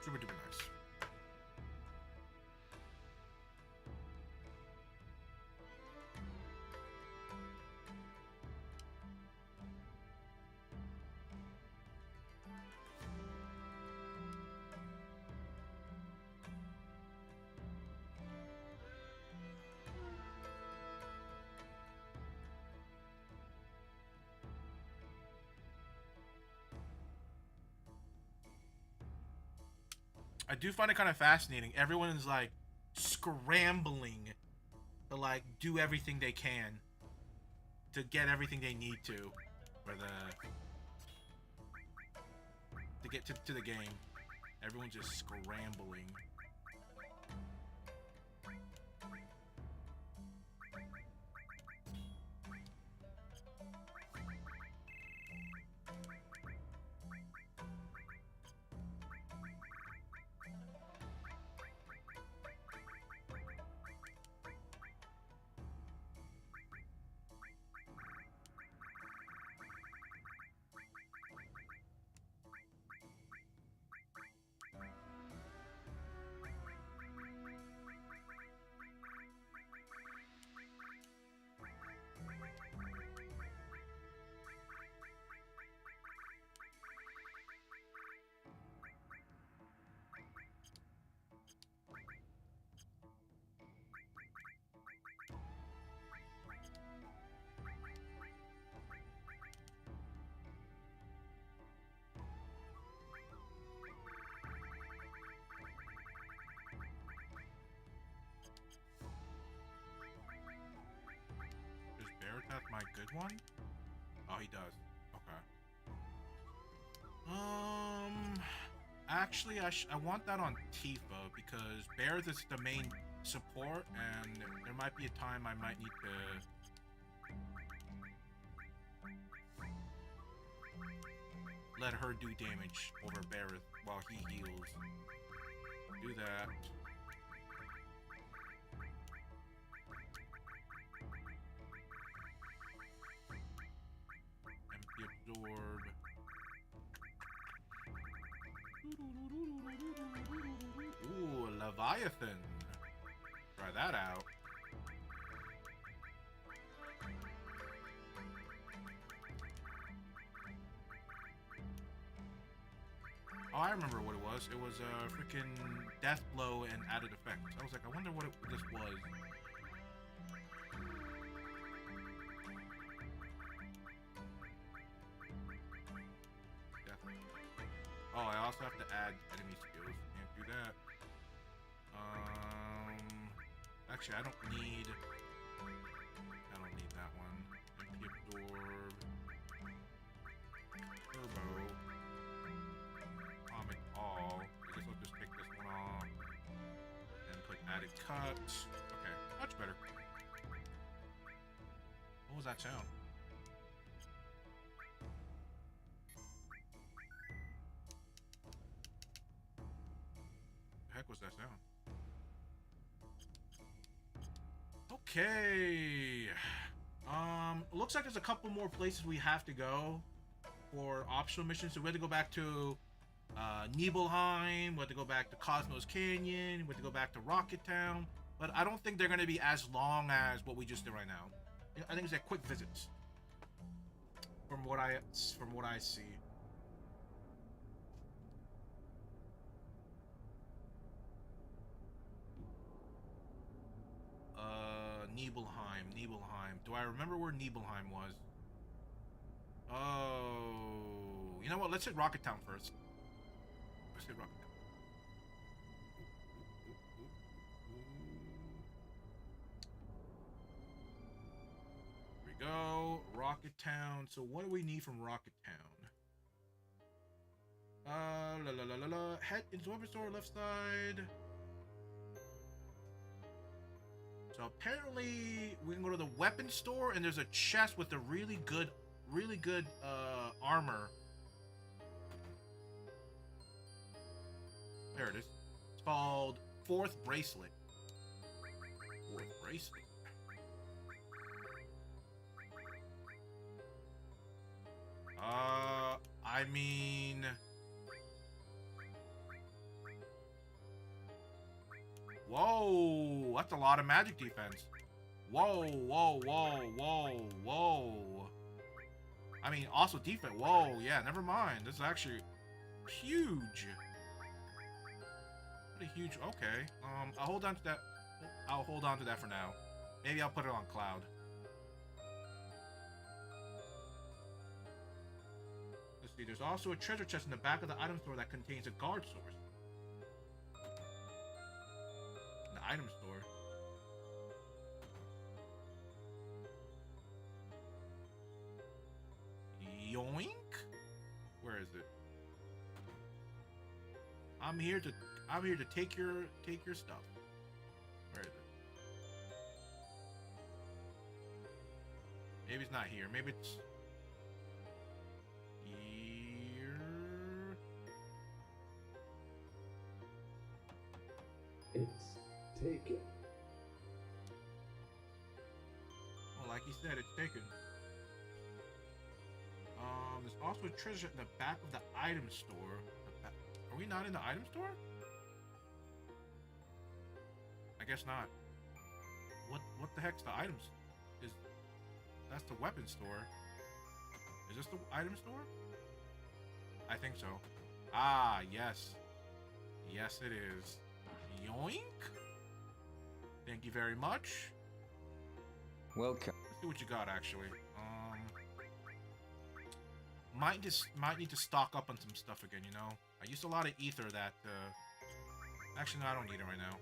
Super duper nice. I do find it kind of fascinating. Everyone is like scrambling to like do everything they can to get everything they need to for to get to the game. Everyone's just scrambling. That's my good one? Oh, he does. Okay. Actually, I want that on Tifa because Bears is the main support, and there might be a time I might need to let her do damage over Bears while he heals. Do that. Absorb. Ooh, Leviathan. Try that out. Oh, I remember what it was. It was a freaking death blow and added effect. I was like, I wonder what this was. Oh, I also have to add enemy skills. Can't do that. Actually, I don't need that one. MP absorb. Turbo. Atomic all. I guess I'll just take this one off. And put added cut. Okay, much better. What was that sound? The heck was that sound? Okay. Looks like there's a couple more places we have to go for optional missions. So we have to go back to Nibelheim, we have to go back to Cosmos Canyon, we have to go back to Rocket Town. But I don't think they're going to be as long as what we just did right now. I think it's like quick visits. From what I see. Nibelheim. Do I remember where Nibelheim was? Oh, you know what? Let's hit Rocket Town first. Let's hit Rocket Town. Here we go. Rocket Town. So what do we need from Rocket Town? Head into weapon store, left side. So apparently we can go to the weapon store and there's a chest with a really good armor. There it is. It's called Fourth Bracelet. Fourth Bracelet. I mean, whoa, that's a lot of magic defense. Whoa. I mean, also defense. Whoa, yeah, never mind. This is actually huge. What a huge, okay. I'll hold on to that. I'll hold on to that for now. Maybe I'll put it on cloud. Let's see, there's also a treasure chest in the back of the item store that contains a guard source. Item store. Yoink? Where is it? I'm here to take your stuff. Where is it? Maybe it's not here. Maybe it's here. It's taken. Well, like he said, it's taken. There's also a treasure in the back of the item store. Are we not in the item store? I guess not. What the heck's the items? That's the weapon store. Is this the item store? I think so. Ah, yes. Yes, it is. Yoink. Thank you very much. Welcome. Let's see what you got, actually. Might need to stock up on some stuff again, you know? I used a lot of ether that, actually, no, I don't need it right now.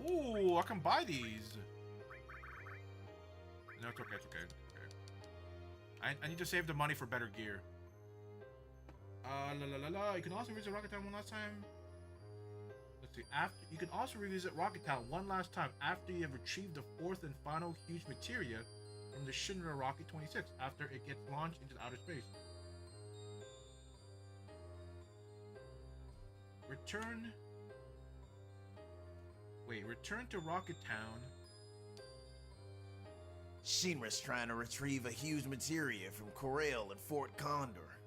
Ooh, I can buy these. No, it's okay, it's okay. I need to save the money for better gear. You can also visit Rocket Town one last time. Let's see. You can also revisit Rocket Town one last time after you have retrieved the fourth and final huge materia from the Shinra Rocket 26 after it gets launched into outer space. Return to Rocket Town. Shinra's trying to retrieve a huge materia from Corel and Fort Condor.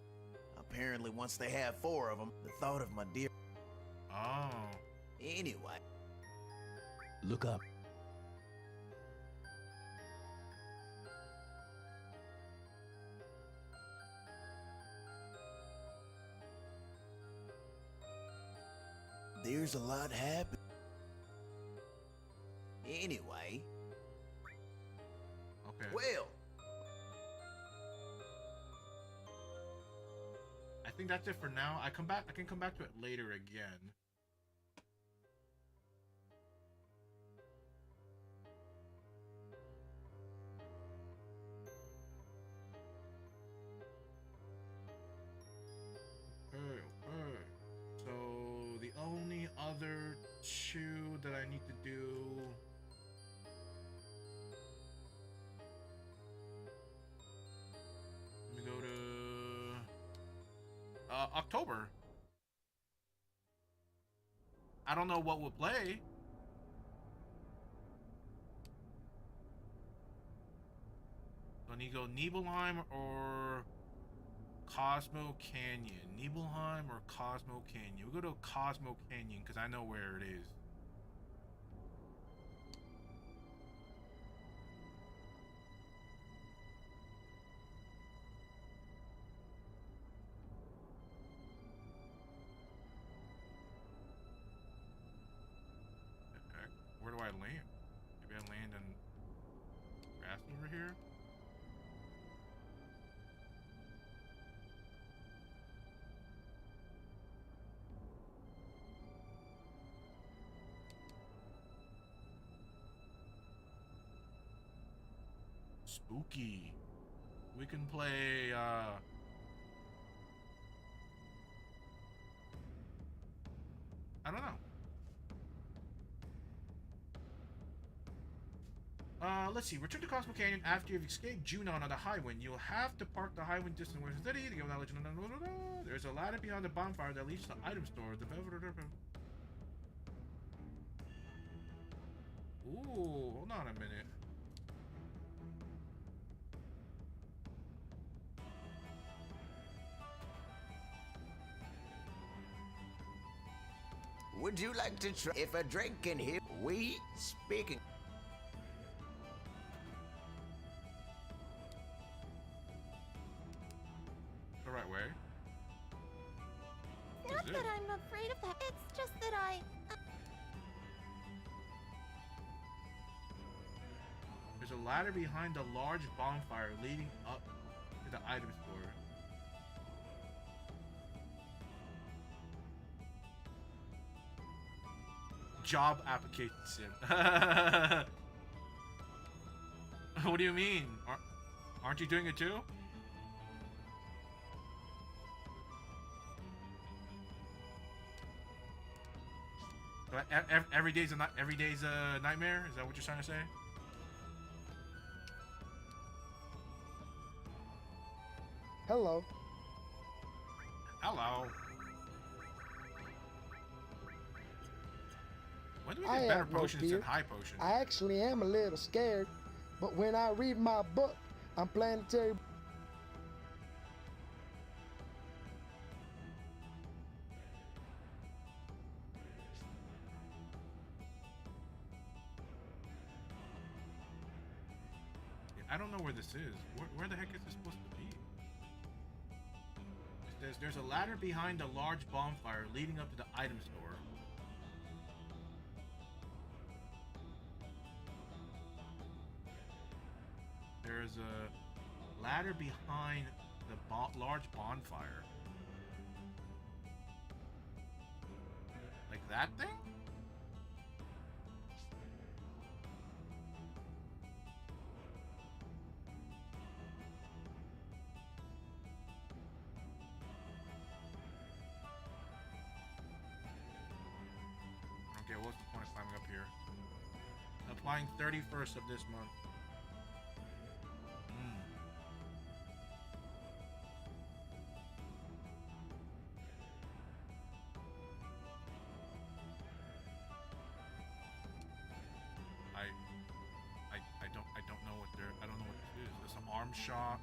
Apparently, once they have 4 of them, the thought of my dear... Oh. Anyway. Look up. There's a lot happening. Anyway. Okay. Well. I think that's it for now. I can come back to it later again. Okay. So the only other two that I need to do. Let me go to October. I don't know what we'll play. So I need to go Nibelheim or Cosmo Canyon. Nibelheim or Cosmo Canyon. We'll go to Cosmo Canyon because I know where it is. Where do I land? Maybe I land in grass over here? Spooky. We can play, I don't know. Let's see. Return to Cosmo Canyon after you've escaped Junon on the Highwind. You'll have to park the Highwind distant where it's steady to go knowledge. There's a ladder behind the bonfire that leads to the item store. Ooh, hold on a minute. Would you like to try if a drink can hear we speaking? The right way. Not that I'm afraid of that. It's just that I. There's a ladder behind the large bonfire leading up to the item store. Job application sim. What do you mean? Aren't you doing it too? So every day's a nightmare. Is that what you're trying to say? Hello. Hello. When do we I get better have no potions fear. than high potions? I actually am a little scared, but when I read my book, I'm planetary. I don't know where this is. Where the heck is this supposed to be? It says there's a ladder behind a large bonfire leading up to the item store. There's a ladder behind the large bonfire. Like that thing? Okay, what's the point of climbing up here? Applying 31st of this month. I don't know what this is. There's some arm shot.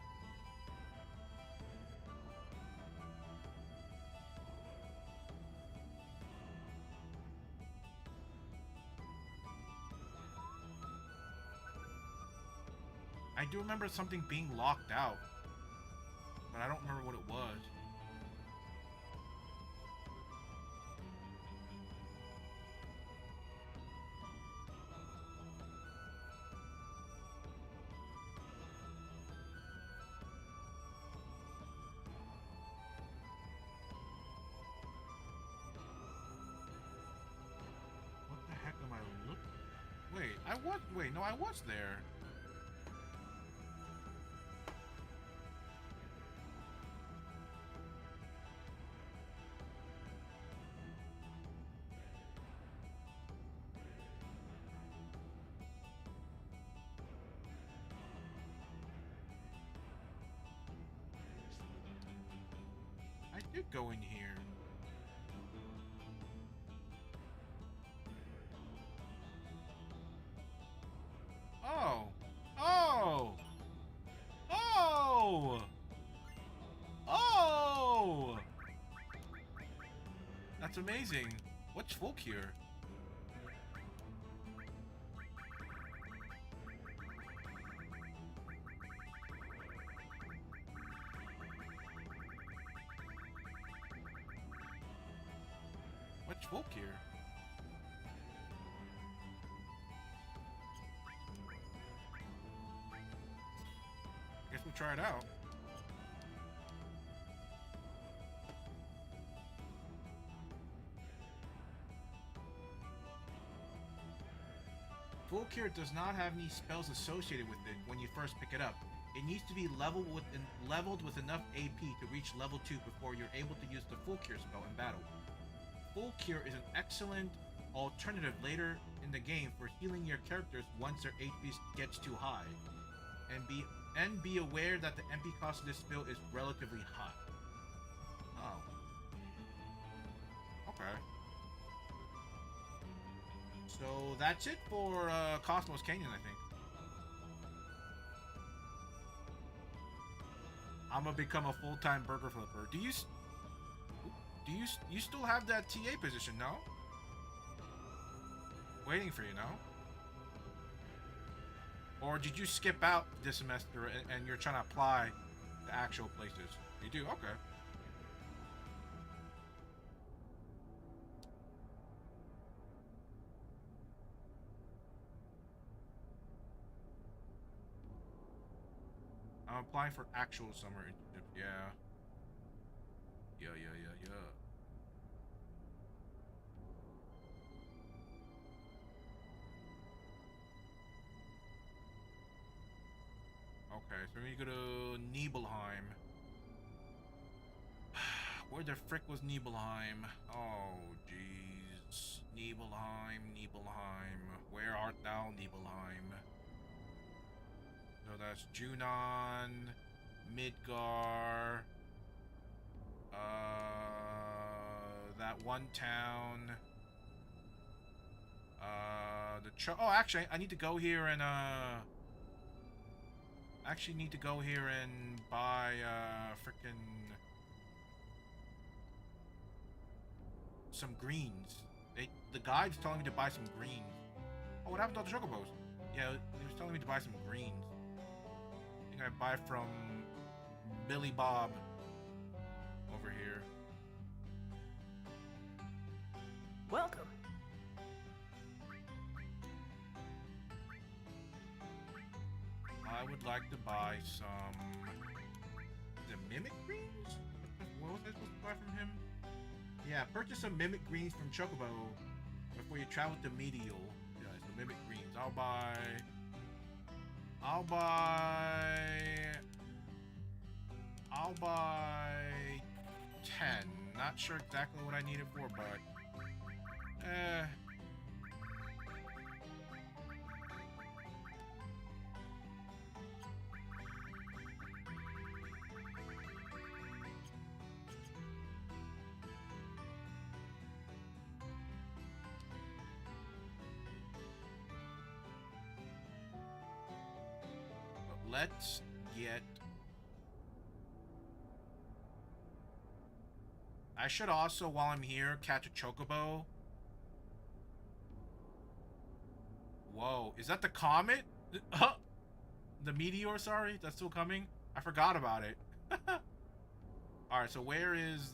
I do remember something being locked out, but I don't remember what it was. was. Wait, no, I was there. I did go in here. Oh! Oh! Oh! Oh! That's amazing. What's folk here? What's folk here? Guess we'll try it out. Full Cure does not have any spells associated with it when you first pick it up. It needs to be leveled with enough AP to reach level 2 before you're able to use the Full Cure spell in battle. Full Cure is an excellent alternative later in the game for healing your characters once their HP gets too high. And be aware that the MP cost of this spell is relatively high. Oh. Okay. So that's it for Cosmos Canyon, I think. I'm gonna become a full-time burger flipper. Do you still have that TA position, no? Waiting for you, no? Or did you skip out this semester and you're trying to apply to actual places? You do? Okay. I'm applying for actual summer internship. Yeah. Yeah. Okay, so we go to Nibelheim. Where the frick was Nibelheim? Oh, jeez. Nibelheim. Where art thou, Nibelheim? So that's Junon, Midgar, that one town, oh, actually, I need to go here and, buy, frickin' some greens. The guide's telling me to buy some greens. Oh, what happened to all the chocobos? Yeah, he was telling me to buy some greens. I think I buy from Billy Bob over here. Welcome. I would like to buy some... The mimic greens? What was I supposed to buy from him? Yeah, purchase some mimic greens from Chocobo before you travel to Medial. Yeah, so mimic greens. I'll buy 10. Not sure exactly what I need it for, but let's get... I should also, while I'm here, catch a chocobo. Whoa, is that the comet? The meteor, sorry, that's still coming? I forgot about it. Alright, so where's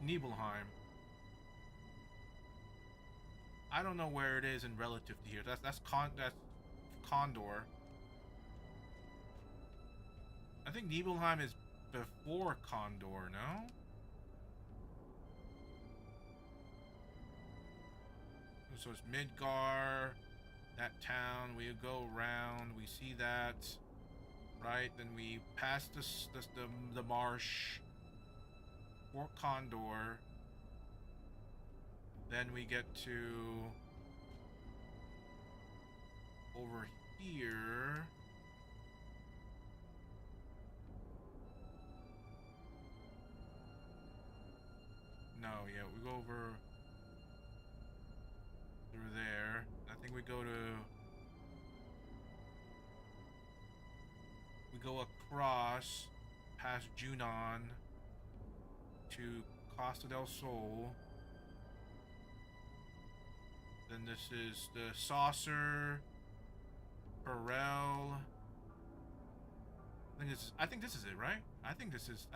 Nibelheim? I don't know where it is in relative to here. That's Condor. I think Nibelheim is before Condor, no? So it's Midgar, that town. We go around. We see that, right? Then we pass the marsh, Fort Condor. Then we get to over here. No, yeah, we go over through there. I think we go across past Junon to Costa del Sol. Then this is the Saucer, Perel. I think this is it, right? I think this is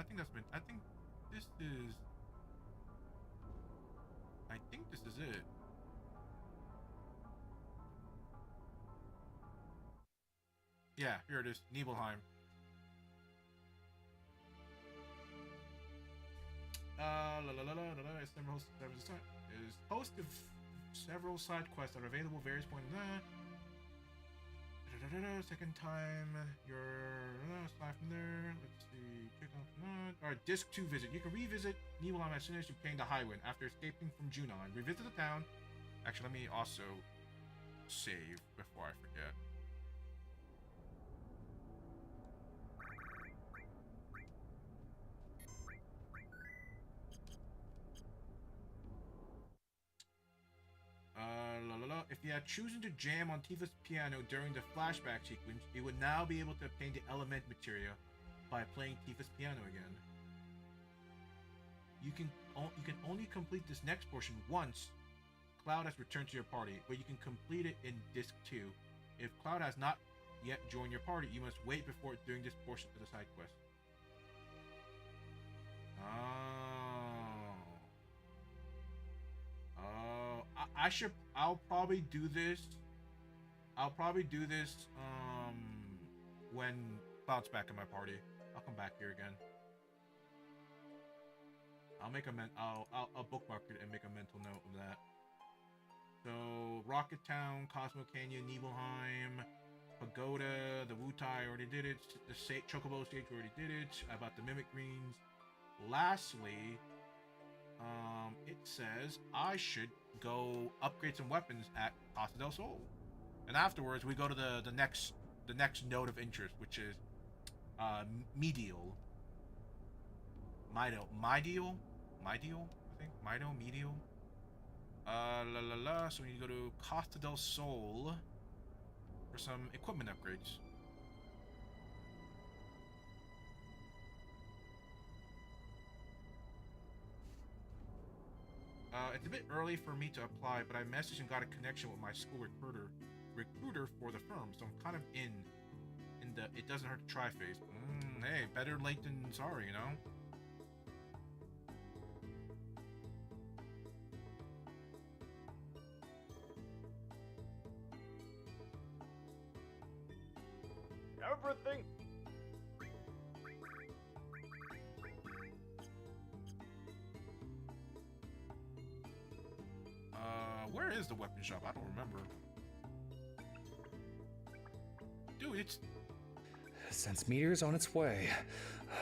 it. Yeah, here it is, Nibelheim. Is host of several side quests that are available at various points. Second time you're aside from there. Let's see. Check out that. Alright, disc 2 visit. You can revisit Nibelheim as soon as you obtain the Highwind after escaping from Junon. Revisit the town. Actually, let me also save before I forget. If you had chosen to jam on Tifa's piano during the flashback sequence, you would now be able to obtain the element material by playing Tifa's piano again. You can only complete this next portion once Cloud has returned to your party, but you can complete it in Disc 2. If Cloud has not yet joined your party, you must wait before doing this portion of the side quest. I'll probably do this. When Cloud's back in my party. I'll come back here again. I'll bookmark it and make a mental note of that. So Rocket Town, Cosmo Canyon, Nibelheim, Pagoda, the Wutai already did it. The Chocobo stage already did it. I bought the Mimic Greens. Lastly, it says I should go upgrade some weapons at Costa del Sol, and afterwards we go to the next node of interest, which is medial. I think medial. So we need to go to Costa del Sol for some equipment upgrades. It's a bit early for me to apply, but I messaged and got a connection with my school recruiter for the firm, so I'm kind of in the it doesn't hurt to try phase. Hey, better late than sorry, you know? Everything. Where is the weapon shop? I don't remember. Dude, it's... Since Meteor's on its way,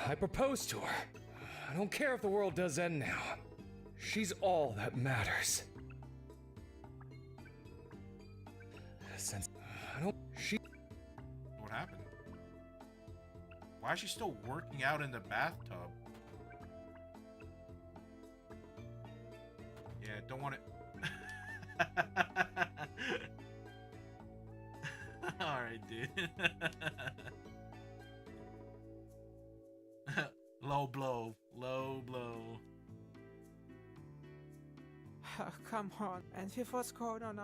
I propose to her. I don't care if the world does end now. She's all that matters. Since What happened? Why is she still working out in the bathtub? Yeah, don't want it. Alright, dude. Low blow. Low blow. Come on, and if what's going on?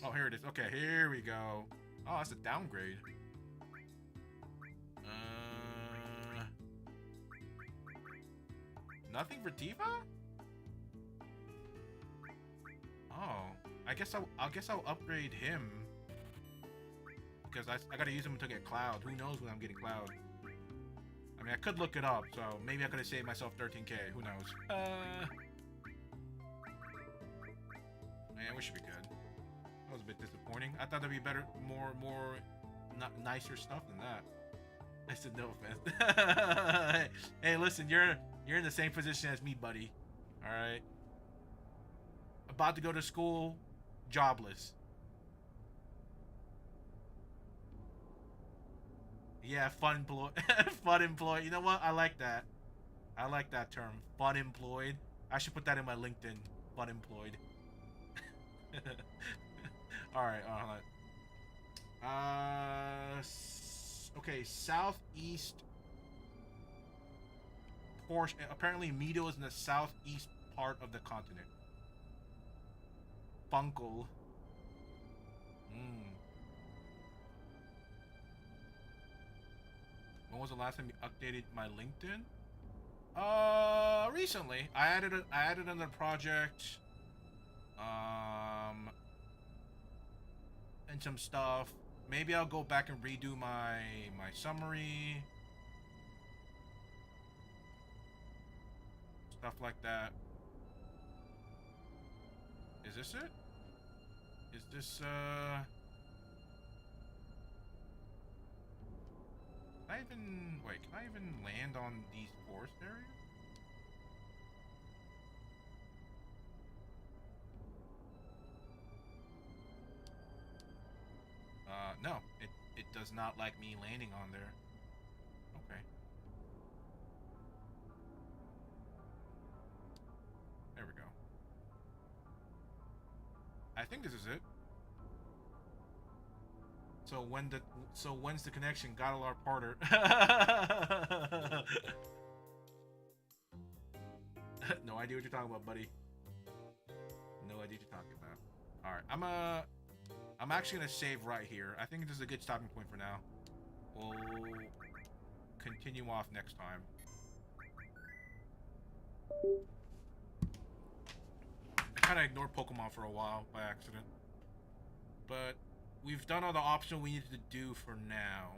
Oh, here it is. Okay, here we go. Oh, that's a downgrade. Nothing for Tifa? Oh, I guess I'll upgrade him because I gotta use him to get Cloud. Who knows when I'm getting Cloud? I mean, I could look it up, so maybe I could have saved myself 13k. Who knows? Man, we should be good. That was a bit disappointing. I thought there'd be better, more, nicer stuff than that. I said no offense. Hey, listen, you're in the same position as me, buddy. All right. About to go to school, jobless. Yeah, fun employed. Fun employed. You know what? I like that. I like that term. Fun employed. I should put that in my LinkedIn. Fun employed. All right. Hold on. Okay. Southeast portion. Apparently, Mito is in the southeast part of the continent. Funkle. When was the last time you updated my LinkedIn? Recently. I added another project. And some stuff. Maybe I'll go back and redo my summary. Stuff like that. Is this it? Is this Can I even land on these forest areas? No. It does not like me landing on there. Okay. There we go. I think this is it. So when's the connection? Got a lot harder. No idea what you're talking about, buddy. No idea what you're talking about. All right, I'm actually gonna save right here. I think this is a good stopping point for now. We'll continue off next time. I kind of ignored Pokemon for a while by accident, but we've done all the options we needed to do for now.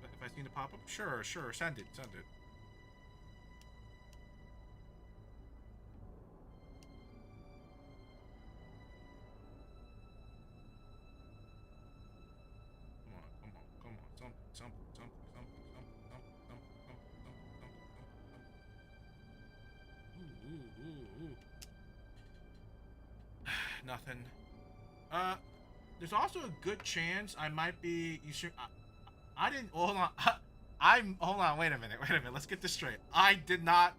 If I see the pop-up, sure, send it. Come on, something. Ooh. Nothing. There's also a good chance I might be. You should. I didn't. Hold on. Hold on. Wait a minute. Let's get this straight. I did not.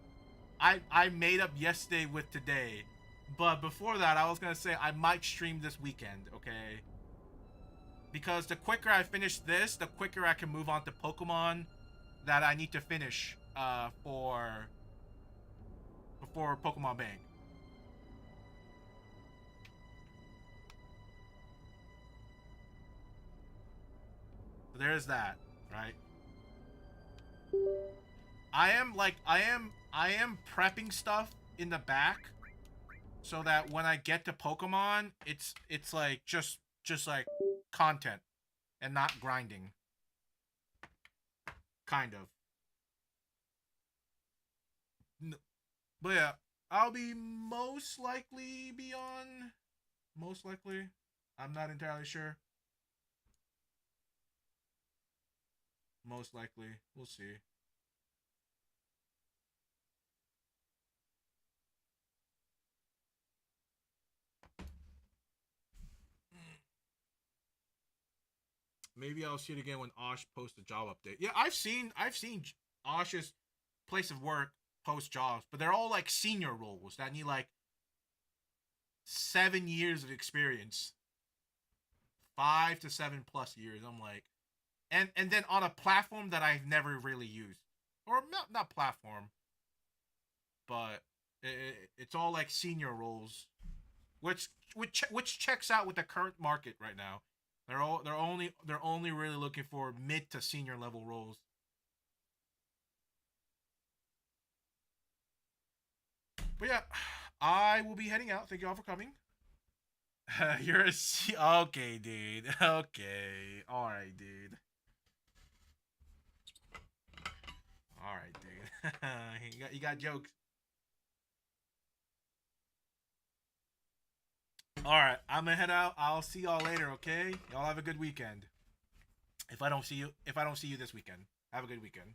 I made up yesterday with today, but before that, I was gonna say I might stream this weekend. Okay. Because the quicker I finish this, the quicker I can move on to Pokemon that I need to finish before Pokemon Bank. So there's that, right? I am prepping stuff in the back so that when I get to Pokemon, it's like just like content and not grinding. Kind of. No, but yeah, I'll be most likely be on. Most likely. I'm not entirely sure. Most likely. We'll see. Maybe I'll see it again when Osh posts a job update. Yeah, I've seen Osh's place of work post jobs, but they're all like senior roles that need like 7 years of experience. 5 to 7 plus years. I'm like, and then on a platform that I've never really used, or not platform, but it's all like senior roles, which checks out with the current market right now. They're only really looking for mid to senior level roles. But yeah, I will be heading out. Thank you all for coming. You're okay, dude. Okay, all right, dude. All right, dude. you got jokes. All right, I'm gonna head out. I'll see y'all later. Okay, y'all have a good weekend. If I don't see you this weekend, have a good weekend.